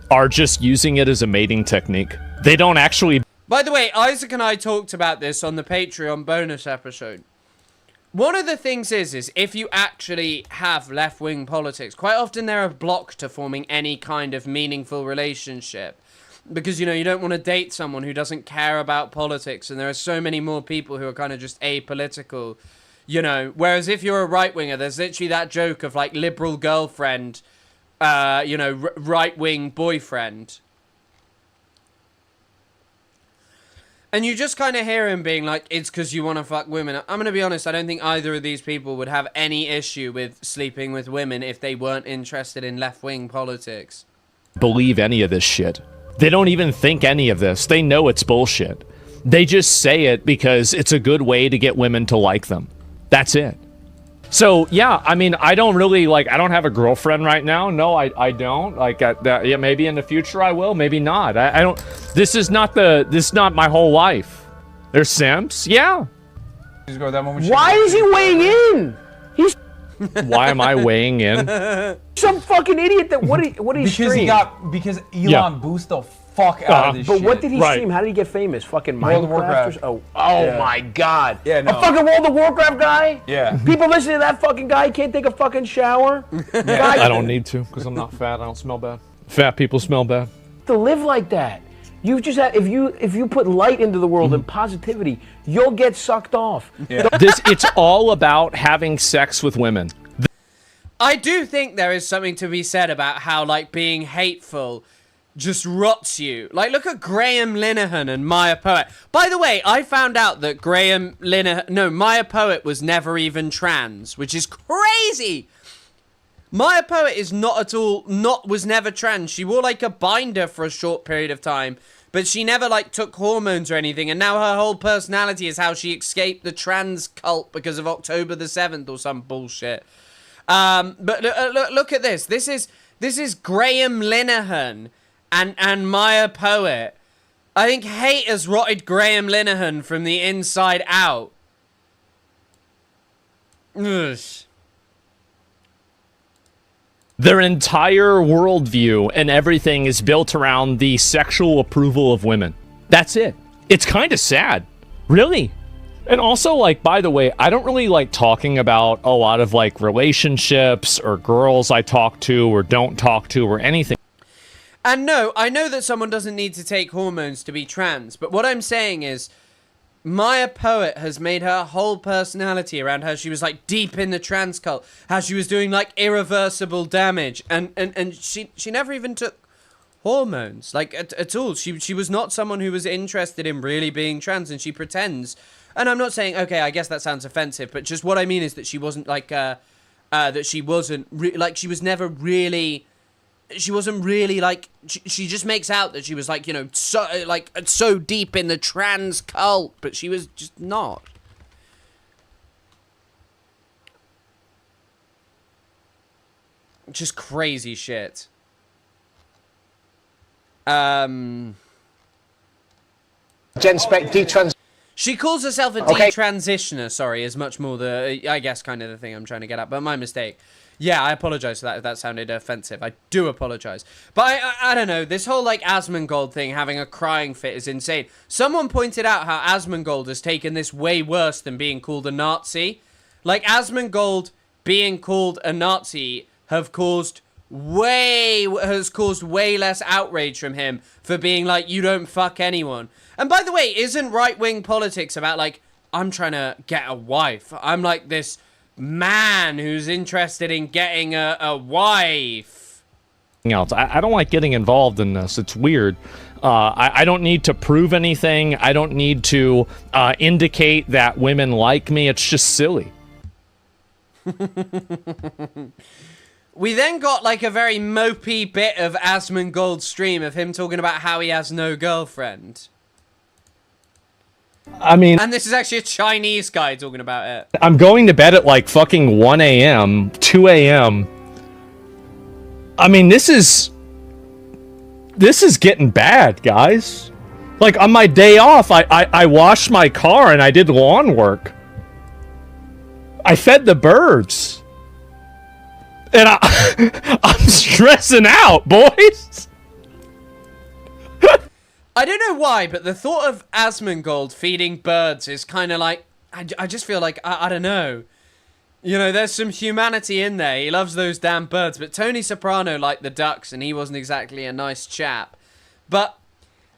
are just using it as a mating technique. They don't actually... By the way, Isaac and I talked about this on the Patreon bonus episode. One of the things is if you actually have left-wing politics, quite often they're a block to forming any kind of meaningful relationship. Because, you know, you don't want to date someone who doesn't care about politics, and there are so many more people who are kind of just apolitical You know, whereas if you're a right-winger, there's literally that joke of, like, liberal girlfriend, you know, right-wing boyfriend. And you just kind of hear him being like, it's because you want to fuck women. I'm going to be honest, I don't think either of these people would have any issue with sleeping with women if they weren't interested in left-wing politics. Believe any of this shit. They don't even think any of this. They know it's bullshit. They just say it because it's a good way to get women to like them. That's it. So, yeah, I mean, I don't really, like, I don't have a girlfriend right now. No, I don't. Like, yeah, maybe in the future I will, maybe not. I don't, this is not my whole life. There's simps, yeah. Why is he weighing in? He's Why am I weighing in? some fucking idiot that, what did he stream? Because Elon boosted the fuck out of this But shit. what did he stream? How did he get famous? Fucking World of Minecraft? Warcraft. Oh my god. Yeah, no. A fucking World of Warcraft guy? Yeah. People listen to that fucking guy, can't take a fucking shower? I don't need to, because I'm not fat. I don't smell bad. Fat people smell bad. To live like that. You just have, if you put light into the world and positivity, you'll get sucked off. Yeah. It's all about having sex with women. I do think there is something to be said about how, like, being hateful just rots you. Like, look at Graham Linehan and Maya Poet. By the way, I found out that Maya Poet was never even trans, which is crazy. Maya Poet is was never trans. She wore, like, a binder for a short period of time, but she never, like, took hormones or anything, and now her whole personality is how she escaped the trans cult because of October the 7th or some bullshit. But look at this. This is Graham Linehan and Maya Poet. I think hate has rotted Graham Linehan from the inside out. Ugh. Their entire worldview and everything is built around the sexual approval of women. That's it. It's kind of sad. Really. And also, like, by the way, I don't really like talking about a lot of, like, relationships or girls I talk to or don't talk to or anything. And no, I know that someone doesn't need to take hormones to be trans, but what I'm saying is, Maya Poet has made her whole personality around how she was, like, deep in the trans cult, how she was doing, like, irreversible damage, and she never even took hormones, like, at all. She was not someone who was interested in really being trans, and she pretends. And I'm not saying, okay, I guess that sounds offensive, but just what I mean is that she wasn't, like, that she wasn't, like, she was never really, she wasn't really, like, she just makes out that she was, like, you know, so deep in the trans cult, but she was just not. Just crazy shit. Gen spec detrans. She calls herself a detransitioner, sorry, is much more the, I guess, kind of the thing I'm trying to get at, but my mistake. Yeah, I apologize for that if that sounded offensive. I do apologize. But I don't know, this whole, like, Asmongold thing, having a crying fit is insane. Someone pointed out how Asmongold has taken this way worse than being called a Nazi. Like, Asmongold being called a Nazi has caused way less outrage from him for being like, you don't fuck anyone. And by the way, isn't right-wing politics about, like, I'm trying to get a wife? I'm like this man who's interested in getting a wife. I don't like getting involved in this. It's weird. I don't need to prove anything. I don't need to indicate that women like me. It's just silly. We then got, like, a very mopey bit of Asmongold's stream of him talking about how he has no girlfriend. I mean... And this is actually a Chinese guy talking about it. I'm going to bed at, like, fucking 1 a.m., 2 a.m. I mean, this is getting bad, guys. Like, on my day off, I washed my car and I did lawn work. I fed the birds. And I'm stressing out, boys. I don't know why, but the thought of Asmongold feeding birds is kind of like, I just feel like, I don't know. You know, there's some humanity in there. He loves those damn birds, but Tony Soprano liked the ducks, and he wasn't exactly a nice chap. But,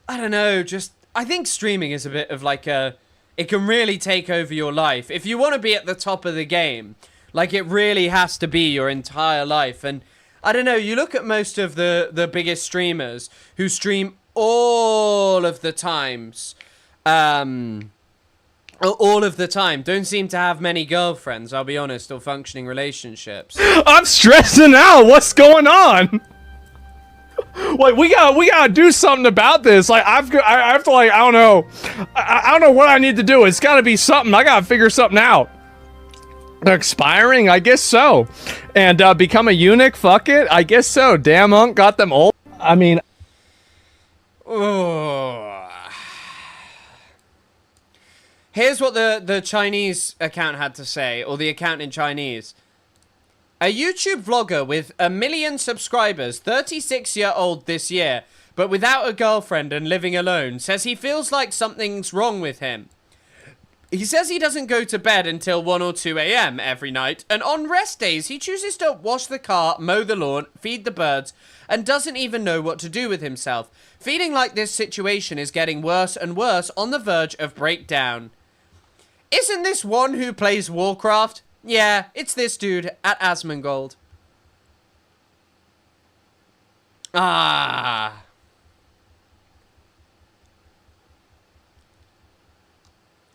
I don't know, just, I think streaming is a bit of like a, it can really take over your life. If you want to be at the top of the game, like, it really has to be your entire life. And I don't know, you look at most of the biggest streamers who stream all of the times, all of the time, don't seem to have many girlfriends, I'll be honest, or functioning relationships. I'm stressing out. What's going on? Like, we gotta do something about this. Like, I have to, like, I don't know. I don't know what I need to do. It's gotta be something. I gotta figure something out. They're expiring? I guess so. And become a eunuch? Fuck it. I guess so. Damn, Unc got them old. I mean... Oh. Here's what the Chinese account had to say, or the account in Chinese. A YouTube vlogger with 1 million subscribers, 36-year-old this year, but without a girlfriend and living alone, says he feels like something's wrong with him. He says he doesn't go to bed until 1 or 2 a.m. every night, and on rest days, he chooses to wash the car, mow the lawn, feed the birds, and doesn't even know what to do with himself. Feeling like this situation is getting worse and worse, on the verge of breakdown. Isn't this one who plays Warcraft? Yeah, it's this dude at Asmongold. Ah.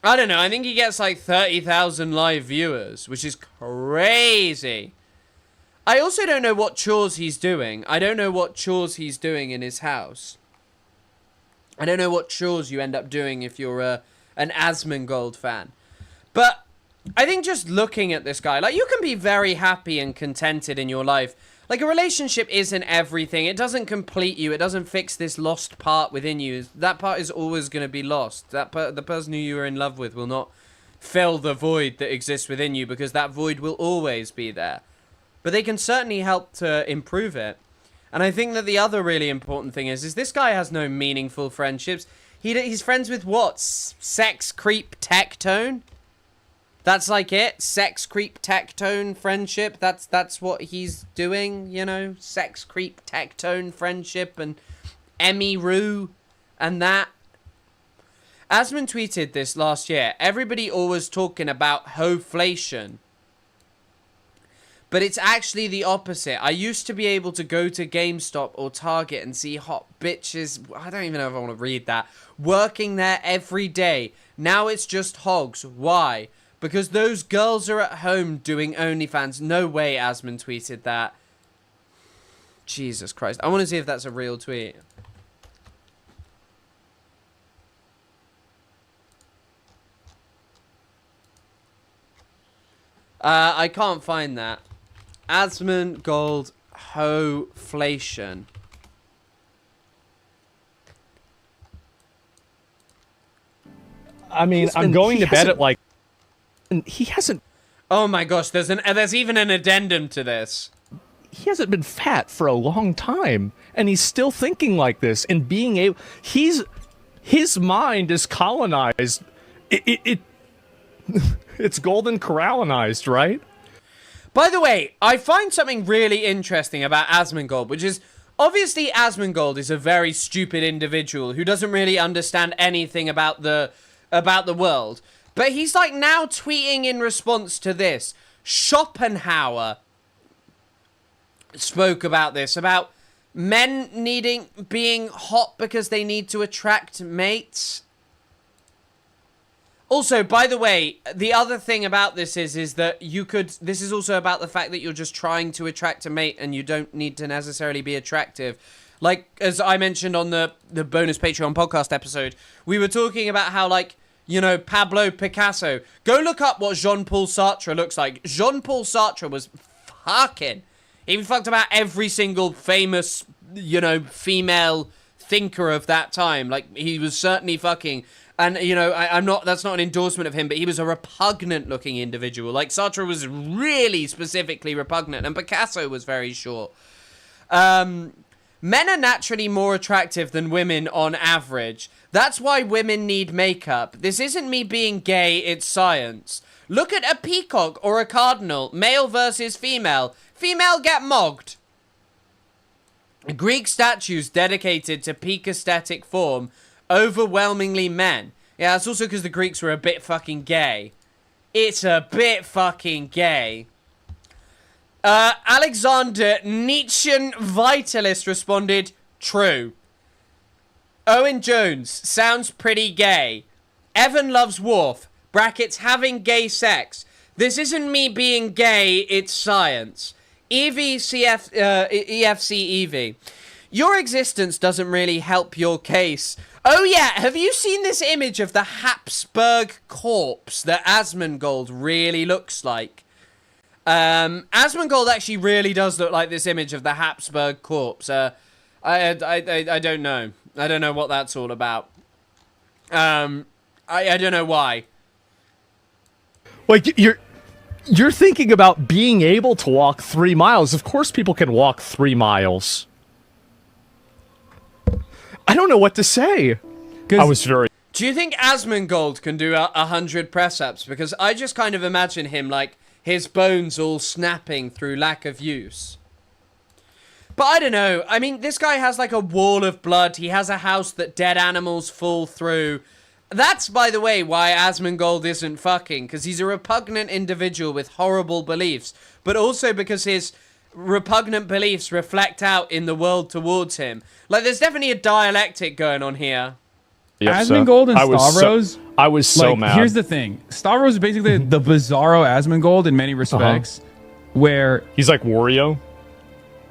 I don't know, I think he gets like 30,000 live viewers, which is crazy. I also don't know what chores he's doing. I don't know what chores he's doing in his house. I don't know what chores you end up doing if you're an Asmongold fan. But I think just looking at this guy, like, you can be very happy and contented in your life. Like, a relationship isn't everything. It doesn't complete you. It doesn't fix this lost part within you. That part is always going to be lost. The person who you are in love with will not fill the void that exists within you, because that void will always be there. But they can certainly help to improve it. And I think that the other really important thing is this guy has no meaningful friendships. He's friends with what? Sex creep tectone? That's like it? Sex creep tectone friendship? That's what he's doing, you know? Sex creep tectone friendship and Emmy Roo and that. Asmon tweeted this last year. Everybody always talking about hoflation. But it's actually the opposite. I used to be able to go to GameStop or Target and see hot bitches, I don't even know if I want to read that, working there every day. Now it's just hogs. Why? Because those girls are at home doing OnlyFans. No way Asmon tweeted that. Jesus Christ. I want to see if that's a real tweet. I can't find that. Asmongold hoflation. I mean, I'm going to bed at like... And he hasn't... Oh my gosh, there's even an addendum to this. He hasn't been fat for a long time, and he's still thinking like this, and being able... His mind is colonized. It's golden corralonized, right? By the way, I find something really interesting about Asmongold, which is... Obviously, Asmongold is a very stupid individual who doesn't really understand anything about the world. But he's like now tweeting in response to this. Schopenhauer spoke about this, about men being hot because they need to attract mates. Also, by the way, the other thing about this is that this is also about the fact that you're just trying to attract a mate and you don't need to necessarily be attractive. Like, as I mentioned on the bonus Patreon podcast episode, we were talking about how, like, you know, Pablo Picasso. Go look up what Jean-Paul Sartre looks like. Jean-Paul Sartre was fucking... He fucked about every single famous, you know, female thinker of that time. Like, he was certainly fucking... And, you know, that's not an endorsement of him, but he was a repugnant-looking individual. Like, Sartre was really specifically repugnant, and Picasso was very short. Men are naturally more attractive than women on average. That's why women need makeup. This isn't me being gay, it's science. Look at a peacock or a cardinal, male versus female. Female get mogged. Greek statues dedicated to peak aesthetic form, overwhelmingly men. Yeah, it's also because the Greeks were a bit fucking gay. It's a bit fucking gay. Alexander Nietzschean Vitalist responded, true. Owen Jones, sounds pretty gay. Evan loves Worf, brackets having gay sex. This isn't me being gay, it's science. EFC Evie. Your existence doesn't really help your case. Oh yeah, have you seen this image of the Habsburg corpse that Asmongold really looks like? Asmongold actually really does look like this image of the Habsburg corpse. I don't know. I don't know what that's all about. I don't know why. Like, you're thinking about being able to walk 3 miles. Of course people can walk 3 miles. I don't know what to say. I was very... Do you think Asmongold can do 100 press-ups? Because I just kind of imagine him like his bones all snapping through lack of use. But I don't know. I mean, this guy has like a wall of blood. He has a house that dead animals fall through. That's, by the way, why Asmongold isn't fucking. Because he's a repugnant individual with horrible beliefs. But also because his repugnant beliefs reflect out in the world towards him. Like, there's definitely a dialectic going on here. Asmongold and Stavros. I was so like, mad. Here's the thing: Stavros is basically the bizarro Asmongold in many respects, where he's like Wario.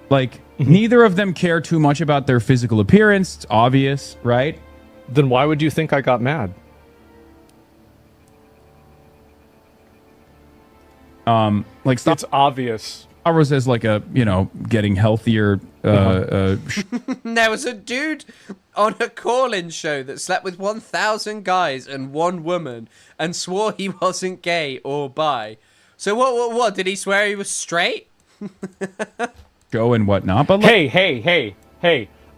Like neither of them care too much about their physical appearance. It's obvious, right? Then why would you think I got mad? Like it's obvious. Stavros is like a getting healthier. There was a dude on a call-in show that slept with 1,000 guys and 1 woman and swore he wasn't gay or bi. So what? Did he swear he was straight? Go and whatnot, but like, hey!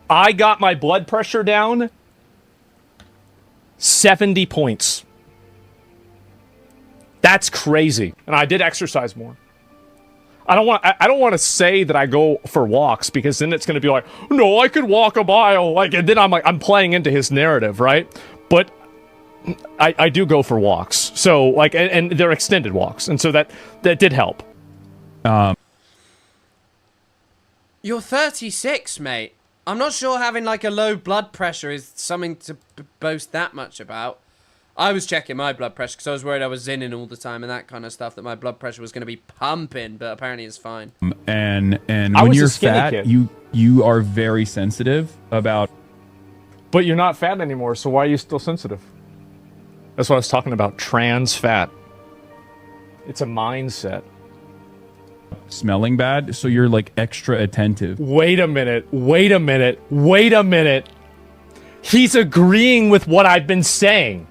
I got my blood pressure down 70 points. That's crazy, and I did exercise more. I don't want to say that I go for walks because then it's going to be like, no, I could walk a mile. Like, and then I'm playing into his narrative, right? But I do go for walks. So like, and they're extended walks, and so that did help. You're 36, mate. I'm not sure having like a low blood pressure is something to boast that much about. I was checking my blood pressure because I was worried I was zinning all the time and that kind of stuff, that my blood pressure was going to be pumping, but apparently it's fine. And when you're fat, you are very sensitive about... But you're not fat anymore, so why are you still sensitive? That's what I was talking about, trans fat. It's a mindset. Smelling bad, so you're like extra attentive. Wait a minute. He's agreeing with what I've been saying.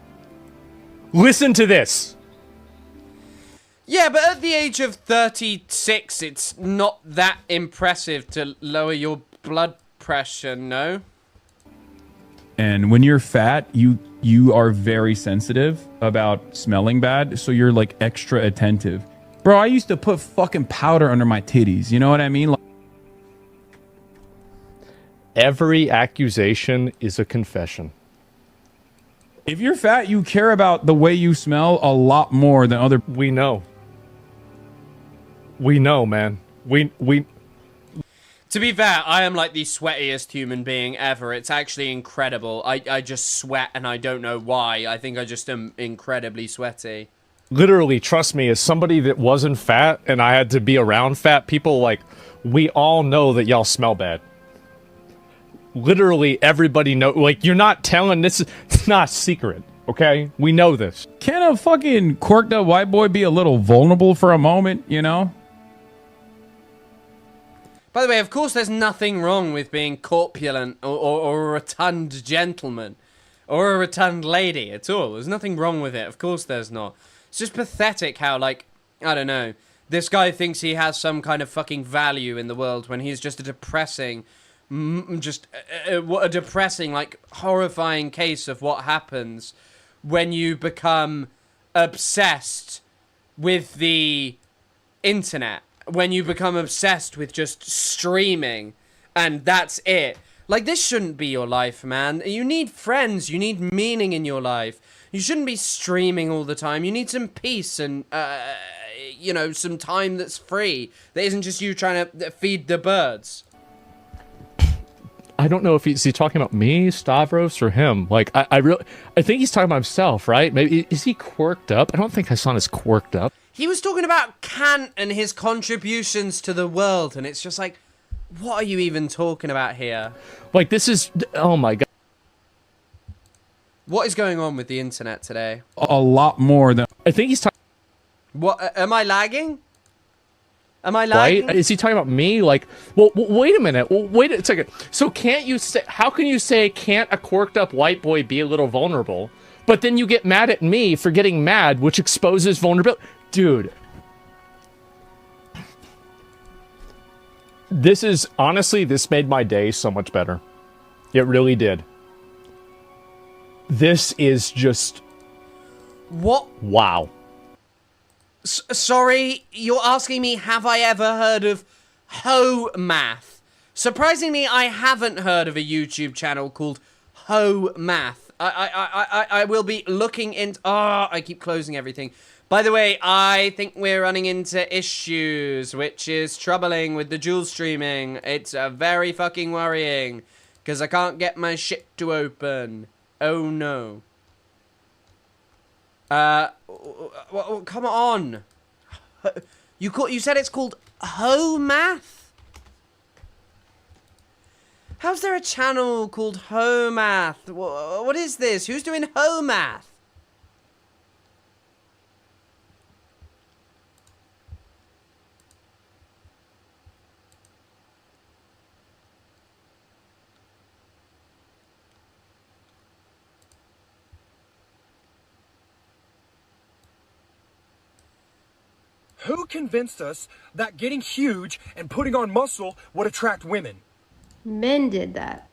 Listen to this. Yeah, but at the age of 36, it's not that impressive to lower your blood pressure, no? And when you're fat, you are very sensitive about smelling bad, so you're like extra attentive. Bro, I used to put fucking powder under my titties, you know what I mean? Like, every accusation is a confession. If you're fat, you care about the way you smell a lot more than other... We know. We know, man. We... To be fair, I am like the sweatiest human being ever. It's actually incredible. I just sweat and I don't know why. I think I just am incredibly sweaty. Literally, trust me, as somebody that wasn't fat and I had to be around fat people, like, we all know that y'all smell bad. Literally, everybody know. Like, you're not telling this. It's not a secret, okay? We know this. Can a fucking quirked up white boy be a little vulnerable for a moment, you know? By the way, of course, there's nothing wrong with being corpulent or a rotund gentleman or a rotund lady at all. There's nothing wrong with it. Of course, there's not. It's just pathetic how, like, I don't know, this guy thinks he has some kind of fucking value in the world when he's just a depressing, like, horrifying case of what happens when you become obsessed with the internet, when you become obsessed with just streaming, and that's it. Like, this shouldn't be your life, man. You need friends. You need meaning in your life. You shouldn't be streaming all the time. You need some peace and, you know, some time that's free. That isn't just you trying to feed the birds. I don't know if is he talking about me, Stavros, or him. Like, I think he's talking about himself, right? Maybe, is he quirked up? I don't think Hassan is quirked up. He was talking about Kant and his contributions to the world, and it's just like, what are you even talking about here? Like, this is, oh my God. What is going on with the internet today? A lot more than... I think he's talking... What, am I lagging? Am I lagging? Right? Is he talking about me? Like, well, wait a minute. Well, wait a second. So can't you say, how can you say, can't a quirked up white boy be a little vulnerable? But then you get mad at me for getting mad, which exposes vulnerability. Dude. This is, honestly, this made my day so much better. It really did. This is just... What? Wow. Sorry, you're asking me, have I ever heard of Ho Math? Surprisingly, I haven't heard of a YouTube channel called Ho Math. I will be looking into... I keep closing everything. By the way, I think we're running into issues, which is troubling with the dual streaming. It's very fucking worrying, because I can't get my shit to open. Oh no. Well, come on. You said it's called Ho Math? How's there a channel called Ho Math? What is this? Who's doing Ho Math? Who convinced us that getting huge and putting on muscle would attract women? Men did that.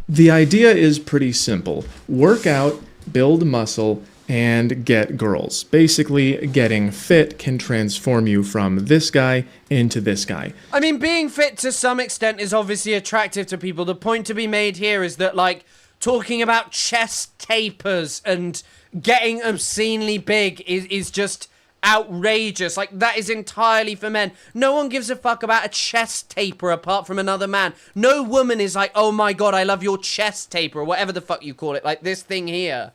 The idea is pretty simple. Work out, build muscle, and get girls. Basically, getting fit can transform you from this guy into this guy. I mean, being fit to some extent is obviously attractive to people. The point to be made here is that, like, talking about chest tapers and getting obscenely big is just outrageous. Like, that is entirely for men. No one gives a fuck about a chest taper apart from another man. No woman is like, oh my god, I love your chest taper, or whatever the fuck you call it. Like this thing here.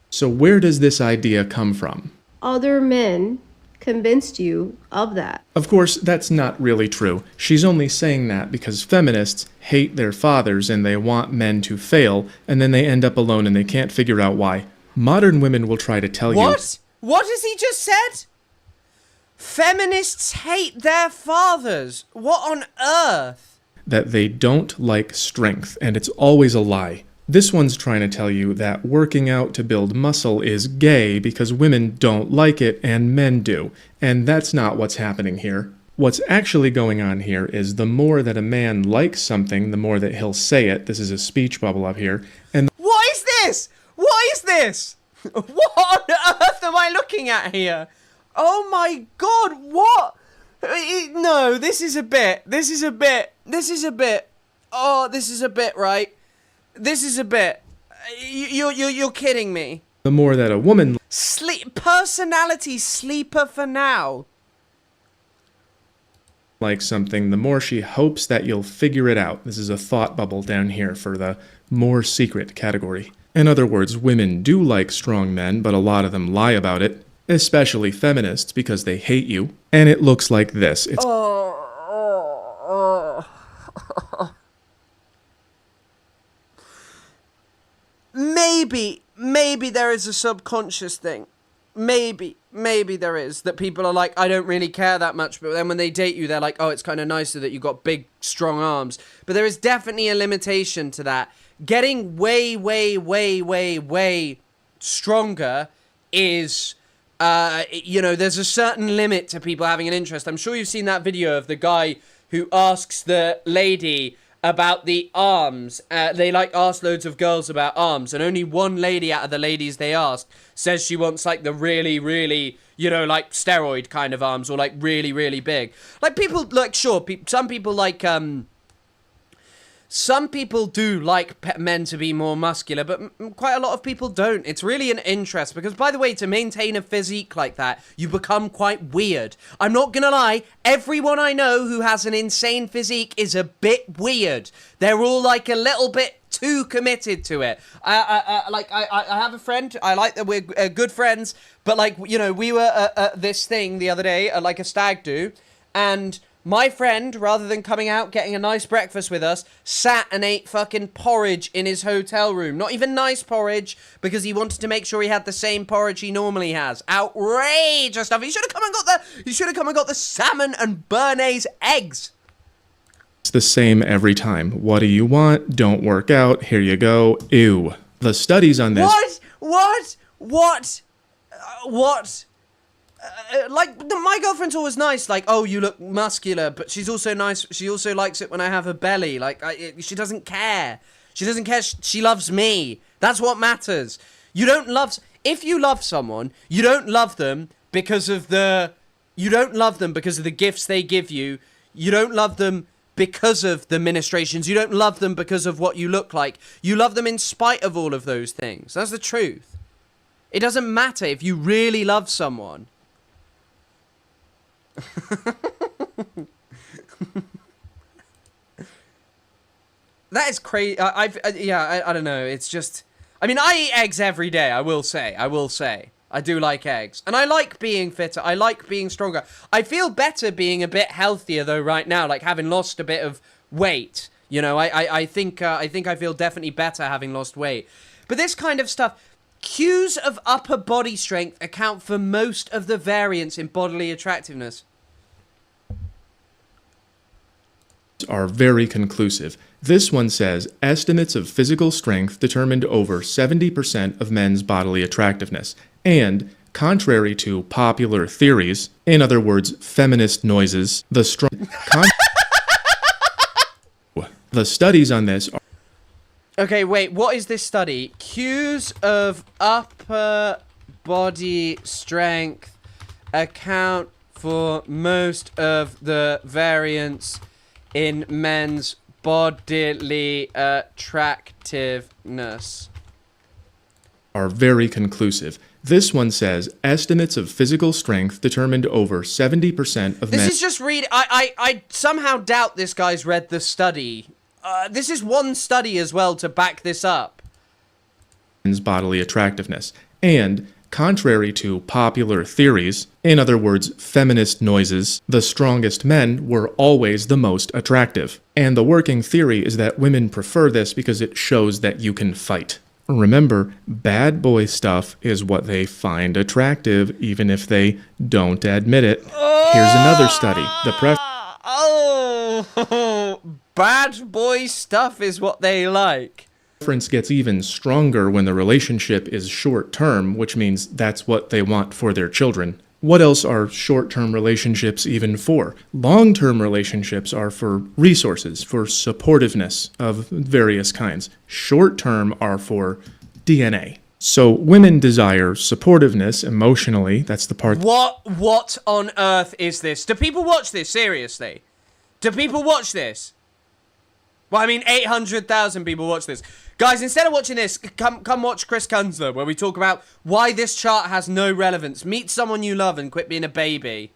So where does this idea come from? Other men convinced you of that. Of course, that's not really true. She's only saying that because feminists hate their fathers and they want men to fail, and then they end up alone and they can't figure out why. Modern women will try to tell you... What? What has he just said? Feminists hate their fathers. What on earth? That they don't like strength, and it's always a lie. This one's trying to tell you that working out to build muscle is gay because women don't like it and men do. And that's not what's happening here. What's actually going on here is the more that a man likes something, the more that he'll say it. This is a speech bubble up here. And what is this? What is this? What on earth am I looking at here? Oh my god, what? No, this is a bit. This is a bit. This is a bit. Oh, this is a bit, right? This is a bit. You're kidding me. The more that a woman... Personality sleeper for now. Like something, the more she hopes that you'll figure it out. This is a thought bubble down here for the more secret category. In other words, women do like strong men, but a lot of them lie about it. Especially feminists, because they hate you. And it looks like this. It's... Maybe there is a subconscious thing. Maybe there is. That people are like, I don't really care that much. But then when they date you, they're like, oh, it's kind of nicer that you got big, strong arms. But there is definitely a limitation to that. Getting way stronger is, you know, there's a certain limit to people having an interest. I'm sure you've seen that video of the guy who asks the lady about the arms. They like ask loads of girls about arms, and only one lady out of the ladies they asked says she wants like the really, you know, like steroid kind of arms, or like really big. Like people like, sure, some people like some people do like men to be more muscular, but quite a lot of people don't. It's really an interest because, by the way, to maintain a physique like that, you become quite weird. I'm not gonna lie, everyone I know who has an insane physique is a bit weird. They're all like a little bit too committed to it. I have a friend, I like that we're good friends, but like, you know, we were at this thing the other day, like a stag do, and my friend, rather than coming out, getting a nice breakfast with us, sat and ate fucking porridge in his hotel room. Not even nice porridge, because he wanted to make sure he had the same porridge he normally has. Outrageous stuff. He should have come and got the salmon and béarnaise eggs. It's the same every time. What do you want? Don't work out. Here you go. Ew. The studies on this... What? Like, my girlfriend's always nice, like, oh, you look muscular, but she's also nice, she also likes it when I have a belly, like, she doesn't care. She doesn't care, she loves me. That's what matters. If you love someone, you don't love them because of the gifts they give you. You don't love them because of the ministrations. You don't love them because of what you look like. You love them in spite of all of those things. That's the truth. It doesn't matter if you really love someone. That is crazy. I don't know. It's just, I mean, I eat eggs every day. I will say. I do like eggs. And I like being fitter. I like being stronger. I feel better being a bit healthier though right now, like having lost a bit of weight. You know, I think I feel definitely better having lost weight. But this kind of stuff, cues of upper body strength account for most of the variance in bodily attractiveness. Are very conclusive. This one says estimates of physical strength determined over 70% of men's bodily attractiveness. And, contrary to popular theories, in other words, feminist noises, the studies on this are... Okay, wait, what is this study? Cues of upper body strength account for most of the variance in men's bodily attractiveness. Are very conclusive. This one says estimates of physical strength determined over 70% of men. This is just I somehow doubt this guy's read the study. This is one study as well to back this up. Men's bodily attractiveness. And, contrary to popular theories, in other words, feminist noises, the strongest men were always the most attractive. And the working theory is that women prefer this because it shows that you can fight. Remember, bad boy stuff is what they find attractive, even if they don't admit it. Here's another study. Bad boy stuff is what they like. Preference gets even stronger when the relationship is short-term, which means that's what they want for their children. What else are short-term relationships even for? Long-term relationships are for resources, for supportiveness of various kinds. Short-term are for DNA. So women desire supportiveness emotionally. That's the part. What on earth is this? Do people watch this? Seriously? Do people watch this? Well, I mean, 800,000 people watch this. Guys, instead of watching this, come watch Chris Kunzler, where we talk about why this chart has no relevance. Meet someone you love and quit being a baby.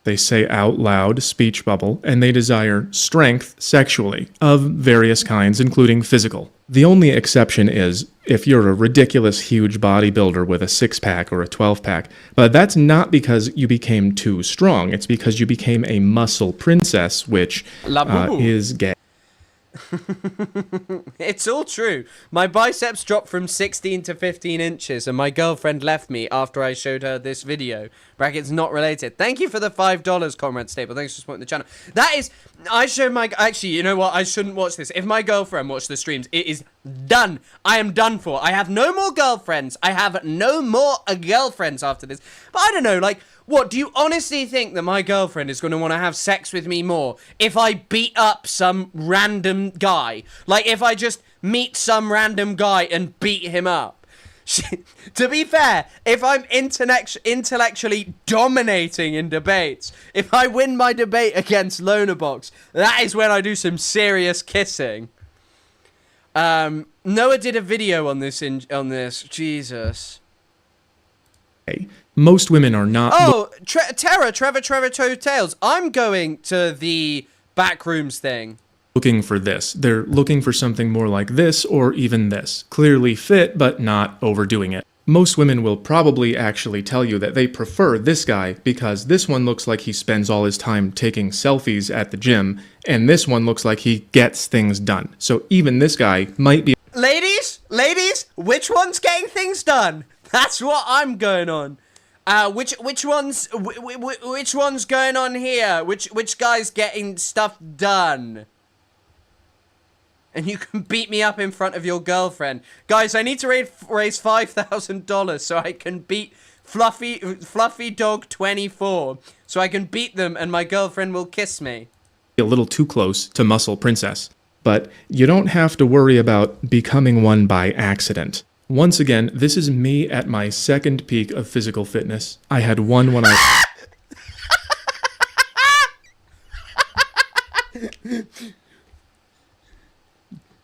They say out loud, speech bubble, and they desire strength sexually, of various kinds, including physical. The only exception is if you're a ridiculous huge bodybuilder with a 6-pack or a 12-pack, but that's not because you became too strong, it's because you became a muscle princess, which is gay. It's all true. My biceps dropped from 16 to 15 inches and my girlfriend left me after I showed her this video. Brackets not related. Thank you for the $5, Comrade Staple. Thanks for supporting the channel. That is, actually, you know what? I shouldn't watch this. If my girlfriend watched the streams, it is done. I am done for. I have no more girlfriends. I have no more girlfriends after this. But I don't know, like, what, do you honestly think that my girlfriend is going to want to have sex with me more if I beat up some random guy? Like, if I just meet some random guy and beat him up? To be fair, if I'm intellectually dominating in debates, if I win my debate against Lonerbox, that is when I do some serious kissing. Noah did a video on this. Jesus. Most women are not. Oh, Trevor Tales. I'm going to the backrooms thing. Looking for this. They're looking for something more like this or even this. Clearly fit, but not overdoing it. Most women will probably actually tell you that they prefer this guy because this one looks like he spends all his time taking selfies at the gym, and this one looks like he gets things done. So even this guy might be. Ladies, which one's getting things done? That's what I'm going on. Which one's going on here? Which guy's getting stuff done? And you can beat me up in front of your girlfriend. Guys, I need to raise $5,000 so I can beat Fluffy Dog 24. So I can beat them and my girlfriend will kiss me. A little too close to Muscle Princess. But you don't have to worry about becoming one by accident. Once again, this is me at my second peak of physical fitness. I had one when I...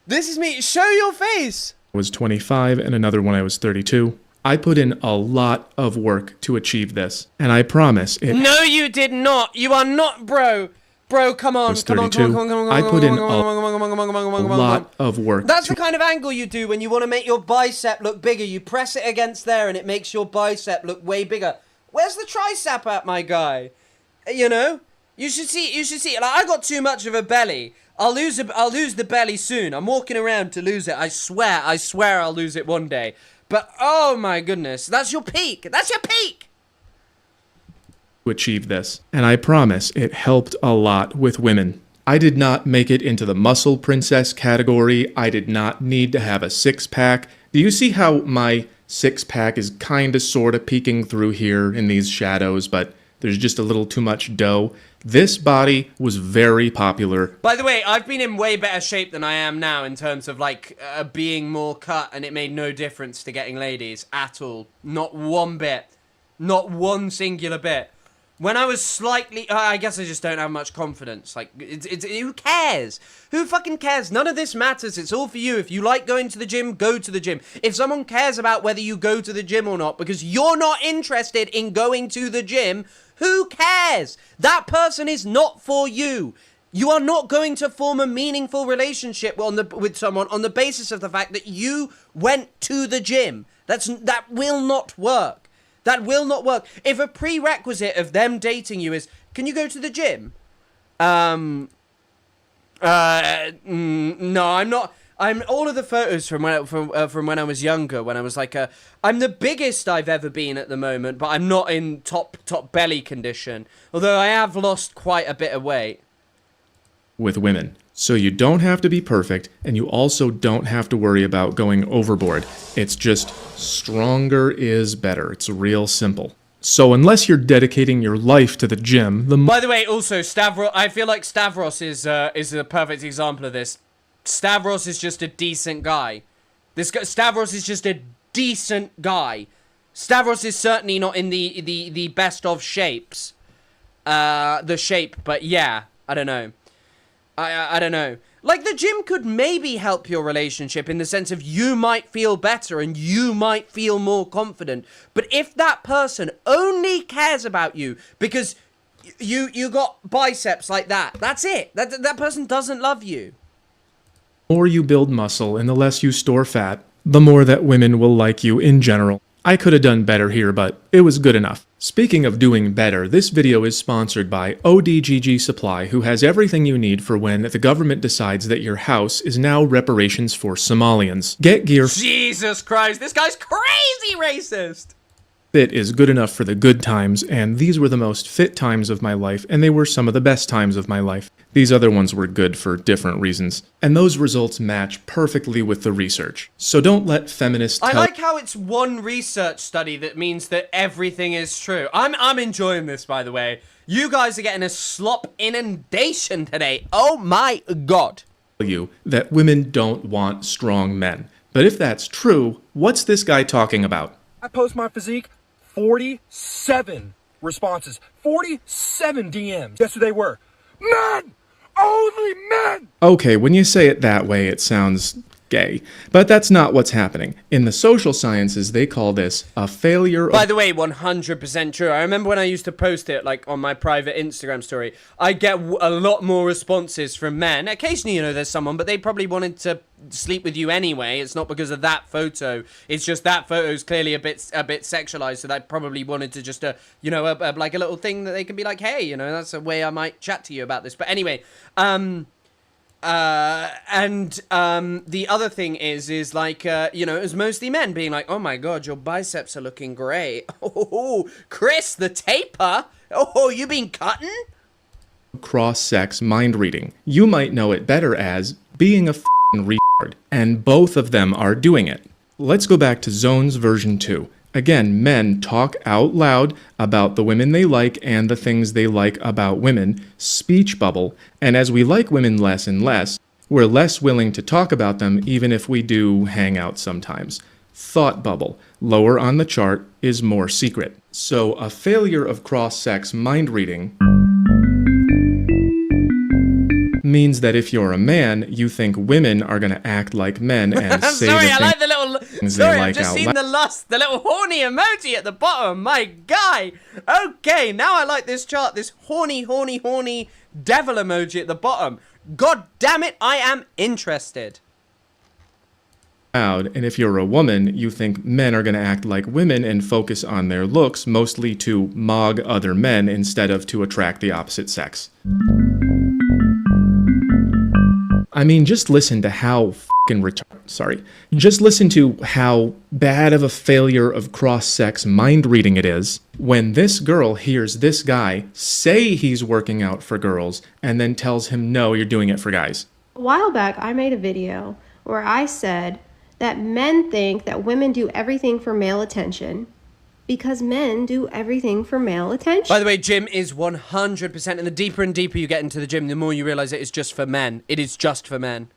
This is me. Show your face. was 25 and another when I was 32. I put in a lot of work to achieve this, and I promise it. No, you did not. You are not, bro. Bro, come on. Come on. I put in a lot of work. That's the kind of angle you do when you want to make your bicep look bigger. You press it against there, and it makes your bicep look way bigger. Where's the tricep at, my guy? You know, you should see. Like, I got too much of a belly. I'll lose the belly soon. I'm walking around to lose it. I swear I'll lose it one day. But oh my goodness, that's your peak. That's your peak. To achieve this, and I promise it helped a lot with women. I did not make it into the Muscle Princess category. I did not need to have a six-pack. Do you see how my six-pack is kinda sorta peeking through here in these shadows, but there's just a little too much dough? This body was very popular. By the way, I've been in way better shape than I am now in terms of, like, being more cut, and it made no difference to getting ladies at all. Not one bit. Not one singular bit. When I was slightly... I guess I just don't have much confidence. Like, who cares? Who fucking cares? None of this matters. It's all for you. If you like going to the gym, go to the gym. If someone cares about whether you go to the gym or not because you're not interested in going to the gym... Who cares? That person is not for you. You are not going to form a meaningful relationship with someone on the basis of the fact that you went to the gym. That will not work. That will not work. If a prerequisite of them dating you is, can you go to the gym? No, I'm not. I'm all of the photos from when I was younger, when I was like I'm the biggest I've ever been at the moment, but I'm not in top belly condition. Although I have lost quite a bit of weight. With women. So you don't have to be perfect, and you also don't have to worry about going overboard. It's just stronger is better. It's real simple. So unless you're dedicating your life to the gym, By the way, also Stavros, I feel like Stavros is a perfect example of this. Stavros is just a decent guy. Stavros is just a decent guy. Stavros is certainly not in the best of shapes. The shape, but yeah, I don't know. I don't know. Like, the gym could maybe help your relationship in the sense of you might feel better and you might feel more confident. But if that person only cares about you because you got biceps like that, that's it. That person doesn't love you. The more you build muscle and the less you store fat, the more that women will like you in general. I could have done better here, but it was good enough. Speaking of doing better, this video is sponsored by ODGG Supply, who has everything you need for when the government decides that your house is now reparations for Somalians. Get gear. Jesus Christ, this guy's crazy racist! Fit is good enough for the good times, and these were the most fit times of my life, and they were some of the best times of my life. These other ones were good for different reasons, and those results match perfectly with the research. So don't let feminists tell— I like how it's one research study that means that everything is true. I'm enjoying this, by the way. You guys are getting a slop inundation today. Oh my god. You that women don't want strong men. But if that's true, what's this guy talking about? I post my physique, 47 responses, 47 DMs. Guess who they were? Men! Only men! Okay, when you say it that way, it sounds gay. But that's not what's happening. In the social sciences, they call this a failure of... By the way, 100% true. I remember when I used to post it, like, on my private Instagram story, I get a lot more responses from men. Occasionally, you know, there's someone, but they probably wanted to sleep with you anyway. It's not because of that photo. It's just that photo's clearly a bit sexualized, so they probably wanted to just, you know, like a little thing that they can be like, hey, you know, that's a way I might chat to you about this. But anyway, the other thing is like, you know, it was mostly men being like, oh my god, your biceps are looking great. Oh, Chris, the taper. Oh, you been cutting? cross-sex mind reading. You might know it better as being a f***ing retard, and both of them are doing it. Let's go back to Zones version 2. Again, men talk out loud about the women they like and the things they like about women, speech bubble, and as we like women less and less, we're less willing to talk about them even if we do hang out sometimes. Thought bubble, lower on the chart, is more secret. So a failure of cross-sex mind reading means that if you're a man, you think women are going to act like men and say sorry, the I like the little. things Sorry, they like I've just out seen loud. the little horny emoji at the bottom. My guy. Okay, now I like this chart. This horny devil emoji at the bottom. God damn it, I am interested. And if you're a woman, you think men are going to act like women and focus on their looks, mostly to mog other men instead of to attract the opposite sex. I mean, just listen to how just listen to how bad of a failure of cross-sex mind reading it is when this girl hears this guy say he's working out for girls and then tells him, no, you're doing it for guys. A while back, I made a video where I said that men think that women do everything for male attention because men do everything for male attention. By the way, gym is 100%, and the deeper and deeper you get into the gym, the more you realize it is just for men. It is just for men.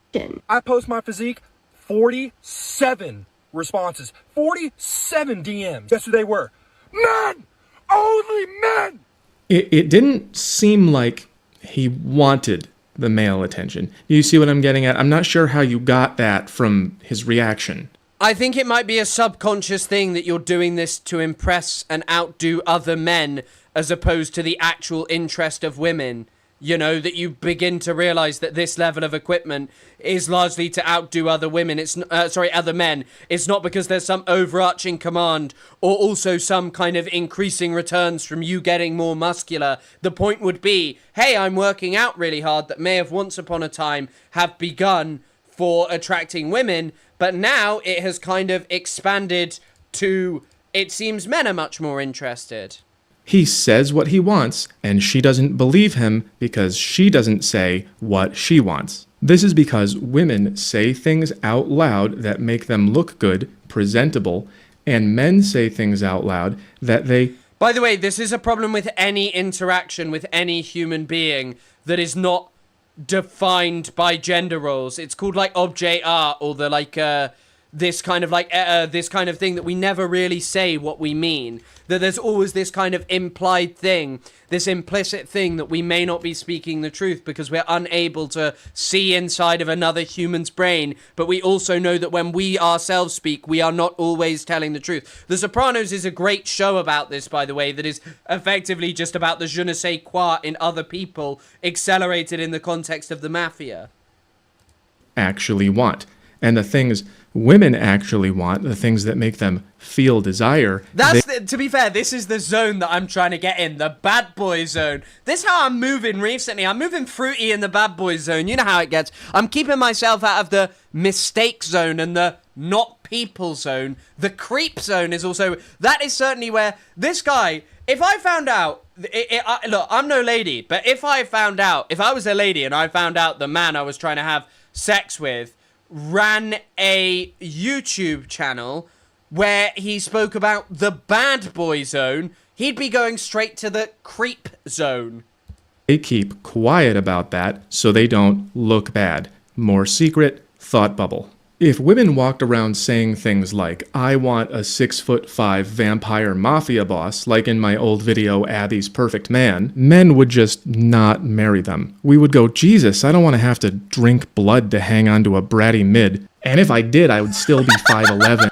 I post my physique, 47 responses, 47 DMs. Guess who they were? Men! Only men! It didn't seem like he wanted the male attention. You see what I'm getting at? I'm not sure how you got that from his reaction. I think it might be a subconscious thing that you're doing this to impress and outdo other men as opposed to the actual interest of women. You know, that you begin to realize that this level of equipment is largely to outdo other women. It's other men. It's not because there's some overarching command or also some kind of increasing returns from you getting more muscular. The point would be, hey, I'm working out really hard that may have once upon a time have begun for attracting women, but now it has kind of expanded to, it seems men are much more interested. He says what he wants, and she doesn't believe him because she doesn't say what she wants. This is because women say things out loud that make them look good, presentable, and men say things out loud that they... By the way, this is a problem with any interaction with any human being that is not defined by gender roles. It's called like objet art, or the like this kind of thing that we never really say what we mean. That there's always this kind of implied thing, this implicit thing that we may not be speaking the truth because we're unable to see inside of another human's brain, but we also know that when we ourselves speak, we are not always telling the truth. The Sopranos is a great show about this, by the way, that is effectively just about the je ne sais quoi in other people, accelerated in the context of the mafia. actually want. And the things women actually want, the things that make them feel desire. To be fair, this is the zone that I'm trying to get in, the bad boy zone. This is how I'm moving recently. I'm moving fruity in the bad boy zone. You know how it gets. I'm keeping myself out of the mistake zone and the not people zone. The creep zone is also, that is certainly where this guy, if I found out, look, I'm no lady, but if I was a lady and I found out the man I was trying to have sex with ran a YouTube channel where he spoke about the bad boy zone, he'd be going straight to the creep zone. They keep quiet about that so they don't look bad. More secret, thought bubble. If women walked around saying things like, I want a 6'5" vampire mafia boss, like in my old video, Abby's Perfect Man, men would just not marry them. We would go, Jesus, I don't want to have to drink blood to hang on to a bratty mid. And if I did, I would still be 5'11".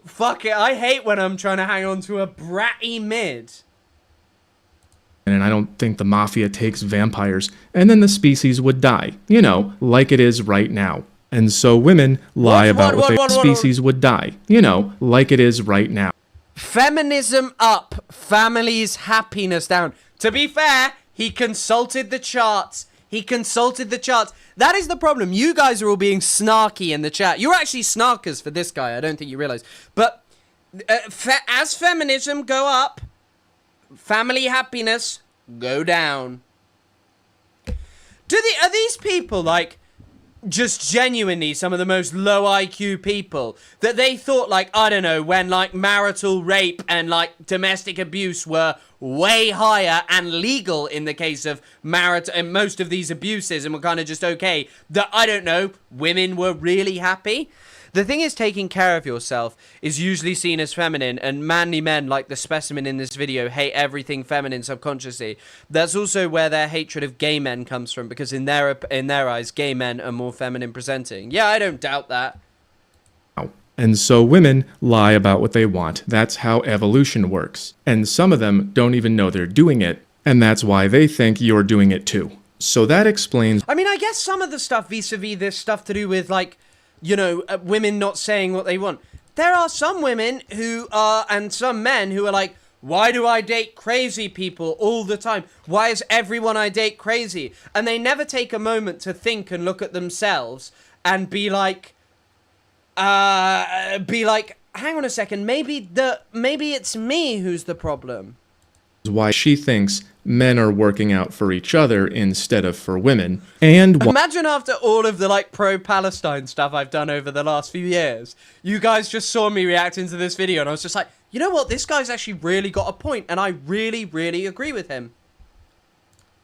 Fuck it, I hate when I'm trying to hang on to a bratty mid. And I don't think the mafia takes vampires. And then the species would die. You know, like it is right now. And so women lie about what their species would die. You know, like it is right now. Feminism up, families' happiness down. To be fair, he consulted the charts. He consulted the charts. That is the problem. You guys are all being snarky in the chat. You're actually snarkers for this guy. I don't think you realize. But as feminism go up, family happiness go down. Are these people like just genuinely some of the most low IQ people that they thought, like, I don't know, when like marital rape and like domestic abuse were way higher and legal in the case of marital and most of these abuses and were kind of just okay, that, I don't know, women were really happy? The thing is, taking care of yourself is usually seen as feminine, and manly men, like the specimen in this video, hate everything feminine subconsciously. That's also where their hatred of gay men comes from, because in their eyes, gay men are more feminine presenting. Yeah, I don't doubt that. And so women lie about what they want. That's how evolution works. And some of them don't even know they're doing it, and that's why they think you're doing it too. So that explains... I mean, I guess some of the stuff vis-a-vis this stuff to do with, like, you know, women not saying what they want. There are some women who are, and some men who are like, why do I date crazy people all the time? Why is everyone I date crazy? And they never take a moment to think and look at themselves and be like, hang on a second, maybe it's me who's the problem. Why she thinks men are working out for each other instead of for women. And imagine after all of the like pro-Palestine stuff I've done over the last few years, you guys just saw me reacting to this video and I was just like, you know what, this guy's actually really got a point and I really, really agree with him.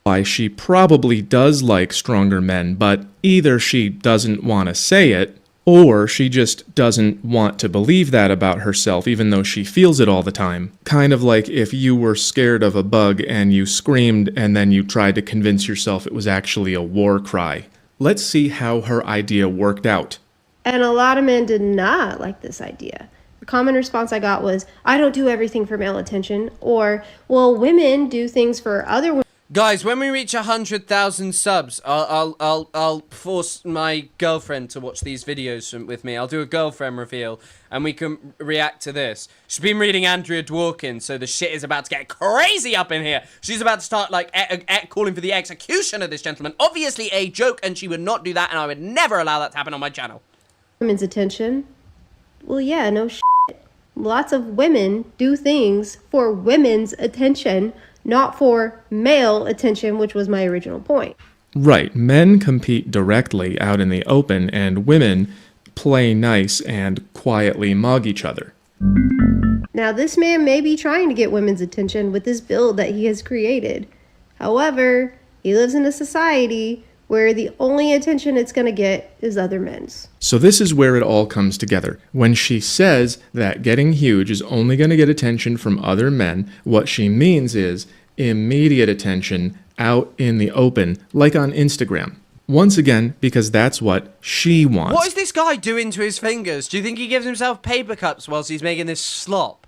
Why she probably does like stronger men, but either she doesn't want to say it, or she just doesn't want to believe that about herself, even though she feels it all the time. Kind of like if you were scared of a bug and you screamed and then you tried to convince yourself it was actually a war cry. Let's see how her idea worked out. And a lot of men did not like this idea. The common response I got was, I don't do everything for male attention, or, well, women do things for other women. Guys, when we reach 100,000 subs, I'll force my girlfriend to watch these videos with me. I'll do a girlfriend reveal, and we can react to this. She's been reading Andrea Dworkin, so the shit is about to get crazy up in here. She's about to start, like, calling for the execution of this gentleman. Obviously a joke, and she would not do that, and I would never allow that to happen on my channel. Women's attention? Well, yeah, no shit. Lots of women do things for women's attention, not for male attention, which was my original point. Right, men compete directly out in the open, and women play nice and quietly mug each other. Now, this man may be trying to get women's attention with this build that he has created. However, he lives in a society where the only attention it's going to get is other men's. So this is where it all comes together. When she says that getting huge is only going to get attention from other men, what she means is immediate attention out in the open, like on Instagram. Once again, because that's what she wants. What is this guy doing to his fingers? Do you think he gives himself paper cups whilst he's making this slop?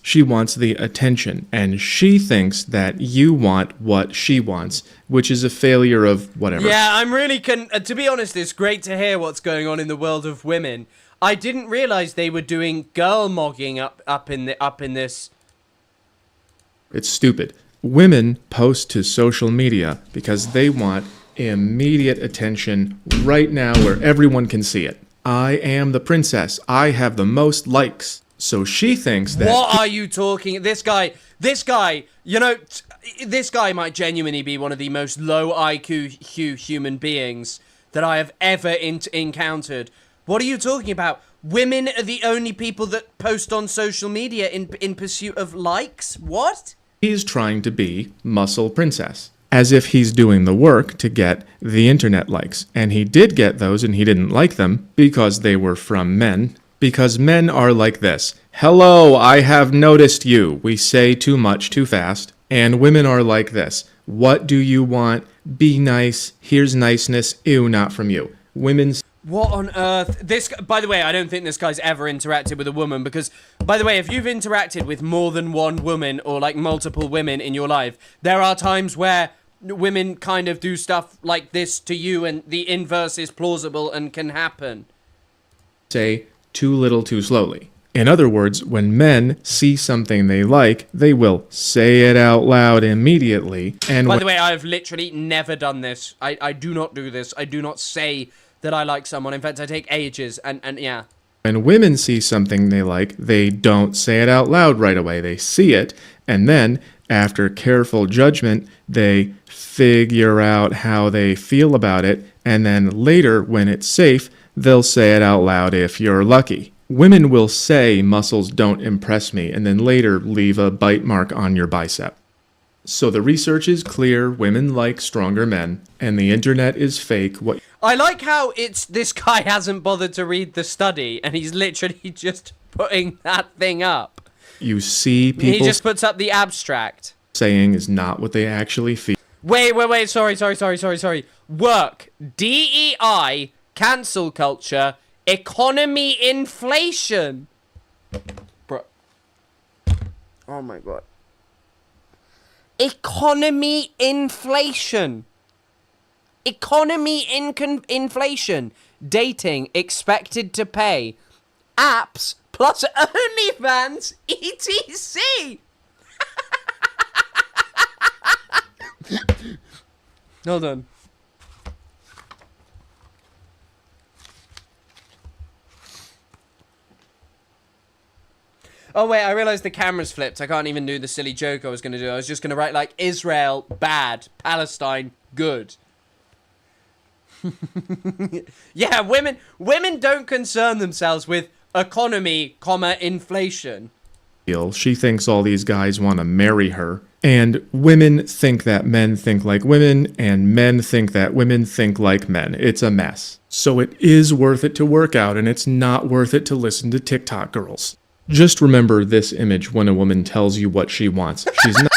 She wants the attention, and she thinks that you want what she wants, which is a failure of whatever. Yeah, I'm really to be honest, it's great to hear what's going on in the world of women. I didn't realize they were doing girl mogging up in this. It's stupid. Women post to social media because they want immediate attention right now where everyone can see it. I am the princess. I have the most likes. So she thinks that... What are you talking... This guy, you know, this guy might genuinely be one of the most low IQ human beings that I have ever encountered. What are you talking about? Women are the only people that post on social media in pursuit of likes? What? He's trying to be muscle princess. as if he's doing the work to get the internet likes. And he did get those, and he didn't like them because they were from men. Because men are like this. Hello, I have noticed you. We say too much too fast. And women are like this. What do you want? Be nice. Here's niceness. Ew, not from you. Women's... What on earth? This, by the way, I don't think this guy's ever interacted with a woman because, by the way, if you've interacted with more than one woman or like multiple women in your life, there are times where women kind of do stuff like this to you and the inverse is plausible and can happen. Say too little too slowly. In other words, when men see something they like, they will say it out loud immediately. And by the way, I've literally never done this. I do not do this. I do not say that I like someone. In fact, I take ages and yeah. When women see something they like, they don't say it out loud right away. They see it, and then, after careful judgment, they figure out how they feel about it, and then later, when it's safe, they'll say it out loud if you're lucky. Women will say muscles don't impress me, and then later leave a bite mark on your bicep. So the research is clear, women like stronger men, and the internet is fake. I like how this guy hasn't bothered to read the study, and he's literally just putting that thing up. You see people... He just puts up the abstract. ...saying is not what they actually feel. Wait, sorry. Work, DEI, cancel culture, economy inflation. Bro. Oh my god. Economy inflation. Inflation. Dating expected to pay. Apps plus OnlyFans ETC. Hold on. Oh wait, I realized the camera's flipped. I can't even do the silly joke I was going to do. I was just going to write like Israel bad, Palestine good. Yeah, women don't concern themselves with economy, inflation. She thinks all these guys want to marry her. And women think that men think like women, and men think that women think like men. It's a mess. So it is worth it to work out, and it's not worth it to listen to TikTok girls. Just remember this image when a woman tells you what she wants. She's not...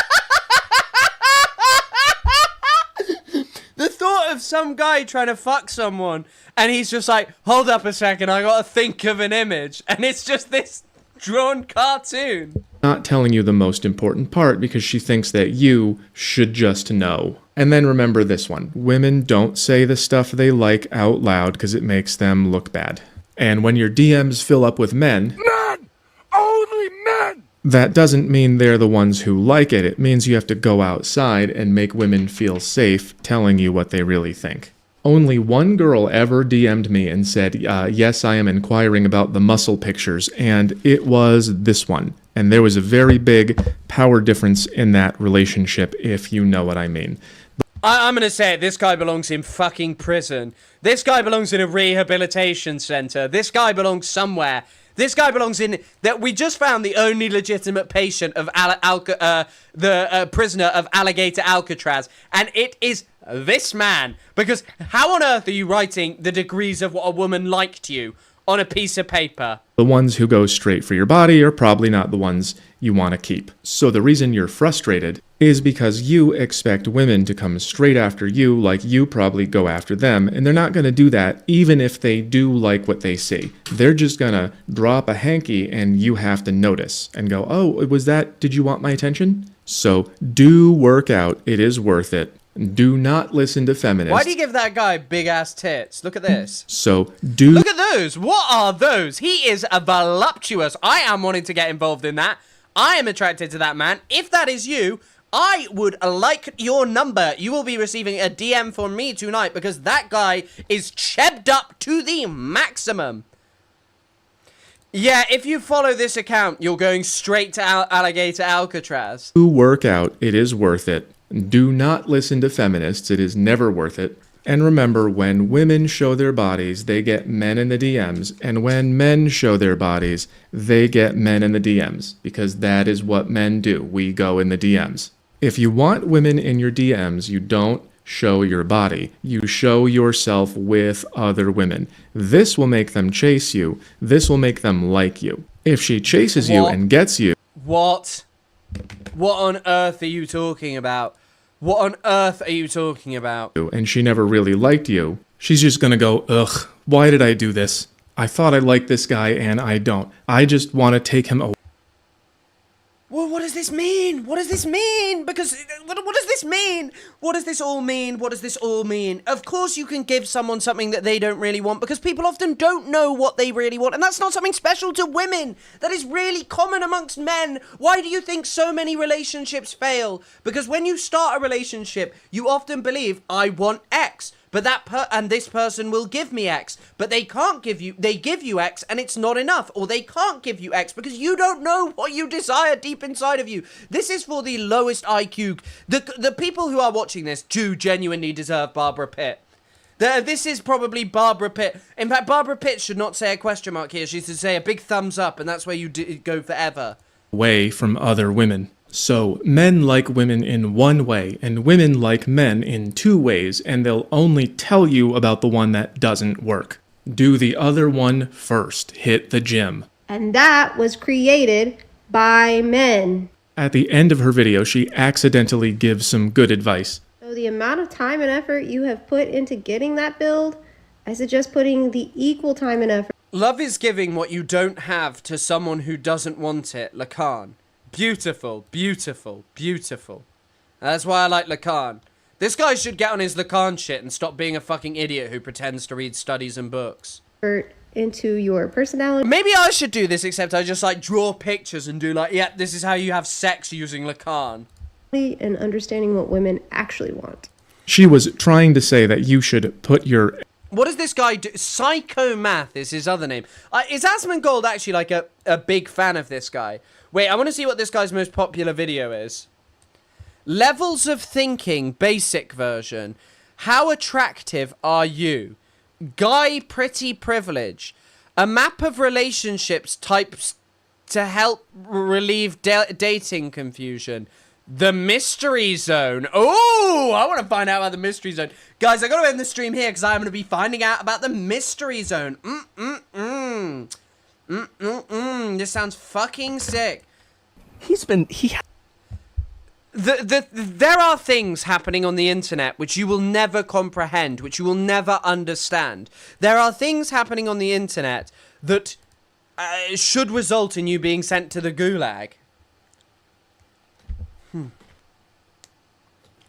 The thought of some guy trying to fuck someone, and he's just like, hold up a second, I gotta think of an image. And it's just this drawn cartoon. Not telling you the most important part because she thinks that you should just know. And then remember this one. Women don't say the stuff they like out loud because it makes them look bad. And when your DMs fill up with men... Only men! That doesn't mean they're the ones who like it. It means you have to go outside and make women feel safe telling you what they really think. Only one girl ever DM'd me and said, yes, I am inquiring about the muscle pictures, and it was this one. And there was a very big power difference in that relationship, if you know what I mean. I'm gonna say it, this guy belongs in fucking prison. This guy belongs in a rehabilitation center. This guy belongs somewhere. This guy belongs in... that we just found the only legitimate patient of the prisoner of Alligator Alcatraz, and it is this man. Because how on earth are you writing the degrees of what a woman liked you on a piece of paper? The ones who go straight for your body are probably not the ones you want to keep. So the reason you're frustrated is because you expect women to come straight after you like you probably go after them, and they're not going to do that even if they do like what they see. They're just going to drop a hanky and you have to notice and go, oh, was that, did you want my attention? So do work out, it is worth it. Do not listen to feminists. Why do you give that guy big ass tits? Look at this. So do... Look at those. What are those? He is a voluptuous. I am wanting to get involved in that. I am attracted to that man. If that is you, I would like your number. You will be receiving a DM from me tonight because that guy is chebbed up to the maximum. Yeah, if you follow this account, you're going straight to Alligator Alcatraz. Do work out, it is worth it. Do not listen to feminists, it is never worth it. And remember, when women show their bodies, they get men in the DMs. And when men show their bodies, they get men in the DMs. Because that is what men do. We go in the DMs. If you want women in your DMs, you don't show your body. You show yourself with other women. This will make them chase you. This will make them like you. If she chases you and gets you... What? What on earth are you talking about? What on earth are you talking about? ...and she never really liked you, she's just gonna go, ugh, why did I do this? I thought I liked this guy and I don't. I just want to take him away. Well, what does this mean? What does this mean? Because, what does this mean? What does this all mean? What does this all mean? Of course you can give someone something that they don't really want, because people often don't know what they really want, and that's not something special to women. That is really common amongst men. Why do you think so many relationships fail? Because when you start a relationship, you often believe, I want X. But and this person will give me X, but they can't give you, they give you X and it's not enough, or they can't give you X because you don't know what you desire deep inside of you. This is for the lowest IQ. The people who are watching this do genuinely deserve Barbara Pitt. This is probably Barbara Pitt. In fact, Barbara Pitt should not say a question mark here. She should say a big thumbs up, and that's where you go forever. ...away from other women. So, men like women in one way, and women like men in two ways, and they'll only tell you about the one that doesn't work. Do the other one first. Hit the gym. And that was created by men. At the end of her video, she accidentally gives some good advice. So the amount of time and effort you have put into getting that build, I suggest putting the equal time and effort. Love is giving what you don't have to someone who doesn't want it, Lacan. Beautiful, beautiful, beautiful. That's why I like Lacan. This guy should get on his Lacan shit and stop being a fucking idiot who pretends to read studies and books. Into your personality. Maybe I should do this, except I just like draw pictures and do like, yeah, this is how you have sex using Lacan. And understanding what women actually want. She was trying to say that you should put your... What does this guy do? Psychomath is his other name. Is Asmongold actually like a big fan of this guy? Wait, I want to see what this guy's most popular video is. Levels of Thinking, basic version. How attractive are you? Guy Pretty Privilege. A map of relationships types to help relieve dating confusion. The Mystery Zone. Oh, I want to find out about the Mystery Zone. Guys, I got to end the stream here because I'm going to be finding out about the Mystery Zone. This sounds fucking sick. There are things happening on the internet which you will never comprehend, which you will never understand. There are things happening on the internet that should result in you being sent to the gulag.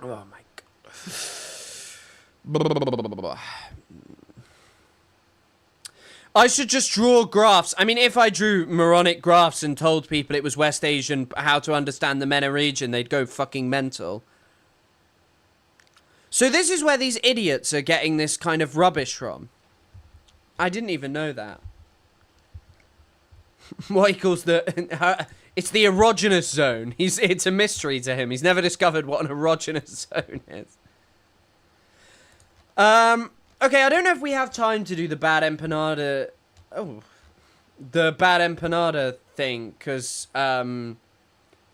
Oh my god. I should just draw graphs. I mean, if I drew moronic graphs and told people it was West Asian, how to understand the MENA region, they'd go fucking mental. So this is where these idiots are getting this kind of rubbish from. I didn't even know that. What he calls the... it's the erogenous zone. It's a mystery to him. He's never discovered what an erogenous zone is. Okay, I don't know if we have time to do the bad empanada... Oh. The bad empanada thing, because, sorry,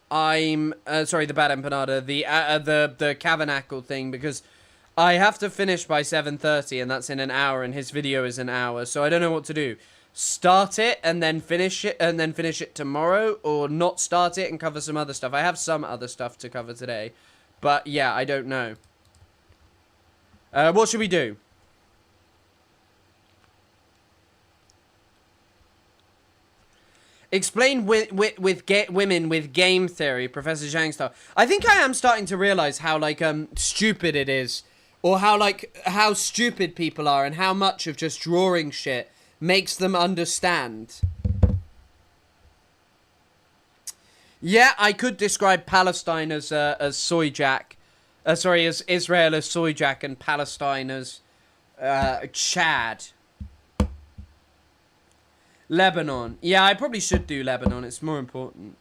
the bad empanada, the Tabernacle thing, because I have to finish by 7:30, and that's in an hour, and his video is an hour, so I don't know what to do. Start it, and then finish it tomorrow, or not start it and cover some other stuff. I have some other stuff to cover today, but yeah, I don't know. What should we do? Explain women with game theory, Professor Zhang style. I think I am starting to realize how, like, stupid it is. Or how stupid people are and how much of just drawing shit makes them understand. Yeah, I could describe Palestine as soy jack. As Israel as soy jack and Palestine as Chad. Lebanon. Yeah, I probably should do Lebanon. It's more important.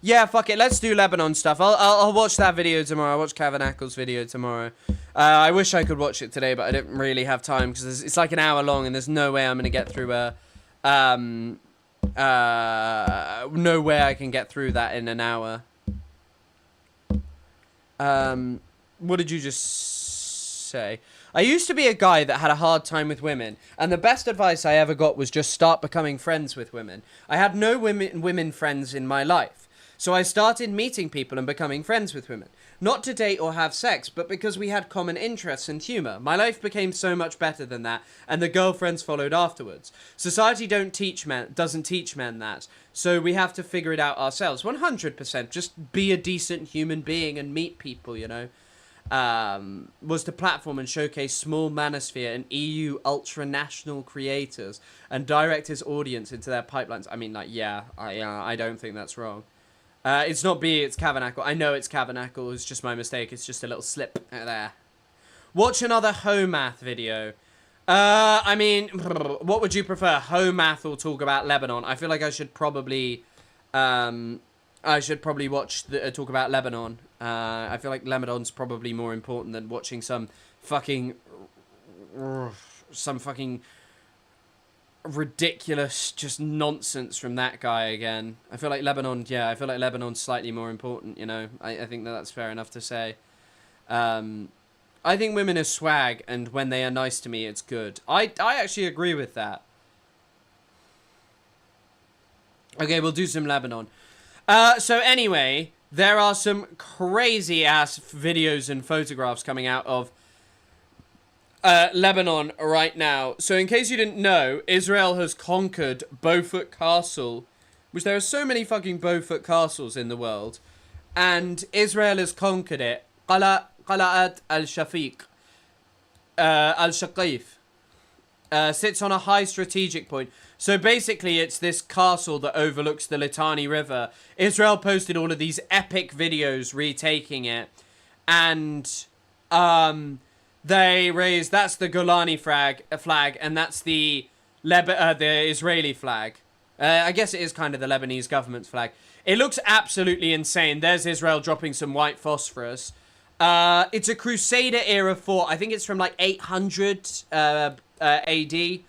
Yeah, fuck it. Let's do Lebanon stuff. I'll watch that video tomorrow. I'll watch Tabernacle's video tomorrow. I wish I could watch it today, but I didn't really have time because it's like an hour long, and there's no way I'm gonna get through no way I can get through that in an hour. What did you just say? I used to be a guy that had a hard time with women, and the best advice I ever got was just start becoming friends with women. I had no women friends in my life, so I started meeting people and becoming friends with women. Not to date or have sex, but because we had common interests and humour. My life became so much better than that, and the girlfriends followed afterwards. Society doesn't teach men that, so we have to figure it out ourselves. 100%. Just be a decent human being and meet people, you know. Was to platform and showcase small manosphere and EU ultranational creators and direct his audience into their pipelines. I mean, like, yeah, I don't think that's wrong. It's not B, it's Cavanacle. I know it's Cavanacle, it's just my mistake. It's just a little slip there. Watch another Homath video. I mean, what would you prefer? Homath or talk about Lebanon? I feel like I should probably, watch talk about Lebanon. I feel like Lebanon's probably more important than watching some fucking ridiculous just nonsense from that guy again. I feel like Lebanon's slightly more important, you know. I think that's fair enough to say. I think women are swag, and when they are nice to me, it's good. I actually agree with that. Okay, we'll do some Lebanon. So anyway, there are some crazy ass videos and photographs coming out of Lebanon right now. So in case you didn't know, Israel has conquered Beaufort Castle, which there are so many fucking Beaufort castles in the world, and Israel has conquered it. Qala'at al-Shafiq, al-Shaqif, sits on a high strategic point. So basically it's this castle that overlooks the Litani River. Israel posted all of these epic videos retaking it, and they raised, that's the Golani flag, and that's the Israeli flag. I guess it is kind of the Lebanese government's flag. It looks absolutely insane. There's Israel dropping some white phosphorus. It's a Crusader era fort. I think it's from like 800 AD.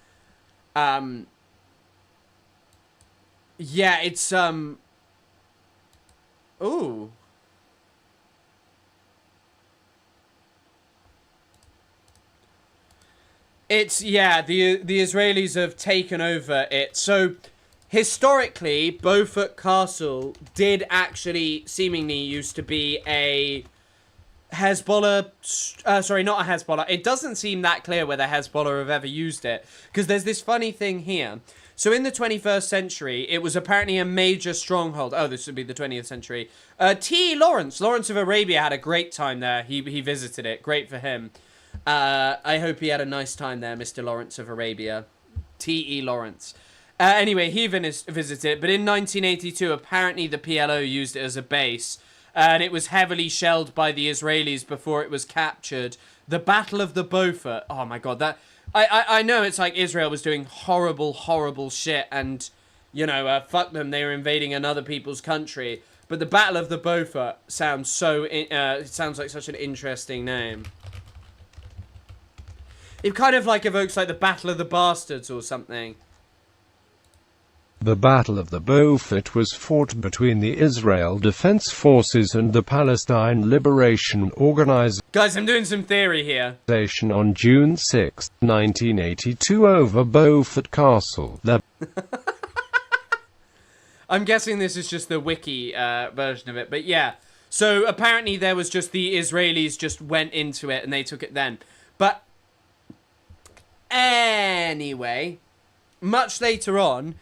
Yeah, it's ooh. It's, yeah, the Israelis have taken over it. So, historically, Beaufort Castle did actually seemingly used to be a Hezbollah... sorry, not a Hezbollah. It doesn't seem that clear whether Hezbollah have ever used it, because there's this funny thing here. So, in the 21st century, it was apparently a major stronghold. Oh, this would be the 20th century. T. Lawrence of Arabia had a great time there. He visited it. Great for him. I hope he had a nice time there, Mr. Lawrence of Arabia. T.E. Lawrence. Anyway, he visited it, but in 1982, apparently the PLO used it as a base, and it was heavily shelled by the Israelis before it was captured. The Battle of the Beaufort. Oh my god, that... I know it's like Israel was doing horrible, horrible shit, and, you know, fuck them, they were invading another people's country. But the Battle of the Beaufort sounds so... it sounds like such an interesting name. It kind of like evokes like the Battle of the Bastards or something. The Battle of the Beaufort was fought between the Israel Defense Forces and the Palestine Liberation Organization. Guys, I'm doing some theory here. On June 6, 1982 over Beaufort Castle. I'm guessing this is just the wiki version of it, but yeah. So apparently there was just the Israelis just went into it and they took it then. But anyway, much later on,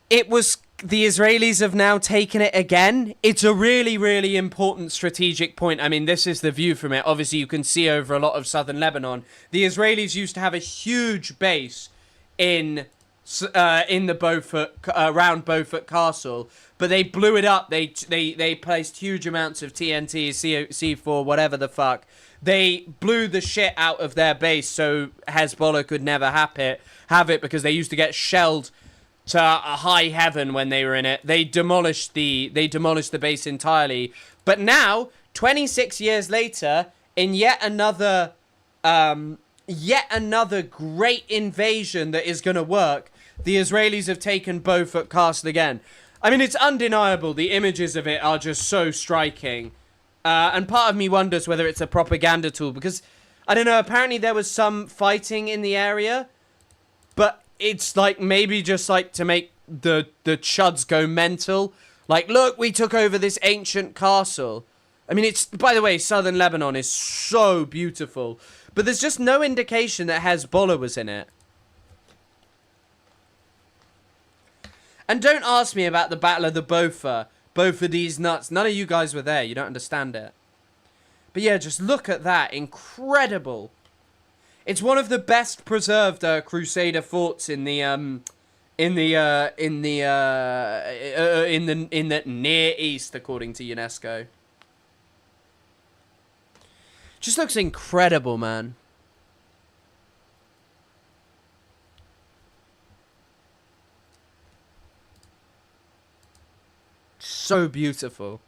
it was the Israelis have now taken it again. It's a really, really important strategic point. I mean, this is the view from it. Obviously, you can see over a lot of southern Lebanon. The Israelis used to have a huge base in the Beaufort, around Beaufort Castle, but they blew it up. They placed huge amounts of TNT, C4, whatever the fuck. They blew the shit out of their base so Hezbollah could never have it because they used to get shelled to a high heaven when they were in it. They demolished the base entirely. But now, 26 years later, in yet another great invasion that is going to work, the Israelis have taken Beaufort Castle again. I mean, it's undeniable. The images of it are just so striking. And part of me wonders whether it's a propaganda tool because, I don't know, apparently there was some fighting in the area, but it's like maybe just like to make the chuds go mental. Like, look, we took over this ancient castle. I mean, it's, by the way, southern Lebanon is so beautiful, but there's just no indication that Hezbollah was in it. And don't ask me about the Battle of the Bofa. Both of these nuts. None of you guys were there. You don't understand it. But yeah, just look at that. Incredible. It's one of the best preserved Crusader forts in the Near East, according to UNESCO. Just looks incredible, man. So beautiful.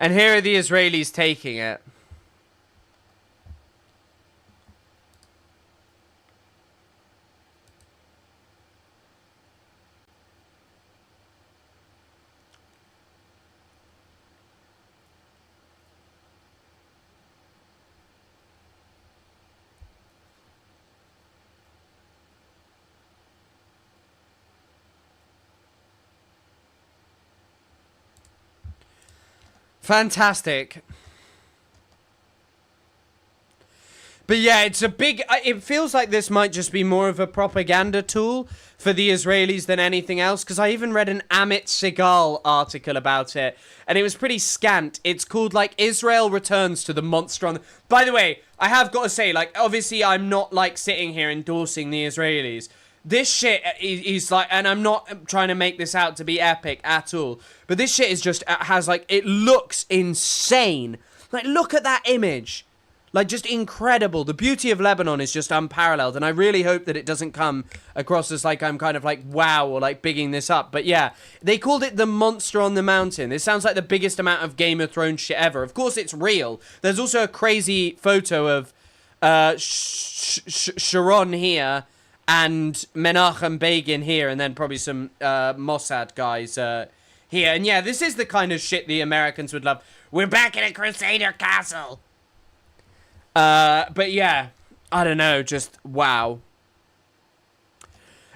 And here are the Israelis taking it. Fantastic. But yeah, it's a big... It feels like this might just be more of a propaganda tool for the Israelis than anything else. Because I even read an Amit Segal article about it. And it was pretty scant. It's called, like, Israel returns to the monster on... By the way, I have got to say, like, obviously I'm not, like, sitting here endorsing the Israelis. This shit is like, and I'm not trying to make this out to be epic at all, but this shit is just, has like, it looks insane. Like, look at that image. Like, just incredible. The beauty of Lebanon is just unparalleled, and I really hope that it doesn't come across as like I'm kind of like, wow, or like bigging this up. But yeah, they called it the monster on the mountain. This sounds like the biggest amount of Game of Thrones shit ever. Of course, it's real. There's also a crazy photo of Sharon here, and Menachem Begin here, and then probably some Mossad guys here. And yeah, this is the kind of shit the Americans would love. We're back in a Crusader castle. But yeah, I don't know, just wow.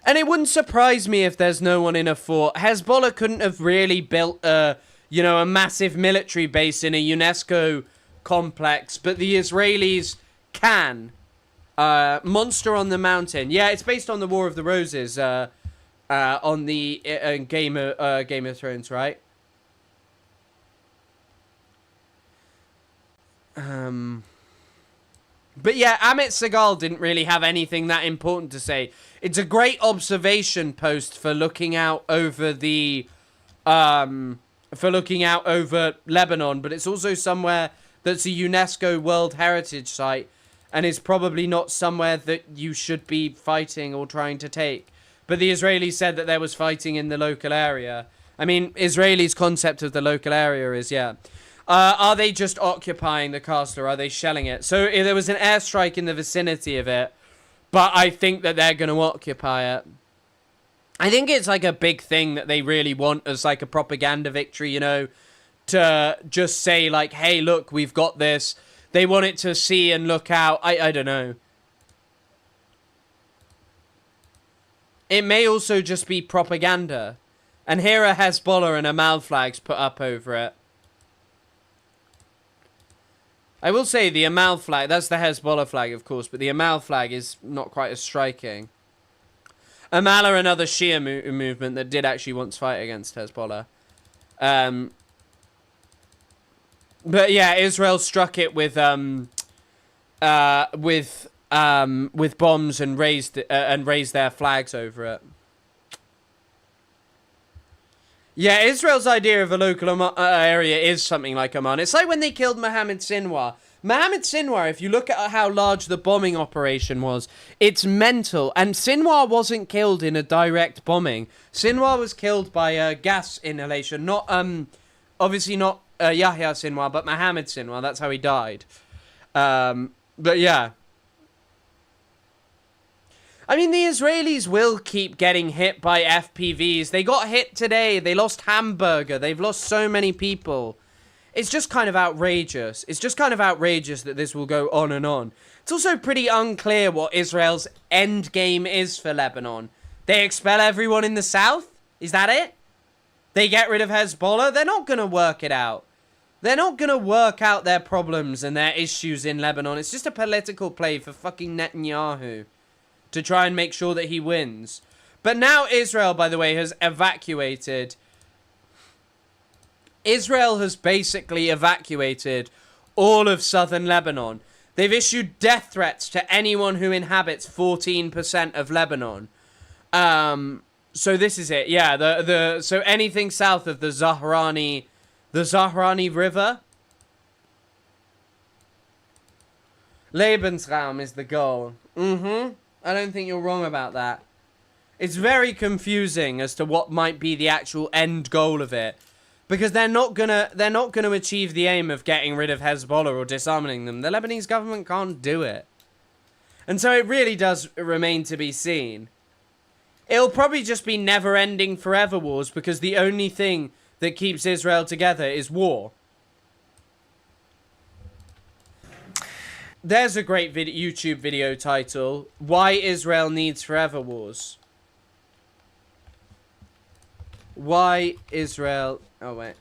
And it wouldn't surprise me if there's no one in a fort. Hezbollah couldn't have really built a massive military base in a UNESCO complex, but the Israelis can. Monster on the Mountain. Yeah, it's based on the War of the Roses, on the Game of Thrones, right? But yeah, Amit Segal didn't really have anything that important to say. It's a great observation post for looking out over the, Lebanon, but it's also somewhere that's a UNESCO World Heritage Site, and is probably not somewhere that you should be fighting or trying to take. But the Israelis said that there was fighting in the local area. I mean, Israelis' concept of the local area is, yeah. Are they just occupying the castle, or are they shelling it? So there was an airstrike in the vicinity of it, but I think that they're going to occupy it. I think it's like a big thing that they really want as like a propaganda victory, you know, to just say like, hey, look, we've got this. They want it to see and look out. I don't know. It may also just be propaganda. And here are Hezbollah and Amal flags put up over it. I will say the Amal flag, that's the Hezbollah flag, of course, but the Amal flag is not quite as striking. Amal are another Shia movement that did actually once fight against Hezbollah. But yeah, Israel struck it with bombs and raised their flags over it. Yeah, Israel's idea of a local area is something like Amman. It's like when they killed Mohammed Sinwar. Mohammed Sinwar, if you look at how large the bombing operation was, it's mental. And Sinwar wasn't killed in a direct bombing. Sinwar was killed by gas inhalation. Not, obviously not Yahya Sinwar, but Mohammed Sinwar. That's how he died. But yeah. I mean, the Israelis will keep getting hit by FPVs. They got hit today. They lost Hamburger. They've lost so many people. it's just kind of outrageous. It's just kind of outrageous that this will go on and on. It's also pretty unclear what Israel's end game is for Lebanon. They expel everyone in the south? Is that it? They get rid of Hezbollah? They're not going to work it out. They're not going to work out their problems and their issues in Lebanon. It's just a political play for fucking Netanyahu to try and make sure that he wins. But now Israel, by the way, has evacuated. Israel has basically evacuated all of southern Lebanon. They've issued death threats to anyone who inhabits 14% of Lebanon. So this is it. Yeah, so anything south of the Zahrani River. Lebensraum is the goal. I don't think you're wrong about that. It's very confusing as to what might be the actual end goal of it, because they're not gonna achieve the aim of getting rid of Hezbollah or disarming them. The Lebanese government can't do it, and so it really does remain to be seen. It'll probably just be never-ending forever wars, because the only thing that keeps Israel together is war. There's a great YouTube video title: Why Israel Needs Forever Wars. Why Israel... Oh, wait.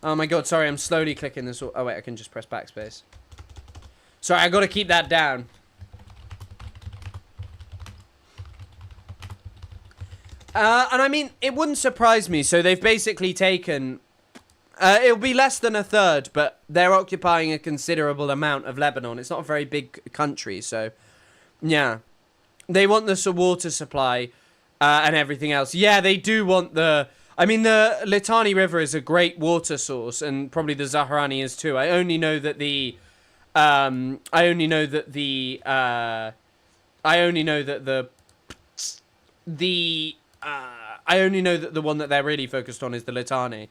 Oh my god, sorry, I'm slowly clicking this. Oh wait, I can just press backspace. Sorry, I gotta keep that down. And I mean, it wouldn't surprise me. So they've basically taken... it'll be less than a third, but they're occupying a considerable amount of Lebanon. It's not a very big country, so... Yeah. They want the water supply and everything else. Yeah, they do want the... I mean, the Litani River is a great water source, and probably the Zahrani is too. I only know that the one that they're really focused on is the Litani.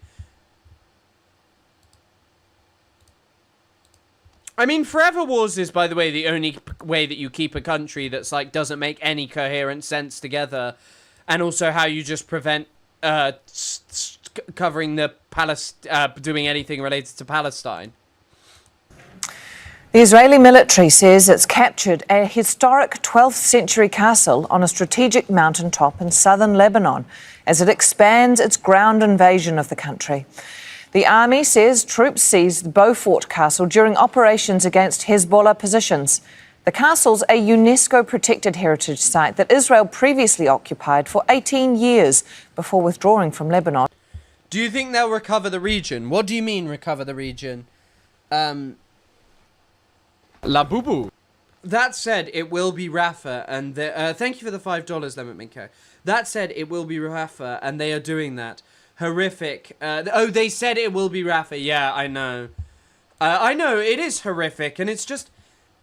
I mean, forever wars is, by the way, the only way that you keep a country that's like doesn't make any coherent sense together, and also how you just prevent covering the doing anything related to Palestine. The Israeli military says it's captured a historic 12th century castle on a strategic mountaintop in southern Lebanon as it expands its ground invasion of the country. The army says troops seized Beaufort Castle during operations against Hezbollah positions. The castle's a UNESCO-protected heritage site that Israel previously occupied for 18 years before withdrawing from Lebanon. Do you think they'll recover the region? What do you mean, recover the region? La Boubou. That said, it will be Rafah, and thank you for the $5, Lemon Minko. That said, it will be Rafah, and they are doing that. Horrific. Oh, they said it will be Rafah. Yeah, I know. I know, it is horrific, and it's just...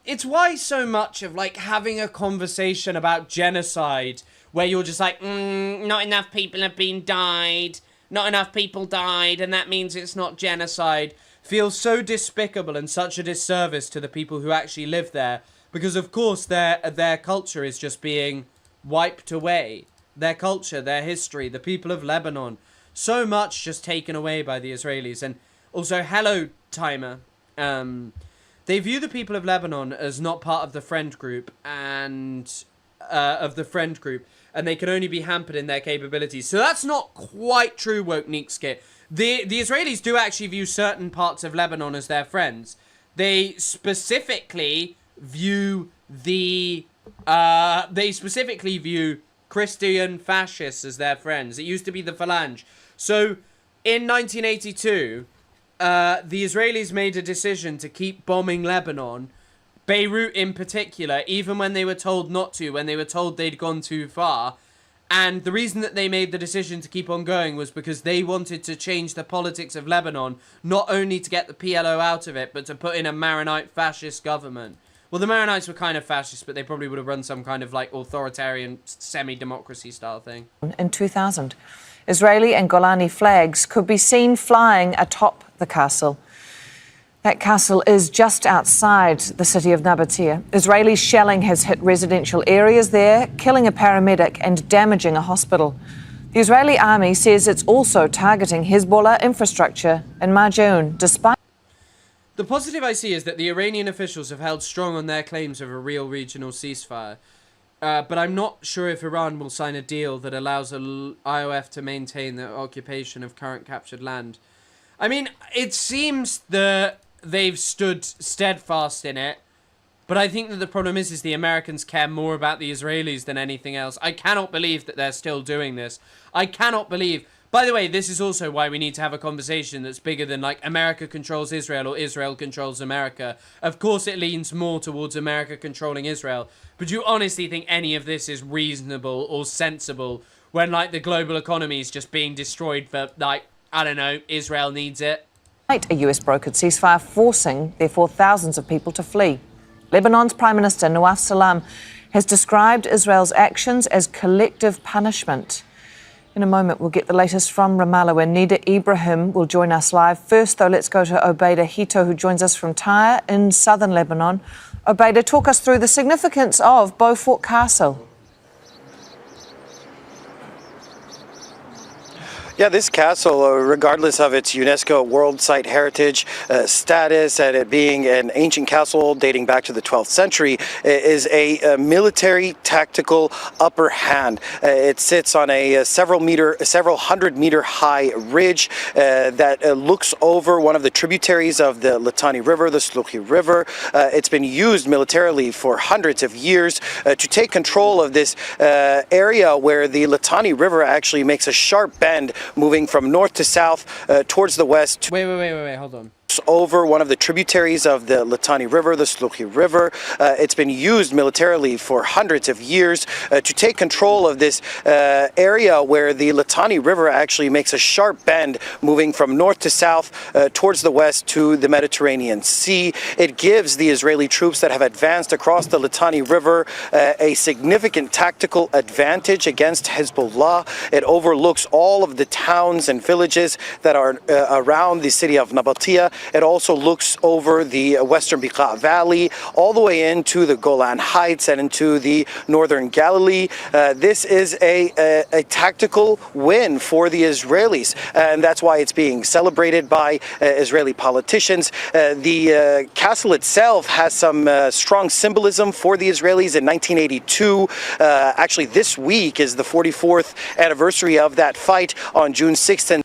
It's why so much of, like, having a conversation about genocide, where you're just like, not enough people have been died, not enough people died, and that means it's not genocide, feels so despicable and such a disservice to the people who actually live there, because, of course, their culture is just being wiped away. Their culture, their history, the people of Lebanon, so much just taken away by the Israelis. And also, hello, Timer. They view the people of Lebanon as not part of the friend group and they can only be hampered in their capabilities. So that's not quite true, Woke Neekskit. The Israelis do actually view certain parts of Lebanon as their friends. They specifically view Christian fascists as their friends. It used to be the Phalange. So in 1982. The Israelis made a decision to keep bombing Lebanon, Beirut in particular, even when they were told not to, when they were told they'd gone too far. And the reason that they made the decision to keep on going was because they wanted to change the politics of Lebanon, not only to get the PLO out of it, but to put in a Maronite fascist government. Well, the Maronites were kind of fascist, but they probably would have run some kind of like authoritarian semi-democracy style thing. In 2000, Israeli and Golani flags could be seen flying atop the castle. That castle is just outside the city of Nabatea. Israeli shelling has hit residential areas there, killing a paramedic and damaging a hospital. The Israeli army says it's also targeting Hezbollah infrastructure in Marjoun, despite... The positive I see is that the Iranian officials have held strong on their claims of a real regional ceasefire. But I'm not sure if Iran will sign a deal that allows IOF to maintain the occupation of current captured land. I mean, it seems that they've stood steadfast in it, but I think that the problem is the Americans care more about the Israelis than anything else. I cannot believe that they're still doing this. I cannot believe... By the way, this is also why we need to have a conversation that's bigger than, like, America controls Israel or Israel controls America. Of course it leans more towards America controlling Israel, but do you honestly think any of this is reasonable or sensible when, like, the global economy is just being destroyed for, like, I don't know, Israel needs it? A US-brokered ceasefire, forcing, therefore, thousands of people to flee. Lebanon's Prime Minister Nawaf Salam has described Israel's actions as collective punishment. In a moment, we'll get the latest from Ramallah, where Nida Ibrahim will join us live. First, though, let's go to Obeida Hito, who joins us from Tyre in southern Lebanon. Obeida, talk us through the significance of Beaufort Castle. Yeah, this castle, regardless of its UNESCO World Site Heritage status and it being an ancient castle dating back to the 12th century, is a military tactical upper hand. It sits on a several hundred meter high ridge that looks over one of the tributaries of the Litani River, the Sluhi River. It's been used militarily for hundreds of years to take control of this area where the Litani River actually makes a sharp bend, moving from north to south towards the west. Wait, hold on. Over one of the tributaries of the Litani River, the Sluhi River. It's been used militarily for hundreds of years to take control of this area where the Litani River actually makes a sharp bend, moving from north to south towards the west to the Mediterranean Sea. It gives the Israeli troops that have advanced across the Litani River a significant tactical advantage against Hezbollah. It overlooks all of the towns and villages that are around the city of Nabatea. It also looks over the western Bekaa Valley, all the way into the Golan Heights and into the northern Galilee. This is a tactical win for the Israelis, and that's why it's being celebrated by Israeli politicians. The castle itself has some strong symbolism for the Israelis. In 1982, actually this week is the 44th anniversary of that fight on June 6th. And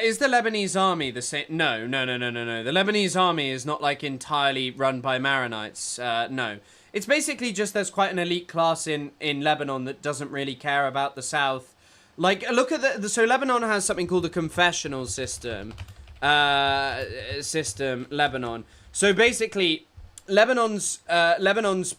is the Lebanese army the same? No. The Lebanese army is not, like, entirely run by Maronites. No. It's basically just there's quite an elite class in Lebanon that doesn't really care about the South. Like, look at so Lebanon has something called the confessional system. Lebanon. So basically, Lebanon's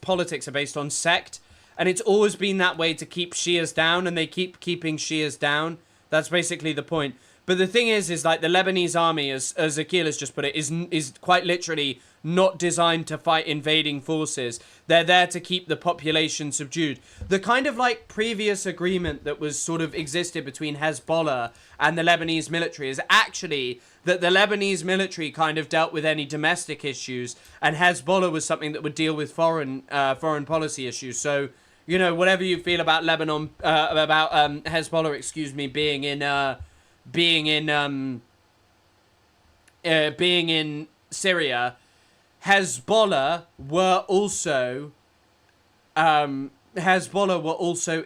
politics are based on sect, and it's always been that way to keep Shias down, and they keep keeping Shias down. That's basically the point. But the thing is like the Lebanese army, as Akil has just put it, is quite literally not designed to fight invading forces. They're there to keep the population subdued. The kind of, like, previous agreement that was sort of existed between Hezbollah and the Lebanese military is actually that the Lebanese military kind of dealt with any domestic issues, and Hezbollah was something that would deal with foreign policy issues. So, you know, whatever you feel about Lebanon, about Hezbollah, excuse me, being in Syria, Hezbollah were also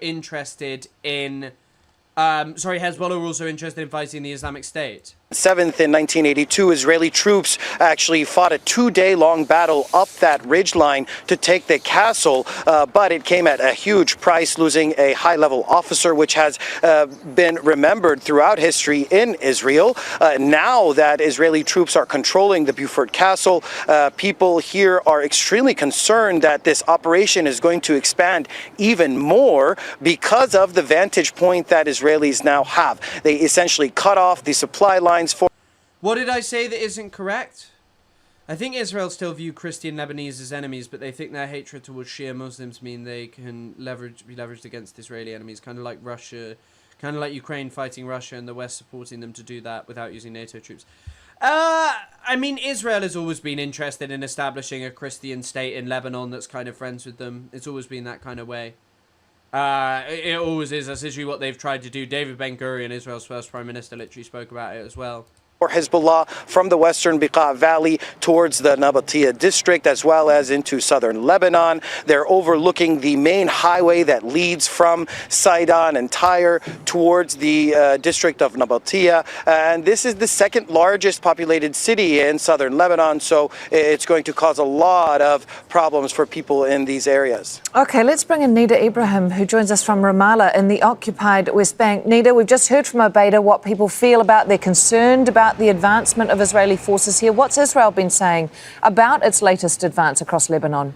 interested in fighting the Islamic State. 7th in 1982, Israeli troops actually fought a 2-day-long battle up that ridgeline to take the castle, but it came at a huge price, losing a high-level officer, which has been remembered throughout history in Israel. Now that Israeli troops are controlling the Beaufort Castle, people here are extremely concerned that this operation is going to expand even more because of the vantage point that Israelis now have. They essentially cut off the supply lines for... What did I say that isn't correct? I think Israel still view Christian Lebanese as enemies, but they think their hatred towards Shia Muslims mean they can be leveraged against Israeli enemies, kind of like Russia, kind of like Ukraine fighting Russia and the West supporting them to do that without using NATO troops. I mean, Israel has always been interested in establishing a Christian state in Lebanon that's kind of friends with them. It's always been that kind of way. It always is. That's usually what they've tried to do. David Ben-Gurion, Israel's first prime minister, literally spoke about it as well. Or Hezbollah from the western Bekaa Valley towards the Nabatea district, as well as into southern Lebanon. They're overlooking the main highway that leads from Sidon and Tyre towards the district of Nabatea. And this is the second largest populated city in southern Lebanon, so it's going to cause a lot of problems for people in these areas. Okay, let's bring in Nida Ibrahim, who joins us from Ramallah in the occupied West Bank. Nida, we've just heard from Obeida what people feel about. They're concerned about the advancement of Israeli forces here. What's Israel been saying about its latest advance across Lebanon?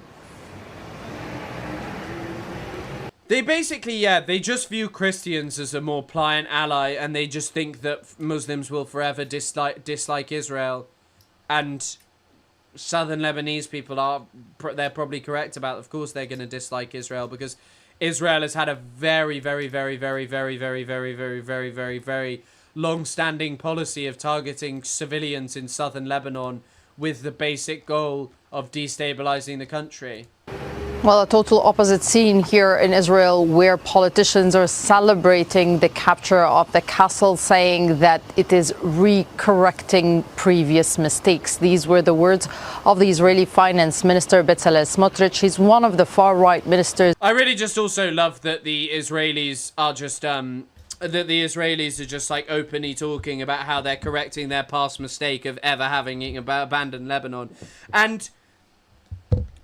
They basically, they just view Christians as a more pliant ally, and they just think that Muslims will forever dislike Israel. And southern Lebanese people they're probably correct about, of course they're going to dislike Israel, because Israel has had a very, very, very, very, very, very, very, very, very, very, very long-standing policy of targeting civilians in southern Lebanon with the basic goal of destabilizing the country. Well, a total opposite scene here in Israel, where politicians are celebrating the capture of the castle, saying that it is re-correcting previous mistakes. These were the words of the Israeli finance minister, Bezalel Smotrich. He's one of the far-right ministers. I really just also love that the Israelis are just like openly talking about how they're correcting their past mistake of ever having abandoned Lebanon. And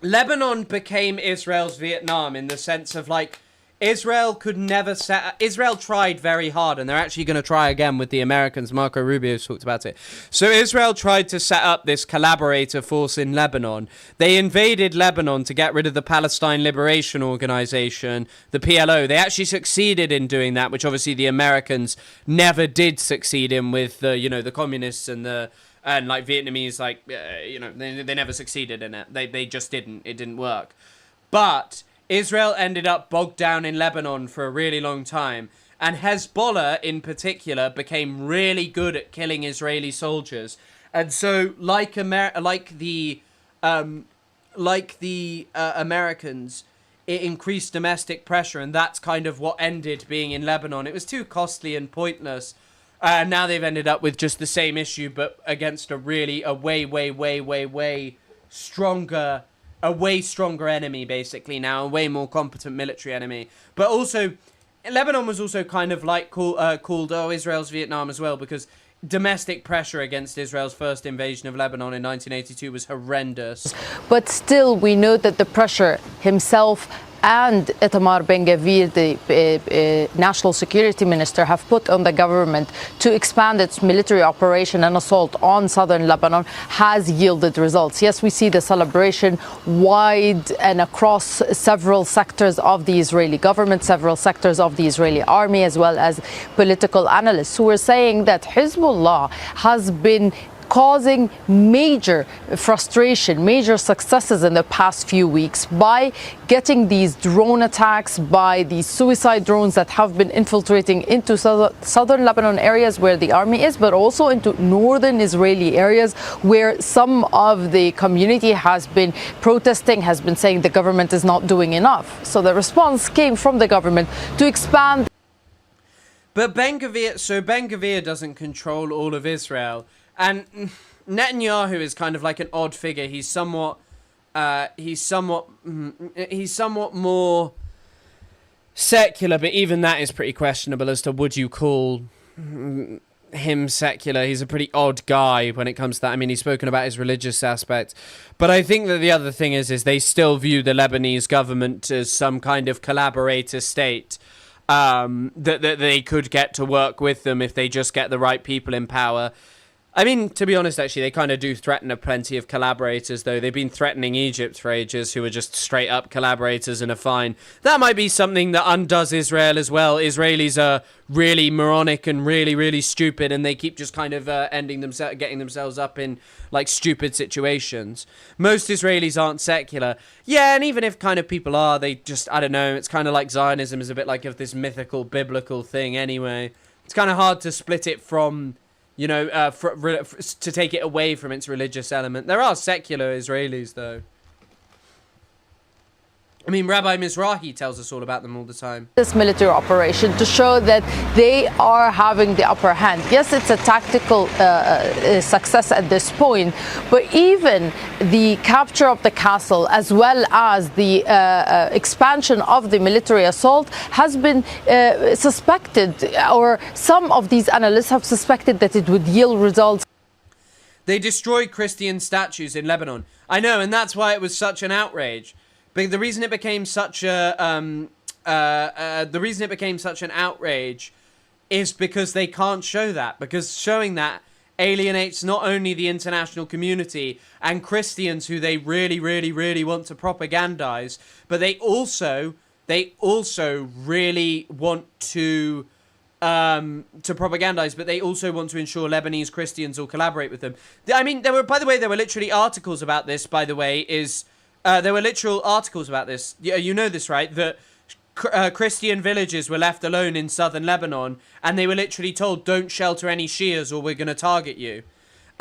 Lebanon became Israel's Vietnam in the sense of, like, Israel could never Israel tried very hard, and they're actually going to try again with the Americans. Marco Rubio talked about it. So Israel tried to set up this collaborator force in Lebanon. They invaded Lebanon to get rid of the Palestine Liberation Organization, the PLO. They actually succeeded in doing that, which obviously the Americans never did succeed in with the, the communists and like Vietnamese, like, they never succeeded in it. They just didn't. It didn't work. But Israel ended up bogged down in Lebanon for a really long time. And Hezbollah, in particular, became really good at killing Israeli soldiers. And so, like the Americans, it increased domestic pressure. And that's kind of what ended being in Lebanon. It was too costly and pointless. And now they've ended up with just the same issue, but against a way stronger enemy, basically now, a way more competent military enemy. But also, Lebanon was also kind of like called Israel's Vietnam as well, because domestic pressure against Israel's first invasion of Lebanon in 1982 was horrendous. But still, we know that the pressure himself and Itamar Ben-Gvir, the national security minister, have put on the government to expand its military operation and assault on southern Lebanon has yielded results. Yes, we see the celebration wide and across several sectors of the Israeli government, several sectors of the Israeli army, as well as political analysts who are saying that Hezbollah has been causing major frustration, major successes in the past few weeks by getting these drone attacks, by these suicide drones that have been infiltrating into southern Lebanon areas where the army is, but also into northern Israeli areas where some of the community has been protesting, has been saying the government is not doing enough. So the response came from the government to expand. But Ben-Gvir doesn't control all of Israel. And Netanyahu is kind of like an odd figure. He's somewhat more secular, but even that is pretty questionable as to would you call him secular. He's a pretty odd guy when it comes to that. I mean, he's spoken about his religious aspect. But I think that the other thing is they still view the Lebanese government as some kind of collaborator state. That they could get to work with them if they just get the right people in power. I mean, to be honest, actually, they kind of do threaten plenty of collaborators, though. They've been threatening Egypt for ages, who are just straight-up collaborators and are fine. That might be something that undoes Israel as well. Israelis are really moronic and really, really stupid, and they keep just kind of getting themselves up in, like, stupid situations. Most Israelis aren't secular. Yeah, and even if kind of people are, they just, I don't know, it's kind of like Zionism is a bit like of this mythical, biblical thing anyway. It's kind of hard to split it from You know, to take it away from its religious element. There are secular Israelis, though. I mean, Rabbi Mizrahi tells us all about them all the time. This military operation to show that they are having the upper hand. Yes, it's a tactical success at this point, but even the capture of the castle as well as the expansion of the military assault has been suspected, or some of these analysts have suspected that it would yield results. They destroyed Christian statues in Lebanon. I know, and that's why it was such an outrage. But the reason it became such a an outrage is because they can't show that, because showing that alienates not only the international community and Christians who they really, really, really want to propagandize, but they also really want to propagandize, but they also want to ensure Lebanese Christians will collaborate with them. I mean, there were literally articles about this, by the way, there were literal articles about this. You know this, right? That Christian villages were left alone in southern Lebanon, and they were literally told, don't shelter any Shias or we're going to target you.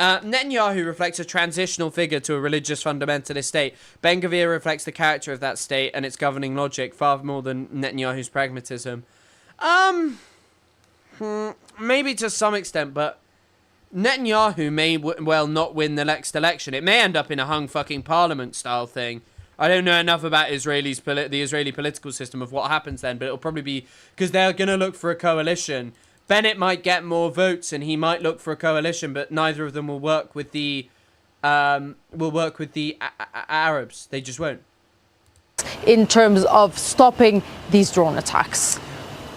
Netanyahu reflects a transitional figure to a religious fundamentalist state. Ben-Gvir reflects the character of that state and its governing logic far more than Netanyahu's pragmatism. Maybe to some extent, but Netanyahu may well not win the next election. It may end up in a hung fucking parliament style thing. I don't know enough about the Israeli political system of what happens then, but it'll probably be because they're going to look for a coalition. Bennett might get more votes and he might look for a coalition, but neither of them will work with the Arabs. They just won't. In terms of stopping these drone attacks.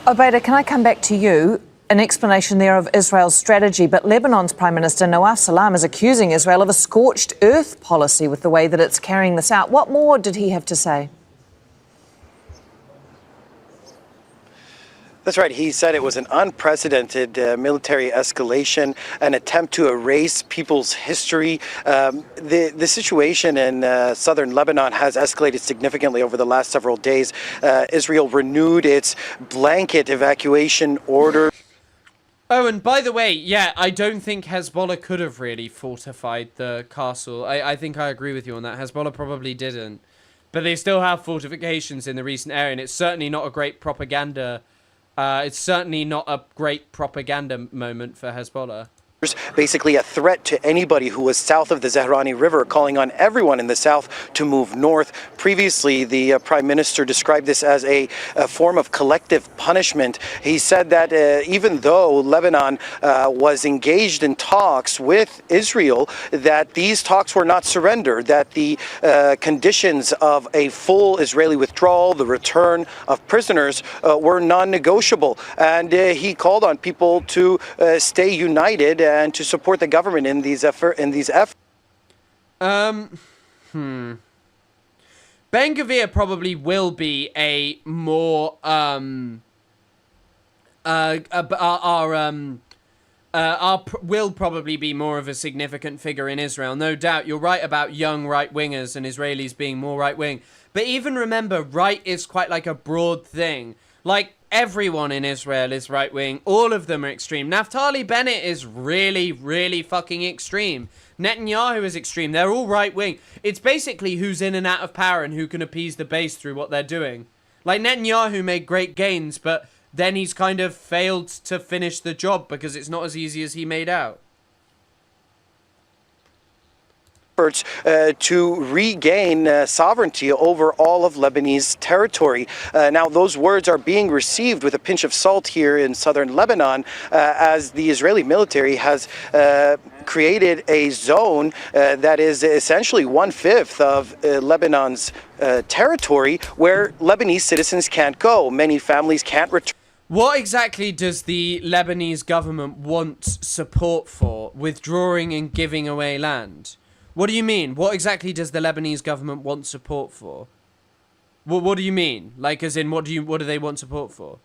Obaida, can I come back to you? An explanation there of Israel's strategy, but Lebanon's Prime Minister Nawaf Salam is accusing Israel of a scorched earth policy with the way that it's carrying this out. What more did he have to say? That's right. He said it was an unprecedented military escalation, an attempt to erase people's history. The situation in southern Lebanon has escalated significantly over the last several days. Israel renewed its blanket evacuation order. Oh, and by the way, yeah, I don't think Hezbollah could have really fortified the castle. I think I agree with you on that. Hezbollah probably didn't. But they still have fortifications in the recent area, and it's certainly not a great propaganda. It's certainly not a great propaganda moment for Hezbollah. Basically a threat to anybody who was south of the Zahrani River, calling on everyone in the south to move north. Previously, the Prime Minister described this as a form of collective punishment. He said that even though Lebanon was engaged in talks with Israel, that these talks were not surrender, that the conditions of a full Israeli withdrawal, the return of prisoners, were non-negotiable. And he called on people to stay united and to support the government in these efforts. Ben-Gvir probably will be a more will probably be more of a significant figure in Israel. No doubt, you're right about young right-wingers and Israelis being more right-wing. But even remember, right is quite like a broad thing. Like, everyone in Israel is right-wing. All of them are extreme. Naftali Bennett is really, really fucking extreme. Netanyahu is extreme. They're all right-wing. It's basically who's in and out of power and who can appease the base through what they're doing. Like, Netanyahu made great gains, but then he's kind of failed to finish the job because it's not as easy as he made out. Efforts to regain sovereignty over all of Lebanese territory. Now, those words are being received with a pinch of salt here in southern Lebanon, as the Israeli military has created a zone that is essentially 1/5 of Lebanon's territory where Lebanese citizens can't go. Many families can't return. What exactly does the Lebanese government want support for, withdrawing and giving away land? What do you mean? What exactly does the Lebanese government want support for? What do you mean? Like, as in, what do they want support for?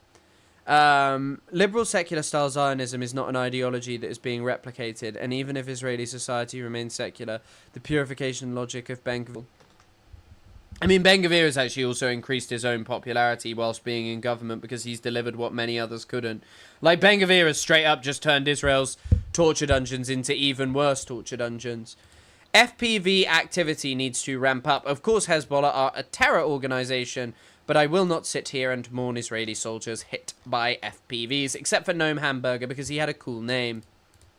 Liberal secular style Zionism is not an ideology that is being replicated, and even if Israeli society remains secular, the purification logic of Ben-Gvir... I mean, Ben-Gvir has actually also increased his own popularity whilst being in government because he's delivered what many others couldn't. Like, Ben-Gvir has straight up just turned Israel's torture dungeons into even worse torture dungeons. FPV activity needs to ramp up. Of course, Hezbollah are a terror organization, but I will not sit here and mourn Israeli soldiers hit by FPVs, except for Noam Hamburger, because he had a cool name.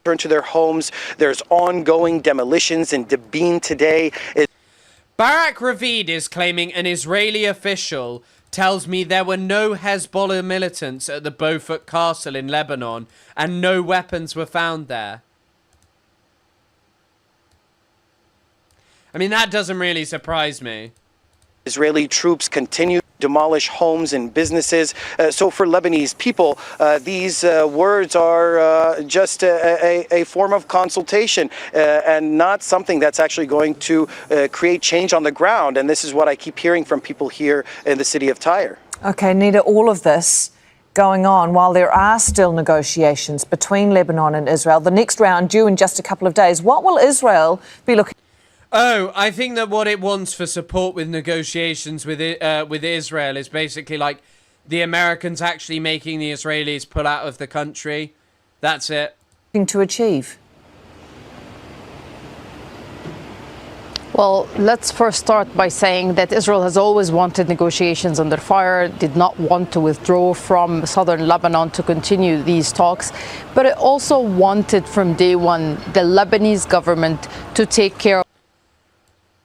Turn to their homes. There's ongoing demolitions in Debin today. Barak Ravid is claiming an Israeli official tells me there were no Hezbollah militants at the Beaufort Castle in Lebanon and no weapons were found there. I mean, that doesn't really surprise me. Israeli troops continue to demolish homes and businesses. So for Lebanese people, these words are just a form of consultation and not something that's actually going to create change on the ground. And this is what I keep hearing from people here in the city of Tyre. Okay, Nita, all of this going on while there are still negotiations between Lebanon and Israel. The next round due in just a couple of days. What will Israel be looking? Oh, I think that what it wants for support with negotiations with Israel is basically like the Americans actually making the Israelis pull out of the country. That's it. To achieve? Well, let's first start by saying that Israel has always wanted negotiations under fire, did not want to withdraw from southern Lebanon to continue these talks, but it also wanted from day one the Lebanese government to take care of.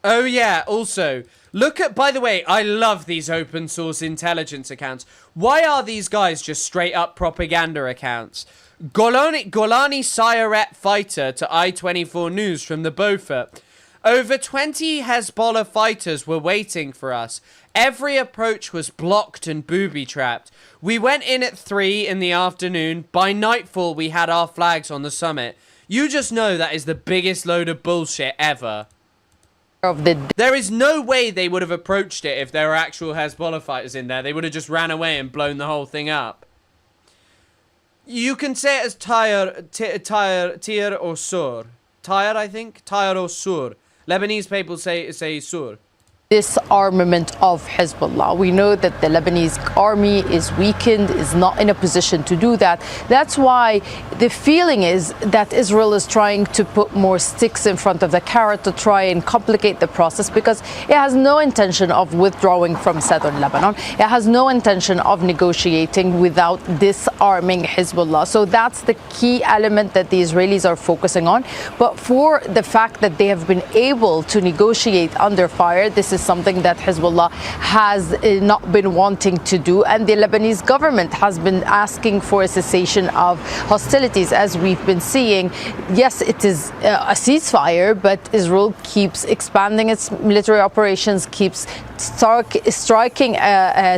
Oh yeah, also, look at, by the way, I love these open source intelligence accounts. Why are these guys just straight up propaganda accounts? Golani Sayeret fighter to I-24 News from the Beaufort. Over 20 Hezbollah fighters were waiting for us. Every approach was blocked and booby-trapped. We went in at 3 in the afternoon. By nightfall, we had our flags on the summit. You just know that is the biggest load of bullshit ever. There is no way they would have approached it if there were actual Hezbollah fighters in there. They would have just ran away and blown the whole thing up. You can say it as Tir or Sur. Tyre, I think? Tyre or Sur. Lebanese people say Sur. Disarmament of Hezbollah. We know that the Lebanese army is weakened, is not in a position to do that. That's why the feeling is that Israel is trying to put more sticks in front of the carrot to try and complicate the process, because it has no intention of withdrawing from southern Lebanon. It has no intention of negotiating without disarming Hezbollah. So that's the key element that the Israelis are focusing on. But for the fact that they have been able to negotiate under fire, this is something that Hezbollah has not been wanting to do, and the Lebanese government has been asking for a cessation of hostilities, as we've been seeing. Yes, it is a ceasefire, but Israel keeps expanding its military operations, keeps striking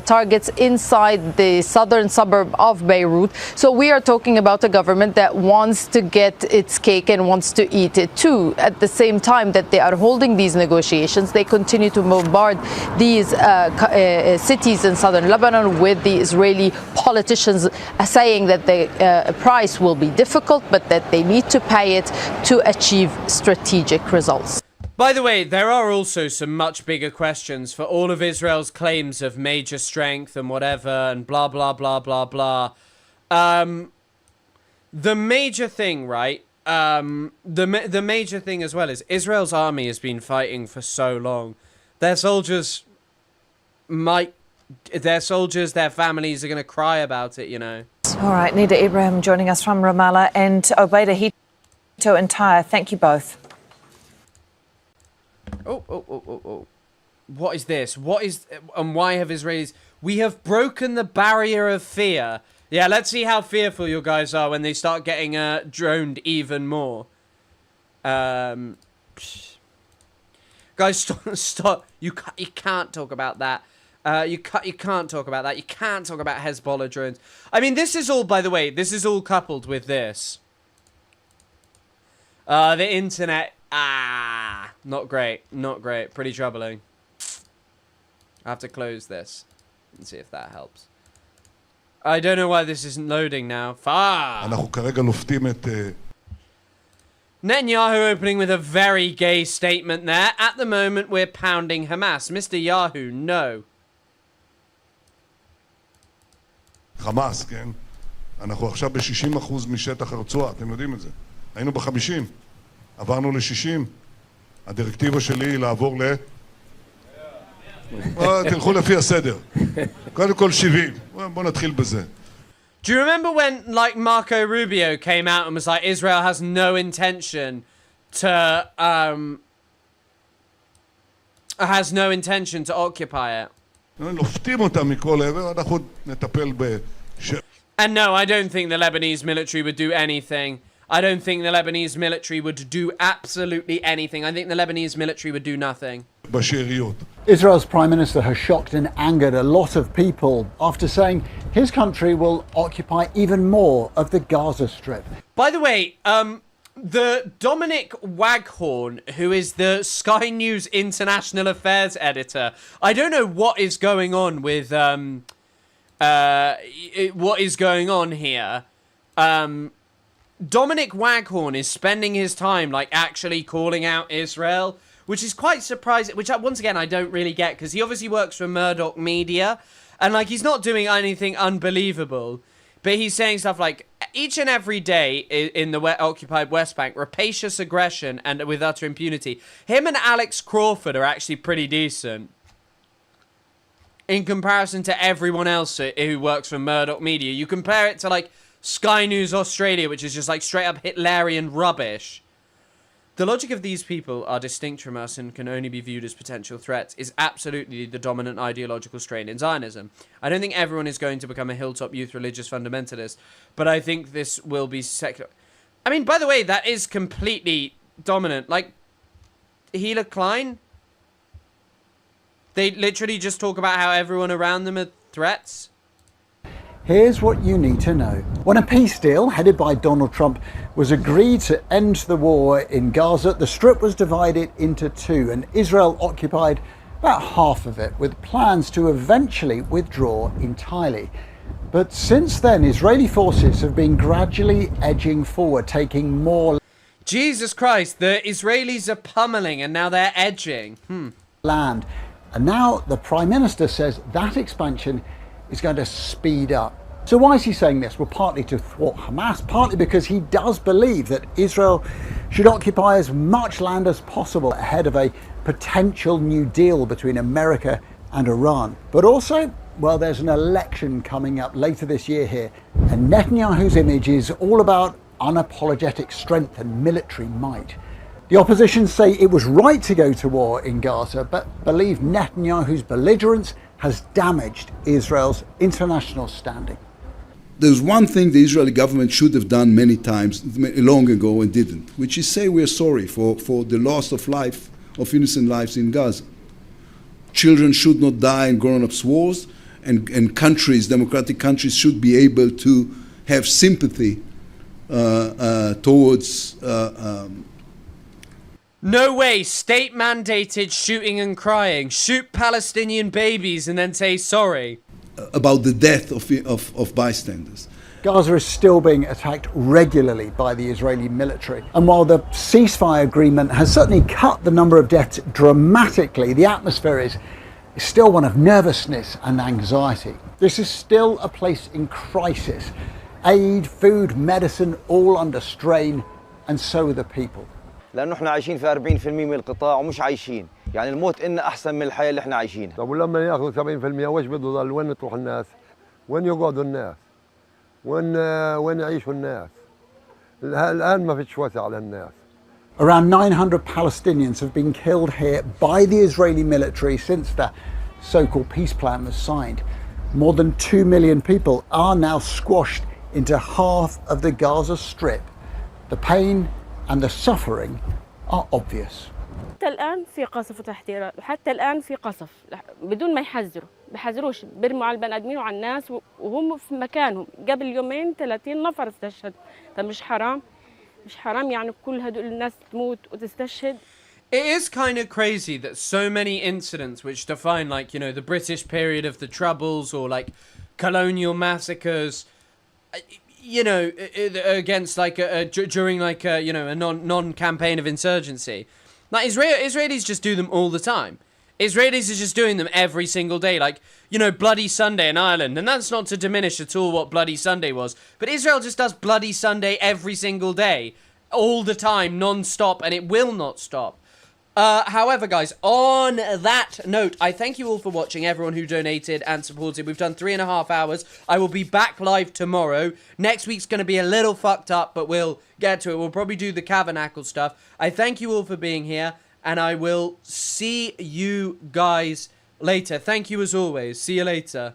targets inside the southern suburb of Beirut. So we are talking about a government that wants to get its cake and wants to eat it too. At the same time that they are holding these negotiations, they continue to bombard these cities in southern Lebanon with the Israeli politicians saying that the price will be difficult, but that they need to pay it to achieve strategic results. By the way, there are also some much bigger questions for all of Israel's claims of major strength and whatever and blah, blah, blah, blah, blah. The major thing, right? The major thing as well is Israel's army has been fighting for so long. Their soldiers, their families are going to cry about it, you know. All right, Nida Ibrahim joining us from Ramallah, and Obaida Hito and Tyre. Thank you both. Oh. What is this? And why have Israelis... We have broken the barrier of fear. Yeah, let's see how fearful you guys are when they start getting droned even more. Guys, stop. You can't talk about that. You can't talk about that. You can't talk about Hezbollah drones. I mean, this is all, by the way, this is all coupled with this. The internet... not great. Not great. Pretty troubling. I have to close this and see if that helps. I don't know why this isn't loading now. Netanyahu opening with a very gay statement there. At the moment, we're pounding Hamas. Mr. Yahoo, no. חמאס, כן? אנחנו עכשיו ב-60% משטח הרצועה, אתם יודעים את זה. היינו ב-50, עברנו ל-60, הדירקטיבה שלי היא לעבור תלכו לפי הסדר. קודם כל 70, בוא נתחיל בזה. Do you remember when, like, Marco Rubio came out and was like, Israel has no intention to occupy it? לופתים אותם מכל עבר, אנחנו נטפל And no, I don't think the Lebanese military would do anything. I don't think the Lebanese military would do absolutely anything. I think the Lebanese military would do nothing. Israel's Prime Minister has shocked and angered a lot of people after saying his country will occupy even more of the Gaza Strip. By the way, the Dominic Waghorn, who is the Sky News International Affairs editor, I don't know what is going on with what is going on here. Dominic Waghorn is spending his time, like, actually calling out Israel, which is quite surprising, which, once again, I don't really get, because he obviously works for Murdoch Media, and, like, he's not doing anything unbelievable, but he's saying stuff like, each and every day in the occupied West Bank, rapacious aggression and with utter impunity. Him and Alex Crawford are actually pretty decent in comparison to everyone else who works for Murdoch Media. You compare it to, like, Sky News Australia, which is just, like, straight up Hitlerian rubbish. The logic of these people are distinct from us and can only be viewed as potential threats is absolutely the dominant ideological strain in Zionism. I don't think everyone is going to become a hilltop youth religious fundamentalist, but I think this will be secular. I mean, by the way, that is completely dominant. Like, Hila Klein, they literally just talk about how everyone around them are threats. Here's what you need to know. When a peace deal headed by Donald Trump was agreed to end the war in Gaza, the Strip was divided into two, and Israel occupied about half of it, with plans to eventually withdraw entirely. But since then, Israeli forces have been gradually edging forward, taking more Jesus Christ, the Israelis are pummeling and now they're edging. land. And now the Prime Minister says that expansion is going to speed up. So why is he saying this? Well, partly to thwart Hamas, partly because he does believe that Israel should occupy as much land as possible ahead of a potential new deal between America and Iran. But also, well, there's an election coming up later this year here, and Netanyahu's image is all about unapologetic strength and military might. The opposition say it was right to go to war in Gaza, but believe Netanyahu's belligerence has damaged Israel's international standing. There's one thing the Israeli government should have done many times, long ago, and didn't, which is say we're sorry for the loss of life, of innocent lives in Gaza. Children should not die in grown-ups' wars, and countries, democratic countries, should be able to have sympathy towards No way, state-mandated shooting and crying. Shoot Palestinian babies and then say sorry. About the death of bystanders. Gaza is still being attacked regularly by the Israeli military. And while the ceasefire agreement has certainly cut the number of deaths dramatically, the atmosphere is still one of nervousness and anxiety. This is still a place in crisis. Aid, food, medicine, all under strain, and so are the people. لأنه احنا عايشين في 40% من القطاع ومش عايشين، يعني الموت إن أحسن من الحياة اللي احنا عايشينها. طب ولما ياخذوا 70% وش بده يضل؟ وين تروح الناس؟ وين يقعدوا الناس؟ وين يعيشوا الناس؟ الآن ما فيش وسع للناس. Around 900 Palestinians have been killed here by the Israeli military since the so-called peace plan was signed. More than 2 million people are now squashed into half of the Gaza Strip. The pain and the suffering are obvious. حتى الآن في قصف وتحذيرات، وحتى الآن في قصف بدون ما بيحذروش، بيرموا على البني آدمين وعلى الناس وهم في مكانهم. قبل يومين 30 نفر استشهد. طب مش حرام؟ مش حرام يعني كل هدول الناس تموت وتستشهد؟ It is kind of crazy that so many incidents which define, like, you know, the British period of the Troubles or, like, colonial massacres, you know, against, like, during, like, you know, a non-campaign of insurgency. Like, Israelis just do them all the time. Israelis are just doing them every single day. Like, you know, Bloody Sunday in Ireland. And that's not to diminish at all what Bloody Sunday was. But Israel just does Bloody Sunday every single day. all the time, non-stop, and it will not stop. However, guys, on that note, I thank you all for watching, everyone who donated and supported. We've done 3.5 hours. I will be back live tomorrow. Next week's going to be a little fucked up, but we'll get to it. We'll probably do the Tabernacle stuff. I thank you all for being here, and I will see you guys later. Thank you as always. See you later.